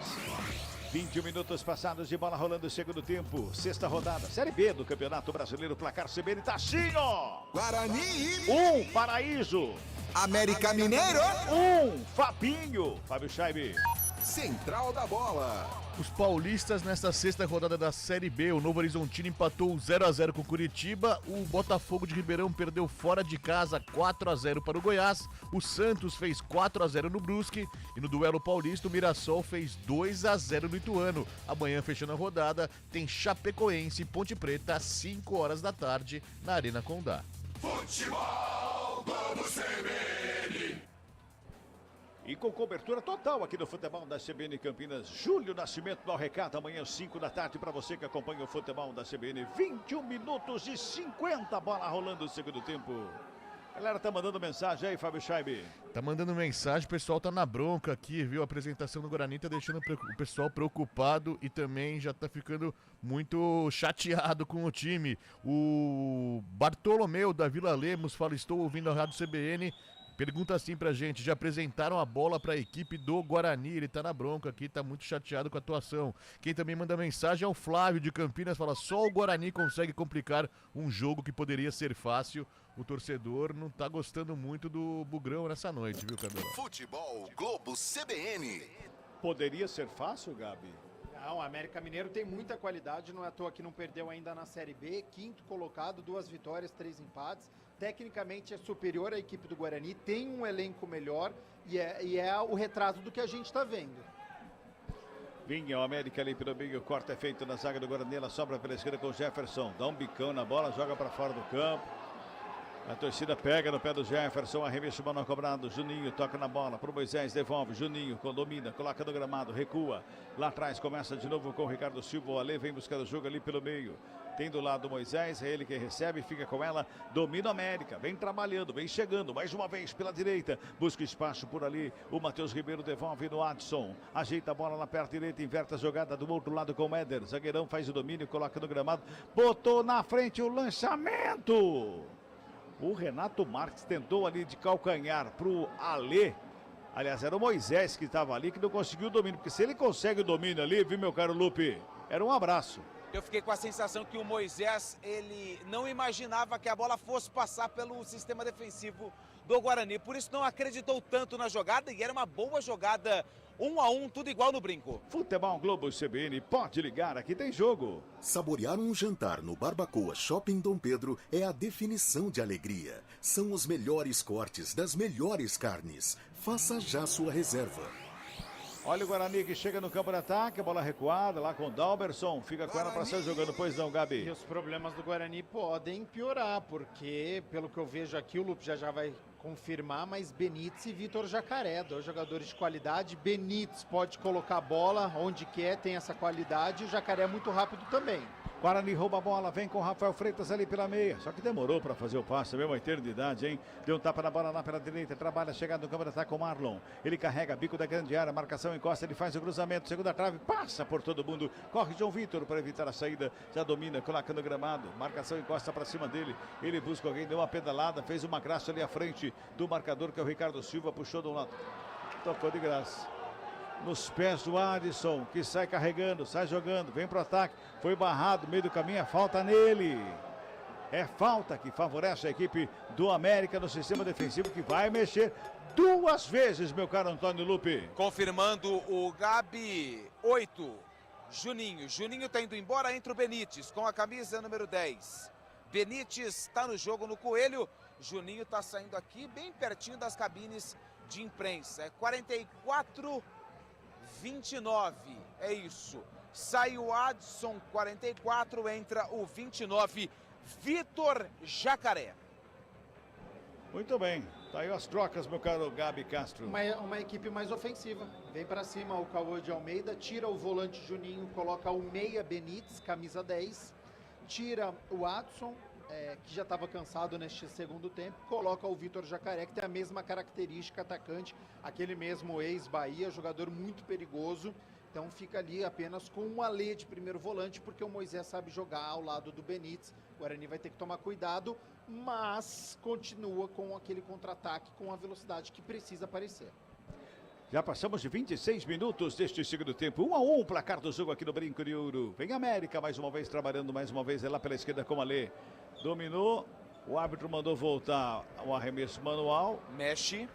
21 minutos passados de bola rolando o segundo tempo. Sexta rodada, Série B do Campeonato Brasileiro. Placar CBN tá assim, ó. Guarani. 1, Paraíso. América Mineiro. 1, Fabinho. Fábio Scheibe. Central da Bola. Os paulistas nesta sexta rodada da Série B, o Novo Horizontino empatou 0-0 com o Curitiba, o Botafogo de Ribeirão perdeu fora de casa 4-0 para o Goiás, o Santos fez 4-0 no Brusque e no duelo paulista o Mirassol fez 2-0 no Ituano. Amanhã, fechando a rodada, tem Chapecoense e Ponte Preta às 5 horas da tarde na Arena Condá. Futebol Globo CBN. E com cobertura total aqui no futebol da CBN Campinas. Júlio Nascimento no recado amanhã 5 da tarde para você que acompanha o futebol da CBN. 21 minutos e 50, bola rolando o segundo tempo. Galera tá mandando mensagem aí, Fábio Scheibe. Tá mandando mensagem, o pessoal tá na bronca aqui, viu? A apresentação do Guarani tá deixando o pessoal preocupado e também já tá ficando muito chateado com o time. O Bartolomeu da Vila Lemos fala: estou ouvindo a Rádio CBN. Pergunta assim pra gente: já apresentaram a bola pra equipe do Guarani? Ele tá na bronca aqui, tá muito chateado com a atuação. Quem também manda mensagem é o Flávio de Campinas, fala: só o Guarani consegue complicar um jogo que poderia ser fácil. O torcedor não tá gostando muito do Bugrão nessa noite, viu, Cabelo? Futebol Globo CBN. Poderia ser fácil, Gabi? Não, o América Mineiro tem muita qualidade, não é à toa que não perdeu ainda na Série B, 5º colocado, 2 vitórias, 3 empates. Tecnicamente é superior à equipe do Guarani, tem um elenco melhor e é o retrato do que a gente está vendo. Vinha o América ali pelo meio, o corte é feito na zaga do Guarani, ela sobra pela esquerda com o Jefferson, dá um bicão na bola, joga para fora do campo. A torcida pega no pé do Jefferson, arremesso, bola cobrado, Juninho toca na bola pro Moisés, devolve, Juninho domina, coloca no gramado, recua, lá atrás começa de novo com o Ricardo Silva, o Ale vem buscar o jogo ali pelo meio, tem do lado o Moisés, é ele quem recebe, fica com ela, domina o América, vem trabalhando, vem chegando, mais uma vez pela direita, busca espaço por ali, o Matheus Ribeiro devolve no Adson, ajeita a bola na perna direita, inverte a jogada do outro lado com o Éder, zagueirão faz o domínio, coloca no gramado, botou na frente o lançamento! O Renato Marques tentou ali de calcanhar pro Alê. Aliás, era o Moisés que estava ali, que não conseguiu o domínio. Porque se ele consegue o domínio ali, viu, meu caro Lupe? Era um abraço. Eu fiquei com a sensação que o Moisés, ele não imaginava que a bola fosse passar pelo sistema defensivo do Guarani. Por isso não acreditou tanto na jogada e era uma boa jogada. 1-1, tudo igual no Brinco. Futebol Globo CBN, pode ligar, aqui tem jogo. Saborear um jantar no Barbacoa Shopping Dom Pedro é a definição de alegria. São os melhores cortes das melhores carnes. Faça já sua reserva. Olha o Guarani que chega no campo de ataque, a bola recuada lá com o Dalberson, fica com ela para sair jogando, pois não, Gabi? E os problemas do Guarani podem piorar, porque pelo que eu vejo aqui, o Lupe já vai confirmar, mas Benítez e Vitor Jacaré, 2 jogadores de qualidade. Benítez pode colocar a bola onde quer, tem essa qualidade, e o Jacaré é muito rápido também. Guarani rouba a bola, vem com o Rafael Freitas ali pela meia. Só que demorou para fazer o passe, mesmo uma eternidade, hein? Deu um tapa na bola lá pela direita, trabalha, chegada no campo de ataque com o Marlon. Ele carrega, bico da grande área, marcação encosta, ele faz o cruzamento, segunda trave, passa por todo mundo. Corre João Vitor para evitar a saída, já domina, coloca no gramado. Marcação encosta para cima dele, ele busca alguém, deu uma pedalada, fez uma graça ali à frente do marcador, que é o Ricardo Silva, puxou do lado. Tocou de graça. Nos pés do Adson, que sai carregando, sai jogando, vem pro ataque, foi barrado, meio do caminho, é falta nele. É falta que favorece a equipe do América no sistema defensivo, que vai mexer 2 vezes, meu caro Antônio Lupe. Confirmando o Gabi, 8, Juninho. Juninho tá indo embora, entra o Benítez com a camisa número 10. Benítez está no jogo no Coelho, Juninho tá saindo aqui bem pertinho das cabines de imprensa. É 44-29, é isso. Sai o Adson, 44, entra o 29, Vitor Jacaré. Muito bem. Tá aí as trocas, meu caro Gabi Castro. Uma equipe mais ofensiva. Vem para cima o Cauã de Almeida, tira o volante Juninho, coloca o meia Benítez, camisa 10, tira o Adson, que já estava cansado neste segundo tempo, coloca o Vitor Jacaré, que tem a mesma característica, atacante, aquele mesmo ex-Bahia, jogador muito perigoso. Então fica ali apenas com um Alê de primeiro volante, porque o Moisés sabe jogar ao lado do Benítez. O Guarani vai ter que tomar cuidado, mas continua com aquele contra-ataque, com a velocidade que precisa aparecer. Já passamos de 26 minutos deste segundo tempo. 1-1, placar do jogo aqui no Brinco de Ouro. Vem América mais uma vez trabalhando, mais uma vez é lá pela esquerda com Alê. Dominou, o árbitro mandou voltar o arremesso manual. Mexe.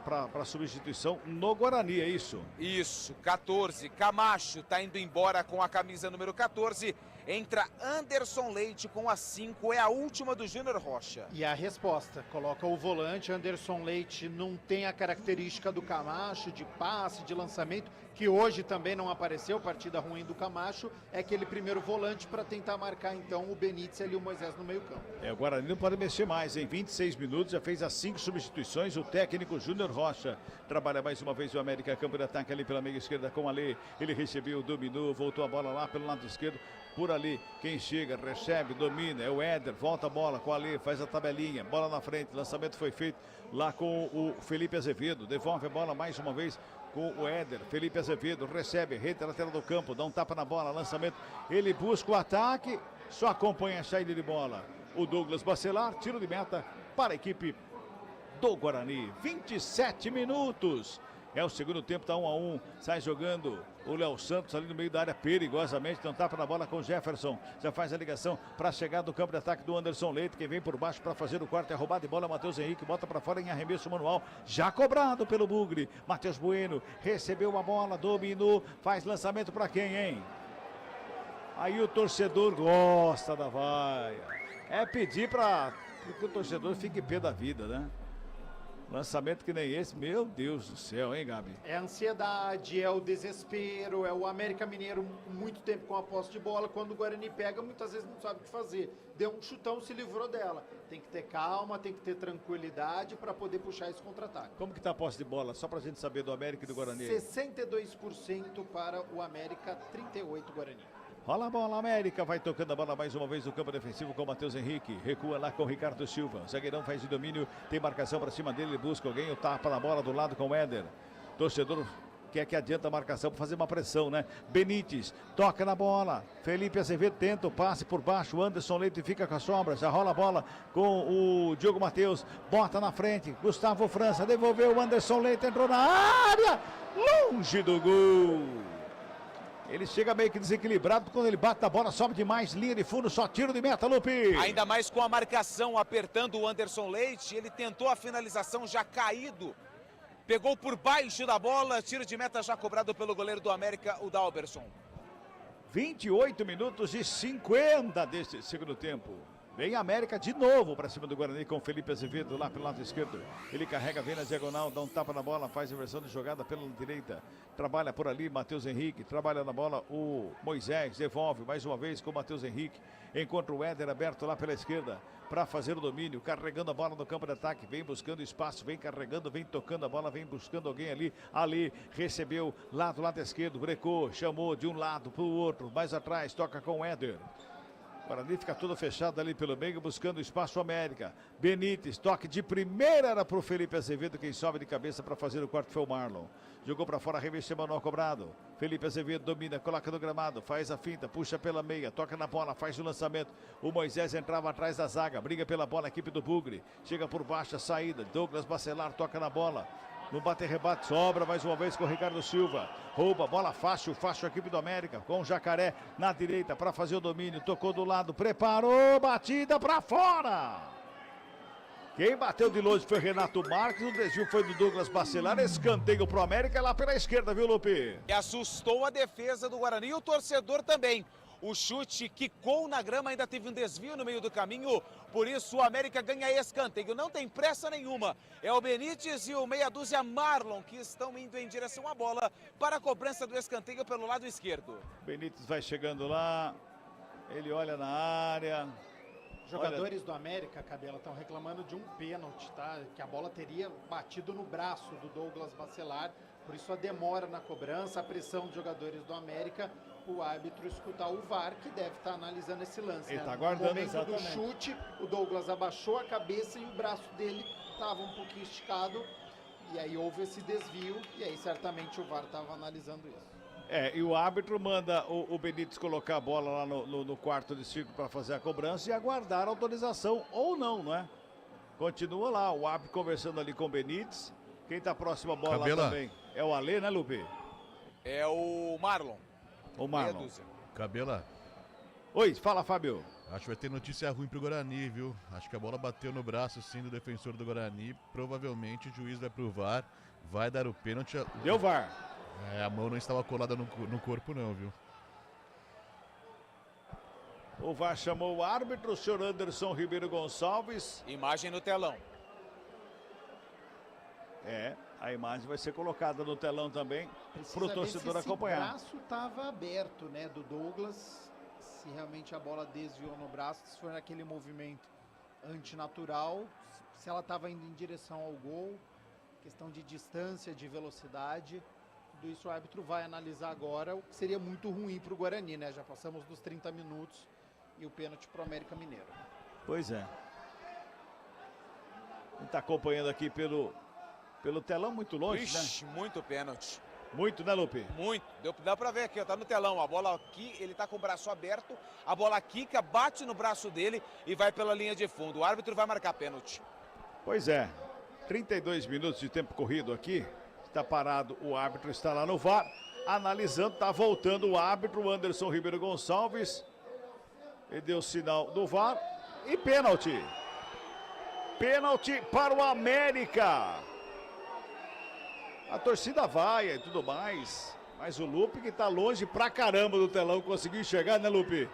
Para substituição no Guarani, é isso? Isso, 14. Camacho tá indo embora com a camisa número 14. Entra Anderson Leite com a 5. É a última do Júnior Rocha. E a resposta, coloca o volante. Anderson Leite não tem a característica do Camacho, de passe, de lançamento, que hoje também não apareceu, partida ruim do Camacho. É aquele primeiro volante para tentar marcar então o Benítez ali, o Moisés no meio campo. O Guarani não pode mexer mais, em 26 minutos já fez as 5 substituições. O técnico Júnior Rocha trabalha mais uma vez o América, campo de ataque ali pela meia esquerda com Alê. Ele recebeu, dominou, voltou a bola lá pelo lado esquerdo. Por ali, quem chega, recebe, domina, é o Éder, volta a bola com o Alê, faz a tabelinha, bola na frente, lançamento foi feito lá com o Felipe Azevedo, devolve a bola mais uma vez com o Éder, Felipe Azevedo, recebe, reta lateral do campo, dá um tapa na bola, lançamento, ele busca o ataque, só acompanha a saída de bola. O Douglas Bacelar, tiro de meta para a equipe do Guarani, 27 minutos. É o segundo tempo, tá 1-1, sai jogando o Léo Santos ali no meio da área perigosamente, não tapa na bola com o Jefferson, já faz a ligação para chegar do campo de ataque do Anderson Leite, quem vem por baixo para fazer o quarto é roubado de bola, Matheus Henrique bota para fora em arremesso manual, já cobrado pelo Bugre, Matheus Bueno recebeu a bola, dominou, faz lançamento para quem, hein? Aí o torcedor gosta da vaia, é pedir para que o torcedor fique pé da vida, né? Lançamento que nem esse, meu Deus do céu, hein, Gabi? É a ansiedade, é o desespero, é o América Mineiro muito tempo com a posse de bola. Quando o Guarani pega, muitas vezes não sabe o que fazer. Deu um chutão, se livrou dela. Tem que ter calma, tem que ter tranquilidade para poder puxar esse contra-ataque. Como que tá a posse de bola? Só pra gente saber do América e do Guarani. 62% para o América, 38% Guarani. Rola a bola, América vai tocando a bola mais uma vez no campo defensivo com o Matheus Henrique. Recua lá com o Ricardo Silva. Zagueirão faz de domínio, tem marcação para cima dele, busca alguém, o tapa na bola do lado com o Éder. Torcedor quer que adianta a marcação para fazer uma pressão, né? Benítez toca na bola. Felipe Azevedo tenta o passe por baixo. Anderson Leite fica com a sombra. Já rola a bola com o Diogo Matheus. Bota na frente. Gustavo França devolveu. O Anderson Leite entrou na área. Longe do gol. Ele chega meio que desequilibrado, quando ele bate a bola, sobe demais, linha de fundo, só tiro de meta, Lupe. Ainda mais com a marcação apertando o Anderson Leite, ele tentou a finalização já caído, pegou por baixo da bola, tiro de meta já cobrado pelo goleiro do América, o Dalberson. 28 minutos e 50 deste segundo tempo. Vem a América de novo para cima do Guarani com o Felipe Azevedo lá pelo lado esquerdo. Ele carrega, vem na diagonal, dá um tapa na bola, faz inversão de jogada pela direita. Trabalha por ali Matheus Henrique, trabalha na bola o Moisés, devolve mais uma vez com o Matheus Henrique. Encontra o Éder aberto lá pela esquerda para fazer o domínio, carregando a bola no campo de ataque. Vem buscando espaço, vem carregando, vem tocando a bola, vem buscando alguém ali. Ali recebeu lá do lado esquerdo, brecou, chamou de um lado para o outro, mais atrás, toca com o Éder. Guarani fica todo fechado ali pelo meio, buscando espaço América. Benítez, toque de primeira era para o Felipe Azevedo, quem sobe de cabeça para fazer o quarto foi o Marlon. Jogou para fora, reveste manual cobrado. Felipe Azevedo domina, coloca no gramado, faz a finta, puxa pela meia, toca na bola, faz o lançamento. O Moisés entrava atrás da zaga, briga pela bola, a equipe do Bugre. Chega por baixo, a saída, Douglas Bacelar toca na bola. No bate-rebate sobra mais uma vez com o Ricardo Silva. Rouba, bola fácil a equipe do América. Com o Jacaré na direita para fazer o domínio. Tocou do lado, preparou, batida para fora. Quem bateu de longe foi Renato Marques. O desvio foi do Douglas Bacelar. Escanteio pro América lá pela esquerda, viu, Lupe? E assustou a defesa do Guarani e o torcedor também. O chute quicou na grama, ainda teve um desvio no meio do caminho, por isso o América ganha escanteio. Não tem pressa nenhuma. É o Benítez e o meia dúzia Marlon que estão indo em direção à bola para a cobrança do escanteio pelo lado esquerdo. Benítez vai chegando lá, ele olha na área, Jogadores do América, Cabela, estão reclamando de um pênalti, tá? Que a bola teria batido no braço do Douglas Bacelar, por isso a demora na cobrança, a pressão dos jogadores do América, o árbitro escutar o VAR, que deve estar analisando esse lance. Ele tá No aguardando, momento exatamente. do chute, o Douglas abaixou a cabeça e o braço dele estava um pouquinho esticado, e aí houve esse desvio, e aí certamente o VAR estava analisando isso. E o árbitro manda o Benítez colocar a bola lá no quarto de círculo para fazer a cobrança e aguardar a autorização ou não, não é? Continua lá, o árbitro conversando ali com o Benítez. Quem tá próximo à bola Cabela. lá também? É o Alê, né, Lupe? É o Marlon. O Marlon. Meia dúzia. Cabela. Oi, fala, Fábio. Acho que vai ter notícia ruim pro Guarani, viu? Acho que a bola bateu no braço, sim, do defensor do Guarani. Provavelmente o juiz vai pro VAR, vai dar o pênalti. Deu VAR. A mão não estava colada no corpo, não, viu? O VAR chamou o árbitro, o senhor Anderson Ribeiro Gonçalves. Imagem no telão. A imagem vai ser colocada no telão também para o torcedor acompanhar. O braço estava aberto, né, do Douglas, se realmente a bola desviou no braço, se foi naquele movimento antinatural, se ela estava indo em direção ao gol, questão de distância, de velocidade, tudo isso o árbitro vai analisar agora, o que seria muito ruim para o Guarani, né, já passamos dos 30 minutos e o pênalti para o América Mineiro. Pois é. Ele está acompanhando aqui pelo telão, muito longe, Ixi, né? muito pênalti. Muito, né, Lupe? Muito. Dá pra ver aqui, ó, tá no telão. A bola aqui, ele tá com o braço aberto, a bola quica, bate no braço dele e vai pela linha de fundo. O árbitro vai marcar pênalti. Pois é. 32 minutos de tempo corrido aqui. Está parado, o árbitro está lá no VAR, analisando, está voltando o árbitro, o Anderson Ribeiro Gonçalves. Ele deu o sinal do VAR e pênalti. Pênalti para o América. A torcida vai e tudo mais. Mas o Lupe, que tá longe pra caramba do telão, conseguiu enxergar, né, Lupe?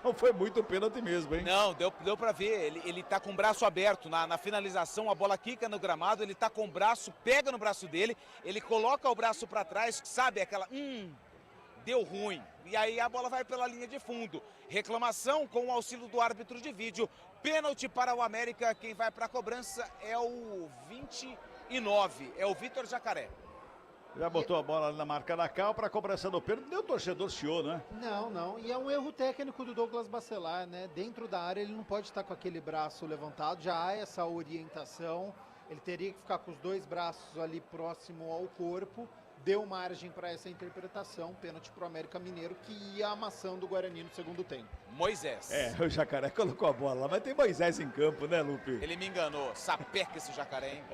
Não foi muito pênalti mesmo, hein? Não, deu pra ver. Ele tá com o braço aberto. Na finalização, a bola quica no gramado, ele tá com o braço, pega no braço dele, ele coloca o braço pra trás, sabe? Aquela. Deu ruim. E aí a bola vai pela linha de fundo. Reclamação com o auxílio do árbitro de vídeo. Pênalti para o América. Quem vai pra cobrança é o 29. É o Vitor Jacaré. Já botou a bola na marca da cal para cobrança do pênalti. Deu torcedor chiou, né? Não. E é um erro técnico do Douglas Bacelar, né? Dentro da área ele não pode estar com aquele braço levantado. Já há essa orientação. Ele teria que ficar com os dois braços ali próximo ao corpo. Deu margem para essa interpretação. Pênalti para o América Mineiro, que ia amassando o Guarani no segundo tempo. Moisés. O Jacaré colocou a bola lá, mas tem Moisés em campo, né, Lupe? Ele me enganou. Sapeca esse Jacaré, hein?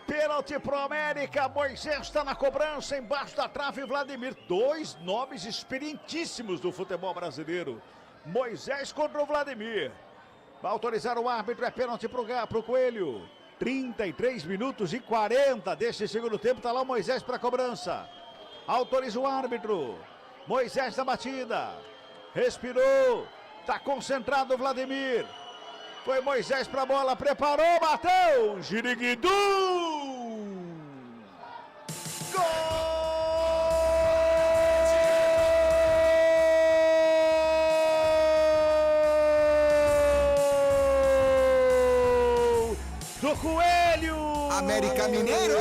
Pênalti pro América, Moisés está na cobrança, embaixo da trave, Vladimir. Dois nomes experientíssimos do futebol brasileiro. Moisés contra o Vladimir. Vai autorizar o árbitro, é pênalti pro Coelho. 33 minutos e 40 desse segundo tempo, tá lá o Moisés para cobrança. Autoriza o árbitro. Moisés na batida. Respirou. Tá concentrado o Vladimir. Foi Moisés pra bola, preparou, bateu! Giriguidu! Gol do Coelho! América Mineiro!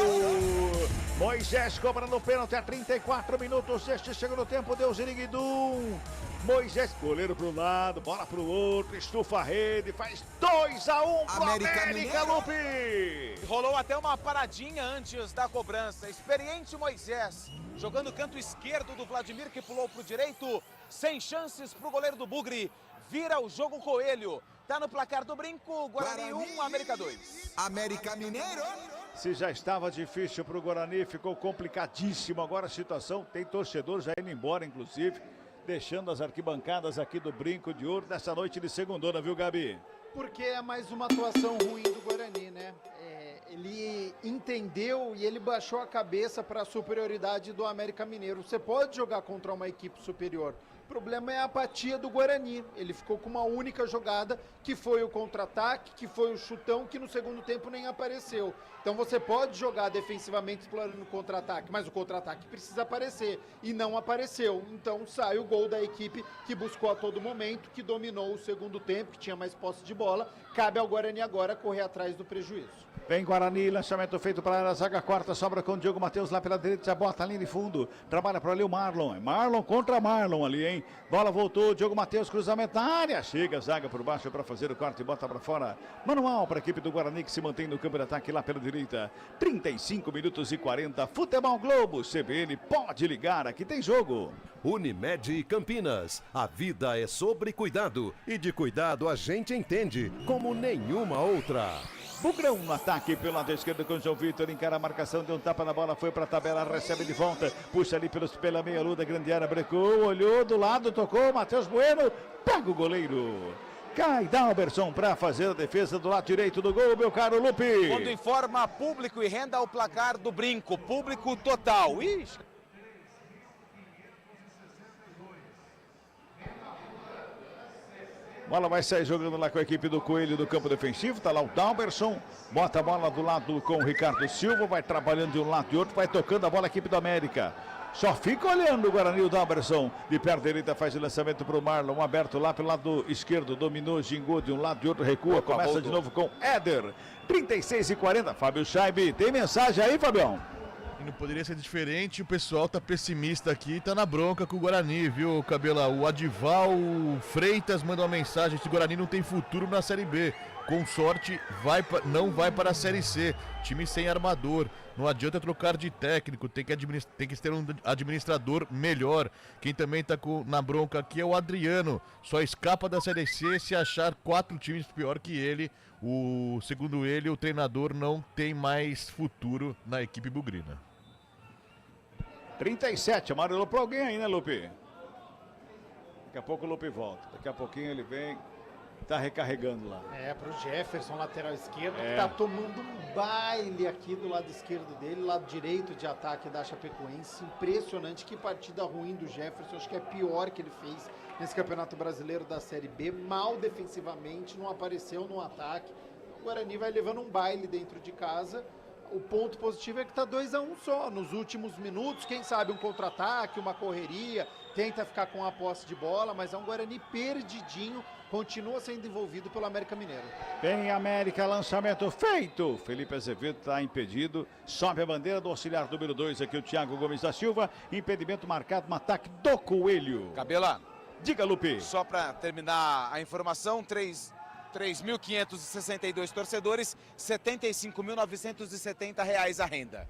Moisés cobrando o pênalti a 34 minutos deste segundo tempo, deu Ziriguidum. Moisés, goleiro pro lado, bola pro outro, estufa a rede, faz 2-1 pro América Lupe. Rolou até uma paradinha antes da cobrança. Experiente Moisés, jogando canto esquerdo do Vladimir, que pulou pro direito. Sem chances pro goleiro do Bugre. Vira o jogo Coelho. Tá no placar do Brinco, Guarani 1, América 2. América Mineiro. Se já estava difícil pro Guarani, ficou complicadíssimo agora a situação. Tem torcedor já indo embora, inclusive, deixando as arquibancadas aqui do Brinco de Ouro nessa noite de segundona, viu, Gabi? Porque é mais uma atuação ruim do Guarani, né? Ele entendeu e ele baixou a cabeça para a superioridade do América Mineiro. Você pode jogar contra uma equipe superior, O problema é a apatia do Guarani. Ele ficou com uma única jogada, que foi o contra-ataque, que foi o chutão, que no segundo tempo nem apareceu. Então você pode jogar defensivamente explorando o contra-ataque, mas o contra-ataque precisa aparecer. E não apareceu. Então sai o gol da equipe que buscou a todo momento, que dominou o segundo tempo, que tinha mais posse de bola. Cabe ao Guarani agora correr atrás do prejuízo. Vem Guarani, lançamento feito para a zaga quarta, sobra com o Diogo Matheus lá pela direita, já bota a linha de fundo, trabalha para ali o Marlon, é Marlon contra Marlon ali, hein? Bola voltou, Diogo Matheus, cruzamento na área, chega a zaga por baixo para fazer o corte e bota para fora. Manual para a equipe do Guarani que se mantém no campo de ataque lá pela direita. 35 minutos e 40, Futebol Globo, CBN, pode ligar, aqui tem jogo. Unimed Campinas, a vida é sobre cuidado e de cuidado a gente entende como nenhuma outra. Bugrão no ataque pelo lado esquerdo com o João Vitor, encara a marcação, deu um tapa na bola, foi para a tabela, recebe de volta, puxa ali pela meia lua da grande área, brecou, olhou do lado, tocou, Matheus Bueno, pega o goleiro. Cai Dalberson para fazer a defesa do lado direito do gol, meu caro Lupe. Quando informa público e renda o placar do brinco, público total. Ixi. Bola vai sair jogando lá com a equipe do Coelho do campo defensivo. Tá lá o Dalberson. Bota a bola do lado com o Ricardo Silva. Vai trabalhando de um lado e outro. Vai tocando a bola a equipe do América. Só fica olhando o Guarani, o Dalberson. De perto direita faz o lançamento para o Marlon. Aberto lá pelo lado esquerdo. Dominou, gingou de um lado e outro. Recua. Começa de novo com Éder. 36 e 40. Fábio Scheibe. Tem mensagem aí, Fabião? E não poderia ser diferente, o pessoal tá pessimista aqui, tá na bronca com o Guarani, viu, Cabela? O Adival Freitas mandou uma mensagem que o Guarani não tem futuro na Série B. Com sorte, não vai para a Série C. Time sem armador. Não adianta trocar de técnico, tem que ter um administrador melhor. Quem também tá na bronca aqui é o Adriano. Só escapa da Série C se achar 4 times pior que ele. Segundo ele, o treinador não tem mais futuro na equipe bugrina. 37, amarelou para alguém aí, né, Lupe? Daqui a pouco o Lupe volta. Daqui a pouquinho ele vem, tá recarregando lá. É, pro Jefferson, lateral esquerdo, que tá tomando um baile aqui do lado esquerdo dele, lado direito de ataque da Chapecoense. Impressionante, que partida ruim do Jefferson, acho que é a pior que ele fez nesse Campeonato Brasileiro da Série B. Mal defensivamente, não apareceu no ataque. O Guarani vai levando um baile dentro de casa. O ponto positivo é que tá 2-1 só. Nos últimos minutos, quem sabe um contra-ataque, uma correria, tenta ficar com a posse de bola, mas é um Guarani perdidinho, continua sendo envolvido pelo América Mineiro. Vem América, lançamento feito. Felipe Azevedo está impedido, sobe a bandeira do auxiliar número 2 aqui, o Thiago Gomes da Silva. Impedimento marcado no ataque do Coelho. Cabela. Diga, Lupe. Só para terminar a informação, 3.562 torcedores, R$ 75.970 a renda.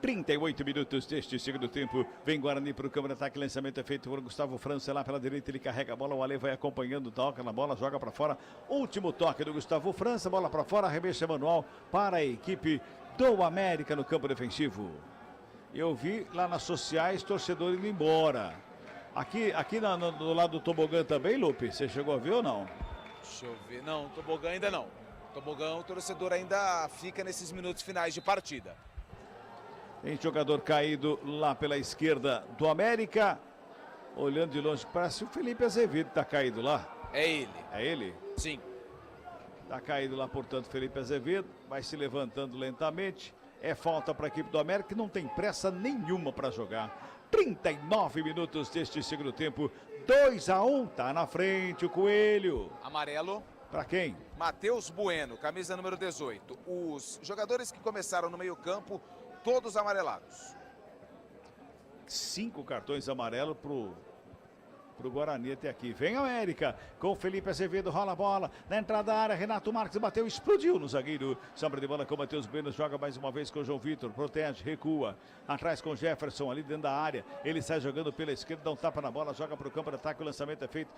38 minutos deste segundo tempo. Vem Guarani para o campo de ataque. Lançamento é feito por Gustavo França lá pela direita. Ele carrega a bola. O Ale vai acompanhando, toca na bola, joga para fora. Último toque do Gustavo França. Bola para fora. Arremesso manual para a equipe do América no campo defensivo. Eu vi lá nas sociais torcedor indo embora. Aqui do lado do tobogã também, Lupe? Você chegou a ver ou não? Deixa eu ver. Não, tobogã ainda não. Tobogã, o torcedor ainda fica nesses minutos finais de partida. Tem jogador caído lá pela esquerda do América. Olhando de longe, parece o Felipe Azevedo está caído lá. É ele. É ele? Sim. Está caído lá, portanto, Felipe Azevedo. Vai se levantando lentamente. É falta para a equipe do América, que não tem pressa nenhuma para jogar. 39 minutos deste segundo tempo. 2-1. Tá na frente o Coelho. Amarelo. Para quem? Matheus Bueno, camisa número 18. Os jogadores que começaram no meio-campo, todos amarelados. 5 cartões amarelos pro Guarani até aqui. Vem América com Felipe Azevedo, rola a bola na entrada da área. Renato Marques bateu, explodiu no zagueiro. Sombra de bola com Matheus Bueno, joga mais uma vez com o João Vitor, protege, recua. Atrás com Jefferson ali dentro da área. Ele sai jogando pela esquerda, dá um tapa na bola, joga para o campo de ataque. O lançamento é feito,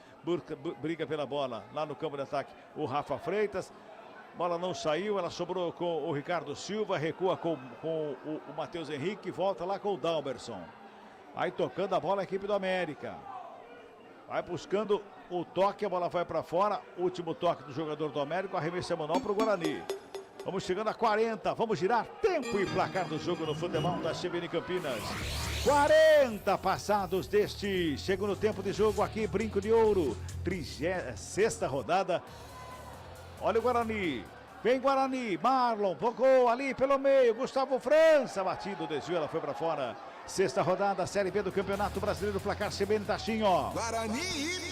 briga pela bola lá no campo de ataque. O Rafa Freitas. Bola não saiu, ela sobrou com o Ricardo Silva, recua com o Matheus Henrique, volta lá com o Dalberson. Aí tocando a bola a equipe do América. Vai buscando o toque, a bola vai para fora. Último toque do jogador do América, arremesso manual para o Guarani. Vamos chegando a 40, vamos girar tempo e placar do jogo no futebol da CBN Campinas. 40 passados deste segundo tempo de jogo aqui, Brinco de Ouro, 36ª rodada. Olha o Guarani, vem Guarani, Marlon, tocou ali pelo meio, Gustavo França, batido, desvio, ela foi pra fora. Sexta rodada, Série B do Campeonato Brasileiro, placar CBN Taxinho, ó. Guarani.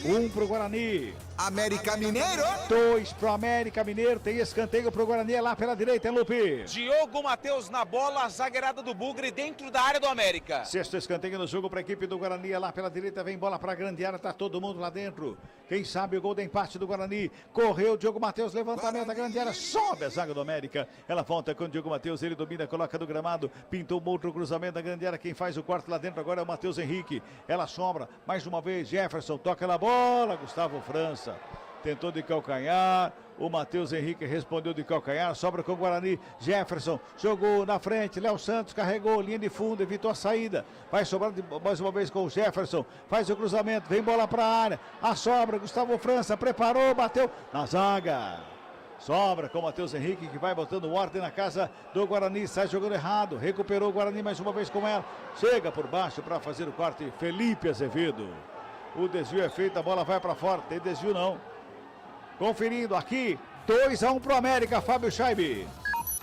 1 pro Guarani. América Mineiro. 2 pro América Mineiro, tem escanteio pro Guarani, é lá pela direita, é Lupe. Diogo Matheus na bola, a zagueirada do Bugre dentro da área do América. Sexto escanteio no jogo para a equipe do Guarani, é lá pela direita, vem bola para a grande área, tá todo mundo lá dentro. Quem sabe o gol de empate do Guarani, correu Diogo Matheus, levantamento da grande área, sobe a zaga do América. Ela volta com o Diogo Matheus, ele domina, coloca no gramado, pintou um outro cruzamento da grande área, quem faz o quarto lá dentro agora é o Matheus Henrique. Ela sombra, mais uma vez, Jefferson, toca na bola, Gustavo França. Tentou de calcanhar, o Matheus Henrique respondeu de calcanhar, sobra com o Guarani, Jefferson jogou na frente, Léo Santos carregou, linha de fundo, evitou a saída, vai sobrar mais uma vez com o Jefferson, faz o cruzamento, vem bola para a área, a sobra, Gustavo França preparou, bateu na zaga. Sobra com o Matheus Henrique, que vai botando ordem na casa do Guarani, sai jogando errado, recuperou o Guarani mais uma vez com ela, chega por baixo para fazer o corte, Felipe Azevedo. O desvio é feito, a bola vai para fora, tem desvio não. Conferindo aqui, 2-1 pro América, Fábio Scheibe.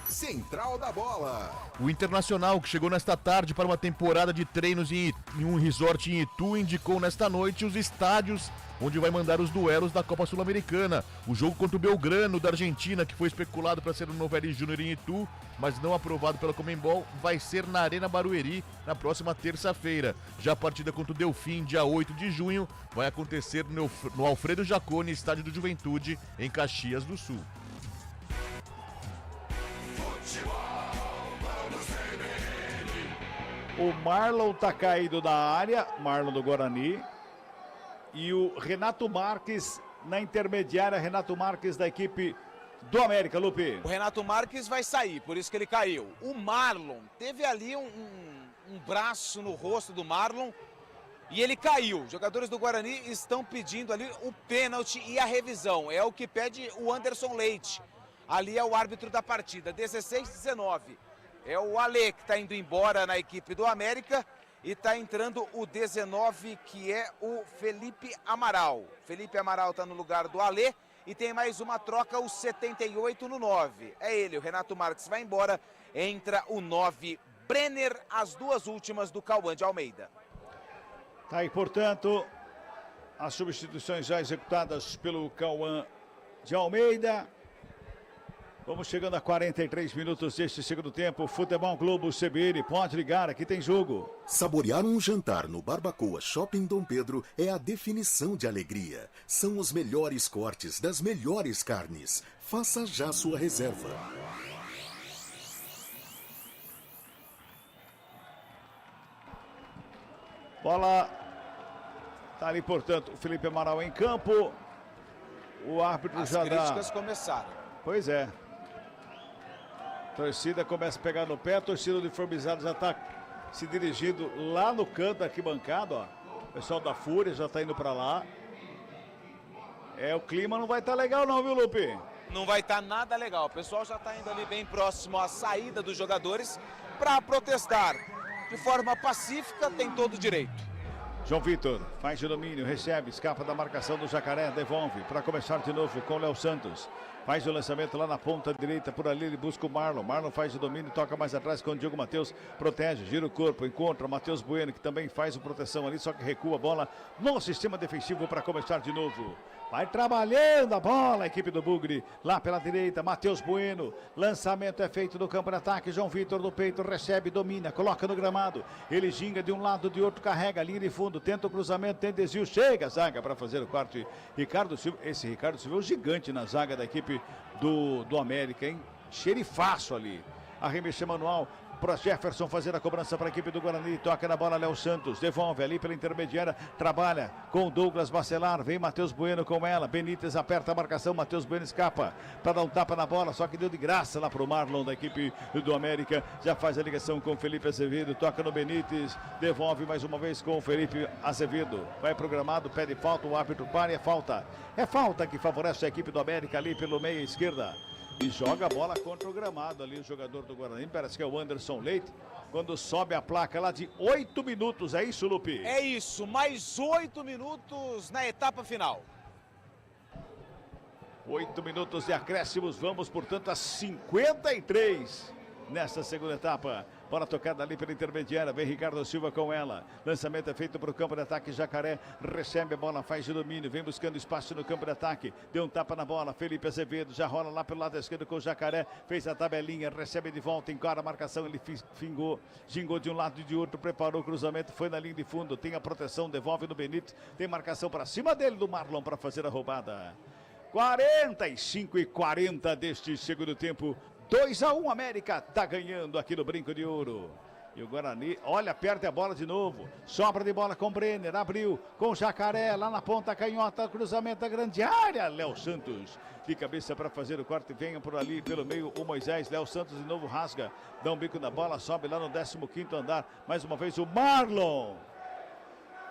Central da Bola. O Internacional, que chegou nesta tarde para uma temporada de treinos em um resort em Itu, indicou nesta noite os estádios onde vai mandar os duelos da Copa Sul-Americana. O jogo contra o Belgrano, da Argentina, que foi especulado para ser o Novelli Júnior em Itu, mas não aprovado pela Conmebol, vai ser na Arena Barueri na próxima terça-feira. Já a partida contra o Delfim, dia 8 de junho, vai acontecer no Alfredo Jaconi, estádio do Juventude, em Caxias do Sul. O Marlon tá caído da área, Marlon do Guarani. E o Renato Marques na intermediária, Renato Marques da equipe do América, Lupe. O Renato Marques vai sair, por isso que ele caiu. O Marlon, teve ali um braço no rosto do Marlon e ele caiu. Os jogadores do Guarani estão pedindo ali o pênalti e a revisão. É o que pede o Anderson Leite. Ali é o árbitro da partida, 16-19. É o Ale que está indo embora na equipe do América. E está entrando o 19, que é o Felipe Amaral. Felipe Amaral está no lugar do Alê. E tem mais uma troca, o 78 no 9. É ele, o Renato Marques vai embora. Entra o 9, Brenner, as duas últimas do Cauã de Almeida. Tá aí, portanto, as substituições já executadas pelo Cauã de Almeida. Vamos chegando a 43 minutos deste segundo tempo. Futebol Globo CBN, pode ligar, aqui tem jogo. Saborear um jantar no Barbacoa Shopping Dom Pedro é a definição de alegria. São os melhores cortes das melhores carnes. Faça já sua reserva. Bola tá ali, portanto, o Felipe Amaral em campo. O árbitro já dá... As críticas começaram. Pois é. Torcida começa a pegar no pé, a torcida uniformizada já está se dirigindo lá no canto da arquibancada, ó. O pessoal da Fúria já está indo para lá. O clima não vai estar legal não, viu, Lupe? Não vai estar nada legal. O pessoal já está indo ali bem próximo à saída dos jogadores para protestar. De forma pacífica, tem todo o direito. João Vitor faz o domínio, recebe, escapa da marcação do Jacaré, devolve para começar de novo com o Léo Santos. Faz o lançamento lá na ponta direita, por ali ele busca o Marlon. Marlon faz o domínio, toca mais atrás com o Diogo Matheus. Protege, gira o corpo, encontra o Matheus Bueno, que também faz a proteção ali, só que recua a bola no sistema defensivo para começar de novo. Vai trabalhando a bola, a equipe do Bugre, lá pela direita, Matheus Bueno. Lançamento é feito do campo de ataque, João Vitor do peito, recebe, domina, coloca no gramado. Ele ginga de um lado, de outro, carrega a linha de fundo, tenta o cruzamento, tem desvio, chega a zaga para fazer o corte. Ricardo Silva, esse Ricardo Silva é o gigante na zaga da equipe do América, hein? Xerifaço ali. Arremesso manual para Jefferson fazer a cobrança para a equipe do Guarani. Toca na bola Léo Santos, devolve ali pela intermediária, trabalha com Douglas Bacelar, vem Matheus Bueno com ela, Benítez aperta a marcação, Matheus Bueno escapa para dar um tapa na bola, só que deu de graça lá para o Marlon da equipe do América. Já faz a ligação com o Felipe Azevedo, toca no Benítez, devolve mais uma vez com o Felipe Azevedo, vai programado, pede falta, o árbitro para e é falta. É falta que favorece a equipe do América ali pelo meio esquerda. E joga a bola contra o gramado ali, o jogador do Guarani, parece que é o Anderson Leite, quando sobe a placa lá de 8 minutos, é isso, Lupi? É isso, mais 8 minutos na etapa final. 8 minutos de acréscimos, vamos, portanto, a 53 nessa segunda etapa. Bola tocada ali pela intermediária, vem Ricardo Silva com ela. Lançamento é feito para o campo de ataque, Jacaré recebe a bola, faz o domínio, vem buscando espaço no campo de ataque. Deu um tapa na bola, Felipe Azevedo já rola lá pelo lado esquerdo com o Jacaré. Fez a tabelinha, recebe de volta, encara a marcação, ele gingou de um lado e de outro, preparou o cruzamento, foi na linha de fundo, tem a proteção, devolve no Benítez. Tem marcação para cima dele do Marlon para fazer a roubada. 45-40 deste segundo tempo. 2-1, América tá ganhando aqui no Brinco de Ouro. E o Guarani, olha, perde a bola de novo. Sobra de bola com Brenner, abriu com Jacaré, lá na ponta canhota, cruzamento da grande área. Léo Santos de cabeça para fazer o corte, venha por ali, pelo meio o Moisés. Léo Santos de novo rasga, dá um bico na bola, sobe lá no 15º andar. Mais uma vez o Marlon.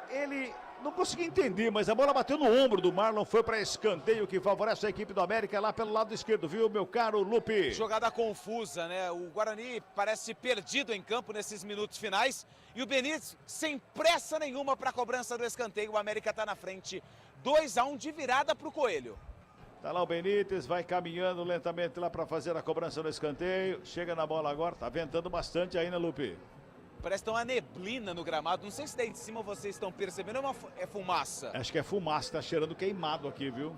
Ele não consegui entender, mas a bola bateu no ombro do Marlon, foi para escanteio que favorece a equipe do América lá pelo lado esquerdo, viu, meu caro Lupe? Jogada confusa, né? O Guarani parece perdido em campo nesses minutos finais e o Benítez sem pressa nenhuma para a cobrança do escanteio. O América está na frente, 2-1 de virada para o Coelho. Tá lá o Benítez, vai caminhando lentamente lá para fazer a cobrança do escanteio, chega na bola agora, tá ventando bastante aí, né, Lupe? Parece que tem uma neblina no gramado. Não sei se daí de cima vocês estão percebendo, é fumaça. Acho que é fumaça, tá cheirando queimado aqui, viu?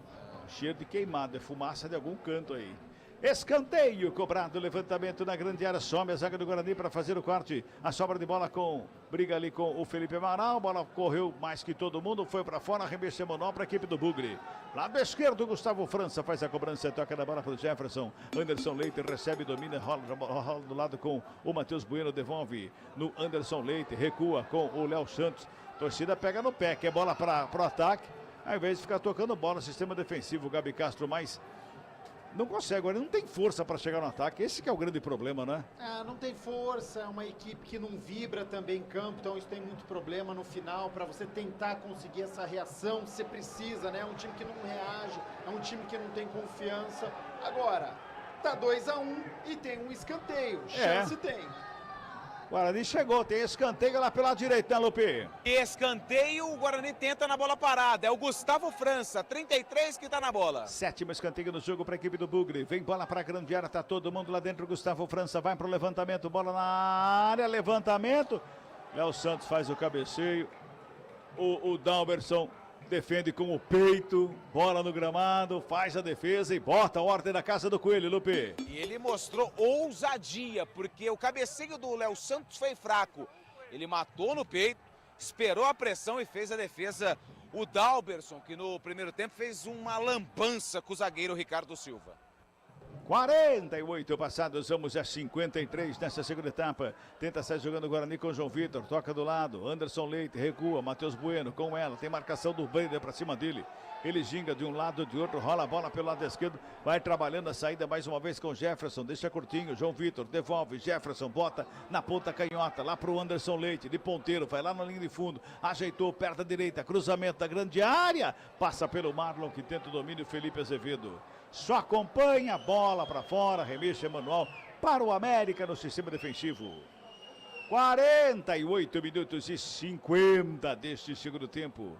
Cheiro de queimado, é fumaça de algum canto aí. Escanteio cobrado, levantamento na grande área, some a zaga do Guarani para fazer o corte. A sobra de bola briga ali com o Felipe Amaral, bola correu mais que todo mundo, foi para fora, arremesso manual para a equipe do Bugre. Lado esquerdo, Gustavo França faz a cobrança, toca da bola para o Jefferson. Anderson Leite recebe, domina, rola do lado com o Matheus Bueno, devolve no Anderson Leite, recua com o Léo Santos. Torcida pega no pé, quer bola para o ataque, ao invés de ficar tocando bola no sistema defensivo. O Gabi Castro mais não consegue, agora não tem força para chegar no ataque, esse que é o grande problema, né? Não tem força, é uma equipe que não vibra também em campo, então isso tem muito problema no final, para você tentar conseguir essa reação, você precisa, né? É um time que não reage, é um time que não tem confiança. Agora, tá 2-1 e tem um escanteio, chance tem. Guarani chegou, tem escanteio lá pela direita, né, Lupe? Escanteio, o Guarani tenta na bola parada. É o Gustavo França, 33, que tá na bola. 7º escanteio no jogo para a equipe do Bugre. Vem bola para a grande área, tá todo mundo lá dentro. Gustavo França vai pro levantamento, bola na área, levantamento. Léo Santos faz o cabeceio. O Dalberson defende com o peito, bola no gramado, faz a defesa e bota a ordem da casa do Coelho, Lupe. E ele mostrou ousadia, porque o cabeceio do Léo Santos foi fraco. Ele matou no peito, esperou a pressão e fez a defesa. O Dalberson, que no primeiro tempo fez uma lambança com o zagueiro Ricardo Silva. 48 passados, vamos a 53 nessa segunda etapa. Tenta sair jogando o Guarani com o João Vitor, toca do lado, Anderson Leite, recua, Matheus Bueno com ela, tem marcação do Brenner para cima dele. Ele ginga de um lado de outro, rola a bola pelo lado esquerdo, vai trabalhando a saída mais uma vez com o Jefferson, deixa curtinho, João Vitor devolve, Jefferson bota na ponta canhota, lá pro Anderson Leite, de ponteiro, vai lá na linha de fundo, ajeitou, perna direita, cruzamento da grande área, passa pelo Marlon que tenta o domínio, Felipe Azevedo. Só acompanha a bola para fora, remexe manual para o América no sistema defensivo. 48 minutos e 50 deste segundo tempo.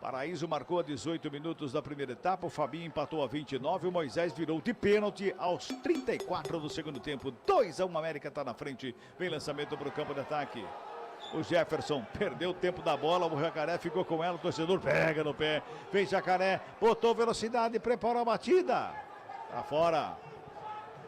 Paraíso marcou a 18 minutos da primeira etapa, o Fabinho empatou a 29, o Moisés virou de pênalti aos 34 do segundo tempo. 2-1, América está na frente, vem lançamento para o campo de ataque. O Jefferson perdeu o tempo da bola, o Jacaré ficou com ela, o torcedor pega no pé. Vem Jacaré, botou velocidade, preparou a batida. Pra fora.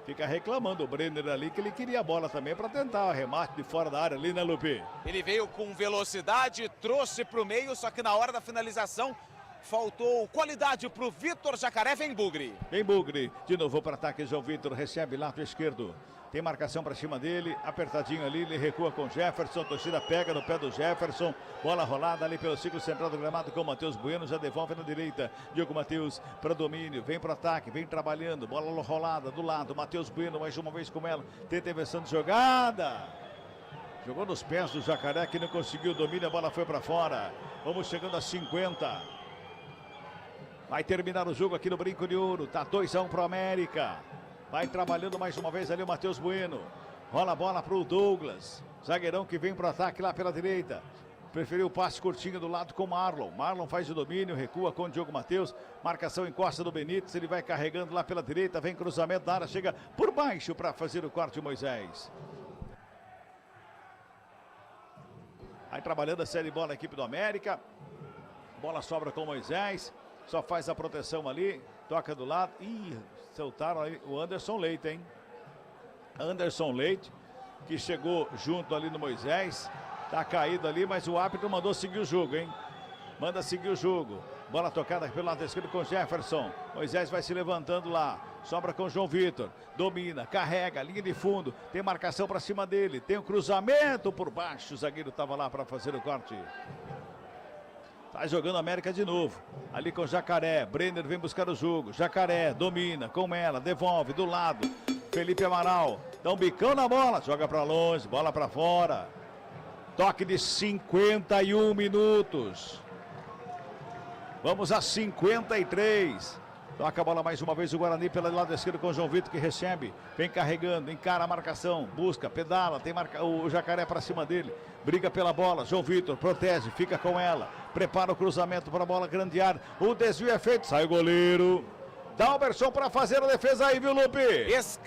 Fica reclamando o Brenner ali que ele queria a bola também para tentar o remate de fora da área ali, né, Lupe? Ele veio com velocidade, trouxe pro meio, só que na hora da finalização faltou qualidade pro Vitor Jacaré. Vem Bugre. Vem Bugre, de novo para ataque, João Vitor recebe lado esquerdo. Tem marcação para cima dele, apertadinho ali, ele recua com Jefferson, a torcida pega no pé do Jefferson, bola rolada ali pelo ciclo central do gramado com o Matheus Bueno, já devolve na direita, Diogo Matheus para domínio, vem para o ataque, vem trabalhando, bola rolada do lado, Matheus Bueno mais uma vez com ela, tenta a inversão de jogada, jogou nos pés do Jacaré que não conseguiu o domínio, a bola foi para fora, vamos chegando a 50, vai terminar o jogo aqui no Brinco de Ouro, tá 2-1 para o América. Vai trabalhando mais uma vez ali o Matheus Bueno. Rola a bola para o Douglas. Zagueirão que vem para o ataque lá pela direita. Preferiu o passe curtinho do lado com o Marlon. Marlon faz o domínio, recua com o Diogo Matheus. Marcação encosta do Benítez. Ele vai carregando lá pela direita. Vem cruzamento da área. Chega por baixo para fazer o corte Moisés. Aí trabalhando a série de bola a equipe do América. Bola sobra com o Moisés. Só faz a proteção ali. Toca do lado. Ih, soltaram aí o Anderson Leite, hein? Anderson Leite, que chegou junto ali no Moisés. Tá caído ali, mas o árbitro mandou seguir o jogo, hein? Manda seguir o jogo. Bola tocada pelo lado esquerdo com Jefferson. Moisés vai se levantando lá. Sobra com João Vitor. Domina, carrega, linha de fundo. Tem marcação para cima dele. Tem o cruzamento por baixo. O zagueiro estava lá para fazer o corte. Tá jogando a América de novo. Ali com Jacaré. Brenner vem buscar o jogo. Jacaré domina com ela. Devolve do lado. Felipe Amaral. Dá um bicão na bola. Joga para longe. Bola para fora. Toque de 51 minutos. Vamos a 53. Toca a bola mais uma vez o Guarani pelo lado esquerdo com o João Vitor que recebe. Vem carregando, encara a marcação. Busca, pedala, tem o Jacaré para cima dele. Briga pela bola, João Vitor protege, fica com ela. Prepara o cruzamento para a bola grande área. O desvio é feito, sai o goleiro. Dalberson para fazer a defesa aí, viu, Lupe?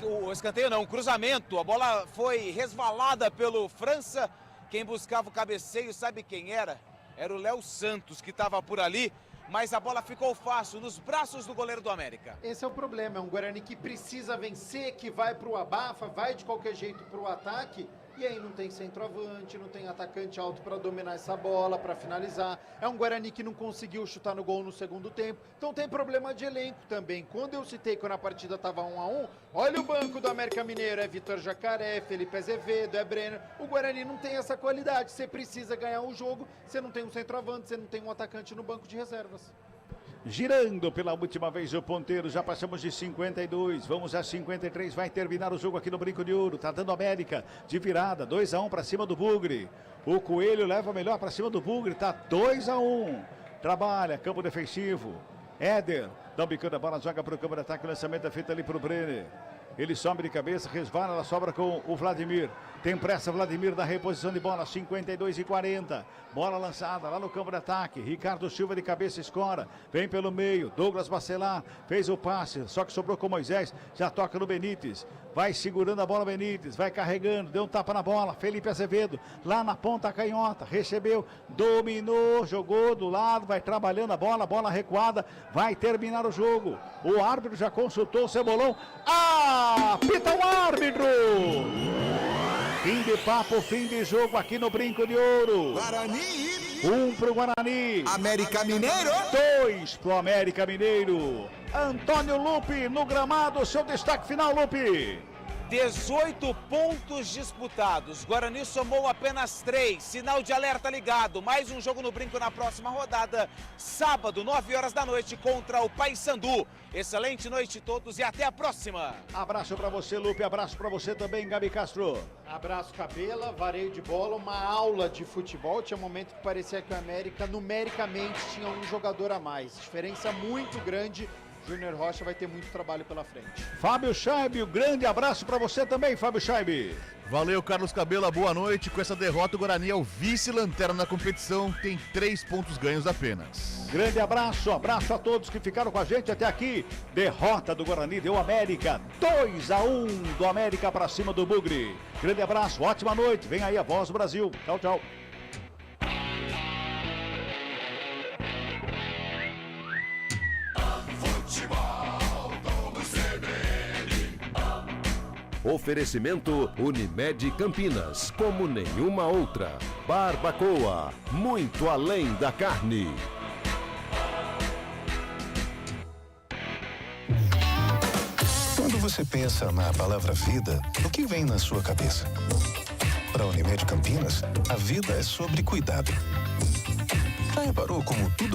O escanteio não, o cruzamento. A bola foi resvalada pelo França. Quem buscava o cabeceio, sabe quem era? Era o Léo Santos que estava por ali. Mas a bola ficou fácil nos braços do goleiro do América. Esse é o problema, é um Guarani que precisa vencer, que vai pro abafa, vai de qualquer jeito pro ataque. E aí não tem centroavante, não tem atacante alto para dominar essa bola, para finalizar. É um Guarani que não conseguiu chutar no gol no segundo tempo. Então tem problema de elenco também. Quando eu citei quando a partida estava 1-1, olha o banco do América Mineiro. É Vitor Jacaré, Felipe Azevedo, é Brenner. O Guarani não tem essa qualidade. Você precisa ganhar o jogo, você não tem um centroavante, você não tem um atacante no banco de reservas. Girando pela última vez o ponteiro, já passamos de 52, vamos a 53, vai terminar o jogo aqui no Brinco de Ouro, tá dando América de virada, 2-1 para cima do Bugre. O Coelho leva melhor para cima do Bugre, tá 2-1. Trabalha, campo defensivo. Éder, dá um bicão da bola, joga para o campo de ataque, o lançamento é feito ali para o Brenner. Ele sobe de cabeça, resvala, ela sobra com o Vladimir. Tem pressa Vladimir da reposição de bola, 52-40. Bola lançada lá no campo de ataque. Ricardo Silva de cabeça escora. Vem pelo meio. Douglas Bacelar fez o passe, só que sobrou com Moisés. Já toca no Benítez. Vai segurando a bola Benítez. Vai carregando. Deu um tapa na bola. Felipe Azevedo lá na ponta canhota. Recebeu. Dominou. Jogou do lado. Vai trabalhando a bola. Bola recuada. Vai terminar o jogo. O árbitro já consultou o Cebolão. Apita o árbitro! Fim de papo, fim de jogo aqui no Brinco de Ouro. Guarani. 1 pro Guarani. América Mineiro. 2 pro América Mineiro. Antônio Lupe no gramado, seu destaque final, Lupe. 18 pontos disputados. Guarani somou apenas 3. Sinal de alerta ligado. Mais um jogo no Brinco na próxima rodada. Sábado, 9 horas da noite, contra o Paysandu. Excelente noite a todos e até a próxima. Abraço pra você, Lupe. Abraço pra você também, Gabi Castro. Abraço, Cabela. Vareio de bola. Uma aula de futebol. Tinha um momento que parecia que o América, numericamente, tinha um jogador a mais. Diferença muito grande. Júnior Rocha vai ter muito trabalho pela frente. Fábio Scheibe, um grande abraço para você também, Fábio Scheibe. Valeu, Carlos Cabela, boa noite. Com essa derrota, o Guarani é o vice-lanterna na competição, tem 3 pontos ganhos apenas. Grande abraço, abraço a todos que ficaram com a gente até aqui. Derrota do Guarani, deu América, 2-1 do América para cima do Bugre. Grande abraço, ótima noite, vem aí a Voz do Brasil. Tchau, tchau. Oferecimento Unimed Campinas, como nenhuma outra. Barbacoa, muito além da carne. Quando você pensa na palavra vida, o que vem na sua cabeça? Para a Unimed Campinas, a vida é sobre cuidado. Já reparou como tudo aqui